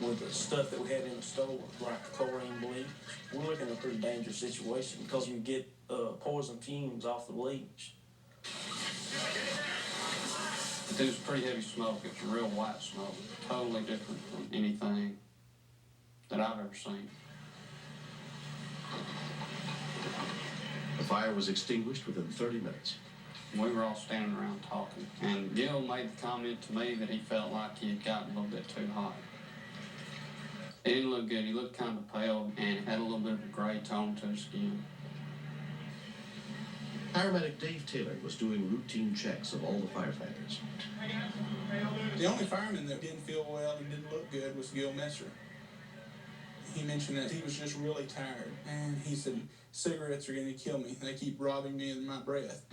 With the stuff that we had in the store, like the chlorine bleach, we're looking at a pretty dangerous situation because you get poison fumes off the bleach. It was pretty heavy smoke. It's real white smoke, totally different from anything that I've ever seen. The fire was extinguished within 30 minutes. We were all standing around talking, and Gil made the comment to me that he felt like he had gotten a little bit too hot. He didn't look good. He looked kind of pale and had a little bit of a gray tone to his skin. Paramedic Dave Taylor was doing routine checks of all the firefighters. The only fireman that didn't feel well and didn't look good was Gil Messer. He mentioned that he was just really tired, and he said, cigarettes are going to kill me. They keep robbing me of my breath.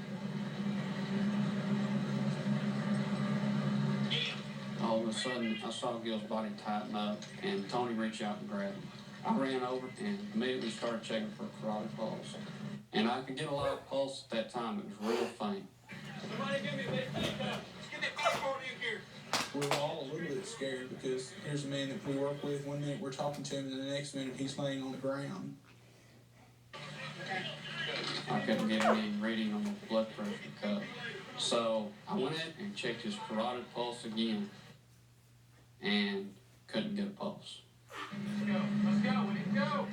All of a sudden, I saw Gil's body tighten up, and Tony reached out and grabbed him. I ran over and immediately started checking for carotid pulse. And I could get a live pulse at that time. It was real faint. Somebody give me a big take up. Get that passport in here. We were all a little bit scared because here's a man that we work with. One minute we're talking to him, and the next minute he's laying on the ground. I couldn't get any reading on the blood pressure cuff. So I went in and checked his carotid pulse again and couldn't get a pulse. Let's go. Let's go. We need to go.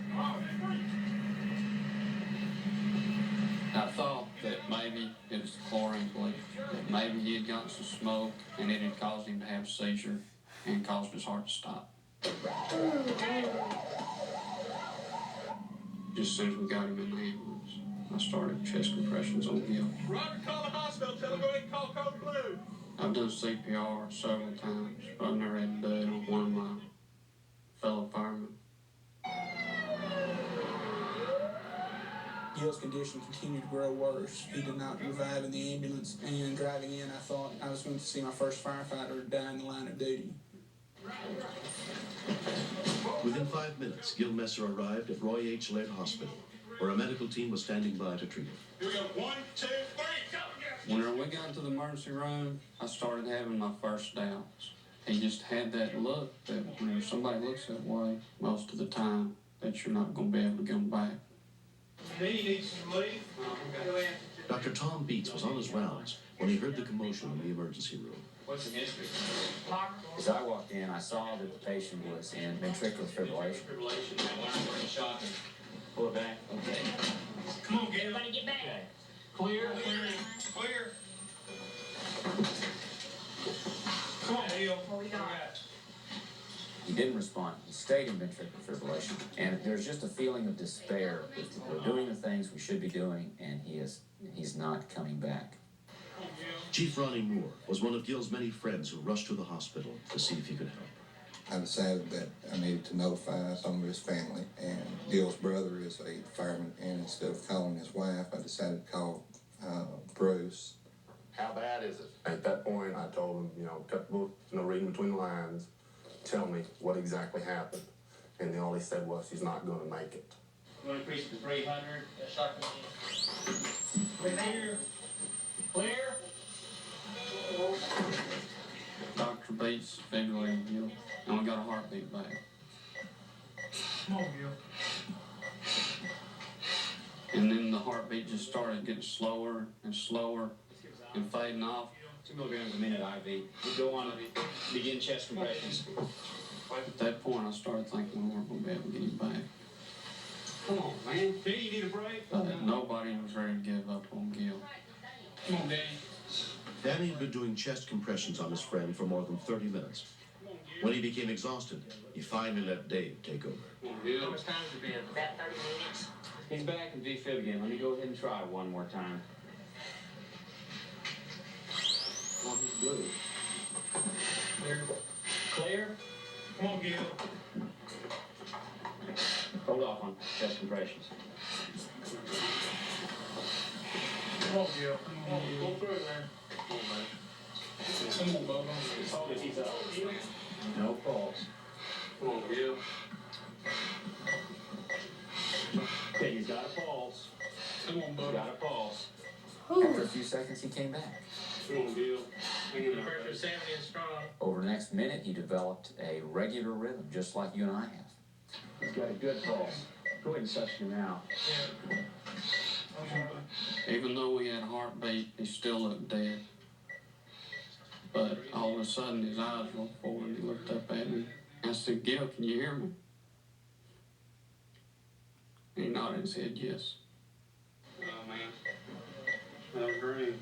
I thought that maybe it was the chlorine bleach, that maybe he had gotten some smoke and it had caused him to have a seizure and caused his heart to stop. Just as soon as we got him in the ambulance, I started chest compressions on Gil. Robert, call the hospital. Tell them go ahead and call Code Blue. I've done CPR several times, but I've never had to do it on one of my fellow firemen. Gil's condition continued to grow worse. He did not revive in the ambulance, and driving in, I thought I was going to see my first firefighter die in the line of duty. Within 5 minutes, Gil Messer arrived at Roy H. Laird Hospital, where a medical team was standing by to treat him. Here we go. 1, 2, 3, go! Whenever we got into the emergency room, I started having my first doubts. He just had that look that when somebody looks that way, most of the time, that you're not going to be able to get them back. Then you need some leave. Go ahead. Dr. Tom Beats was on his rounds when he heard the commotion in the emergency room. What's the history? As I walked in, I saw that the patient was in ventricular fibrillation. Pull it back. Okay. Come on, Gil. Everybody get back. Okay. Clear, clear, clear. Come on, Gil. What we got? He didn't respond. He stayed in ventricular fibrillation. And there's just a feeling of despair. We're doing the things we should be doing, and he's not coming back. Chief Ronnie Moore was one of Gil's many friends who rushed to the hospital to see if he could help. I decided that I needed to notify some of his family, and Gil's brother is a fireman, and instead of calling his wife, I decided to call Bruce. How bad is it? At that point, I told him, cut the book, reading between the lines, tell me what exactly happened. And all he said was, he's not going to make it. You want to increase to 300? Clear. Clear. Dr. Bates defibrillated Gil, and we got a heartbeat back. Come on, Gil. And then the heartbeat just started getting slower and slower and fading off. 2 milligrams a minute IV. We go on and begin chest compressions. At that point, I started thinking we weren't going to be able to get him back. Come on, man. Do you need a break? But nobody was ready to give up on Gil. Come on, Danny. Danny had been doing chest compressions on his friend for more than 30 minutes. When he became exhausted, he finally let Dave take over. How much time has it been? About 30 minutes. He's back in V-fib again. Let me go ahead and try one more time. Oh, he's blue. Clear. Clear. Come on, Gil. Hold off on chest compressions. Come on, Gil. Come on, go through it, man. Come on, Bubba. Hold it, he's up. No pulse. Come on, Gil. Okay, he's got a pulse. Come on, Bubba. Got a pulse. After a few seconds, he came back. Come on, Gil. Pressure 70 is strong. Over the next minute, he developed a regular rhythm, just like you and I have. He's got a good pulse. Go ahead and suction him out. Even though we had a heartbeat, he still looked dead. But all of a sudden, his eyes rolled forward and he looked up at me. I said, Gil, can you hear me? And he nodded and said, yes. Oh, man. That was great.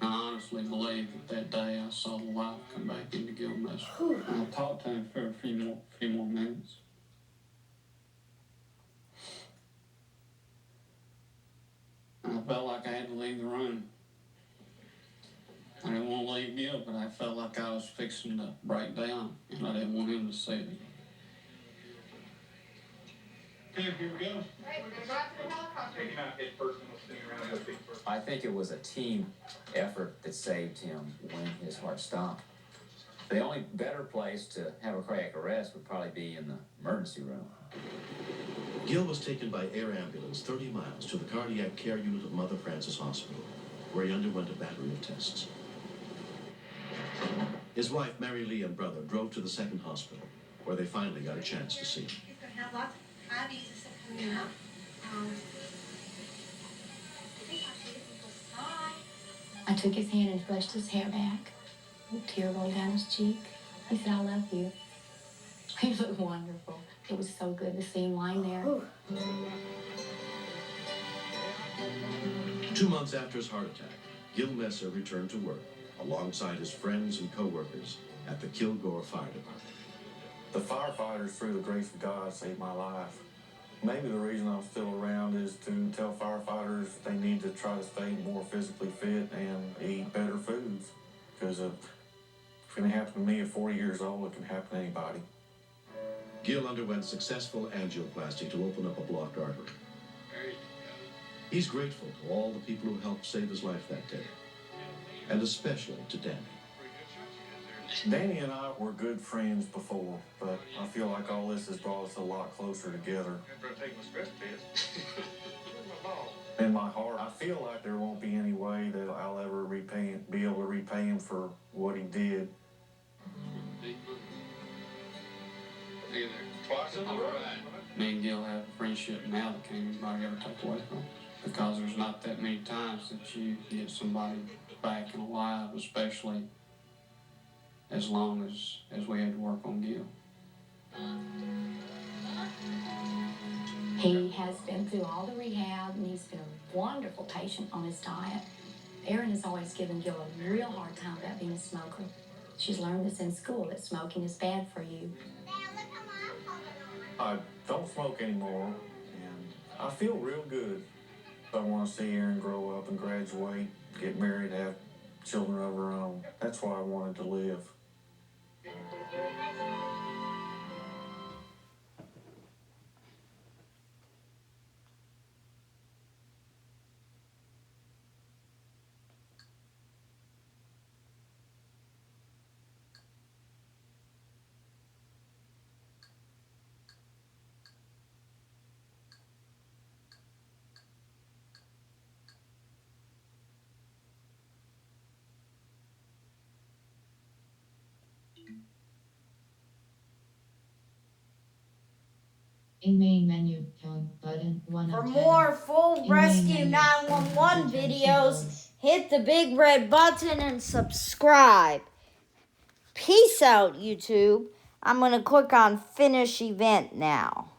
I honestly believe that day I saw the life come back into Gil Messer. I talked to him for a few more minutes. I felt like I had to leave the room. I didn't want to leave Gil, but I felt like I was fixing to break down, and I didn't want him to see it. Okay, here we go. Right, we're going to go out to the helicopter. Take him out head first and we'll spin around his feet first. I think it was a team effort that saved him when his heart stopped. The only better place to have a cardiac arrest would probably be in the emergency room. Gil was taken by air ambulance 30 miles to the cardiac care unit of Mother Francis Hospital, where he underwent a battery of tests. His wife, Mary Lee, and brother drove to the second hospital, where they finally got a chance to see him. He's going to have lots of IVs and stuff coming out. I took his hand and brushed his hair back. A tear rolled down his cheek. He said, I love you. He looked wonderful. It was so good to see him lying there. 2 months after his heart attack, Gil Messer returned to work alongside his friends and co-workers at the Kilgore Fire Department. The firefighters, through the grace of God, saved my life. Maybe the reason I'm still around is to tell firefighters they need to try to stay more physically fit and eat better foods. Because if it's going to happen to me at 40 years old, it can happen to anybody. Gil underwent successful angioplasty to open up a blocked artery. He's grateful to all the people who helped save his life that day, and especially to Danny. Danny and I were good friends before, but I feel like all this has brought us a lot closer together. In my heart, I feel like there won't be any way that I'll ever be able to repay him for what he did. Me and Gil have a friendship now that can't anybody ever take away from. Because there's not that many times that you get somebody back and alive, especially as long as we had to work on Gil. He has been through all the rehab, and he's been a wonderful patient on his diet. Erin has always given Gil a real hard time about being a smoker. She's learned this in school, that smoking is bad for you. I don't smoke anymore, and I feel real good. I want to see Erin grow up and graduate, get married, have children of her own. That's why I wanted to live. In main menu, join button 1 For of 10. more full In Rescue main menu, 911 join videos, hit the big red button and subscribe. Peace out, YouTube. I'm going to click on Finish Event now.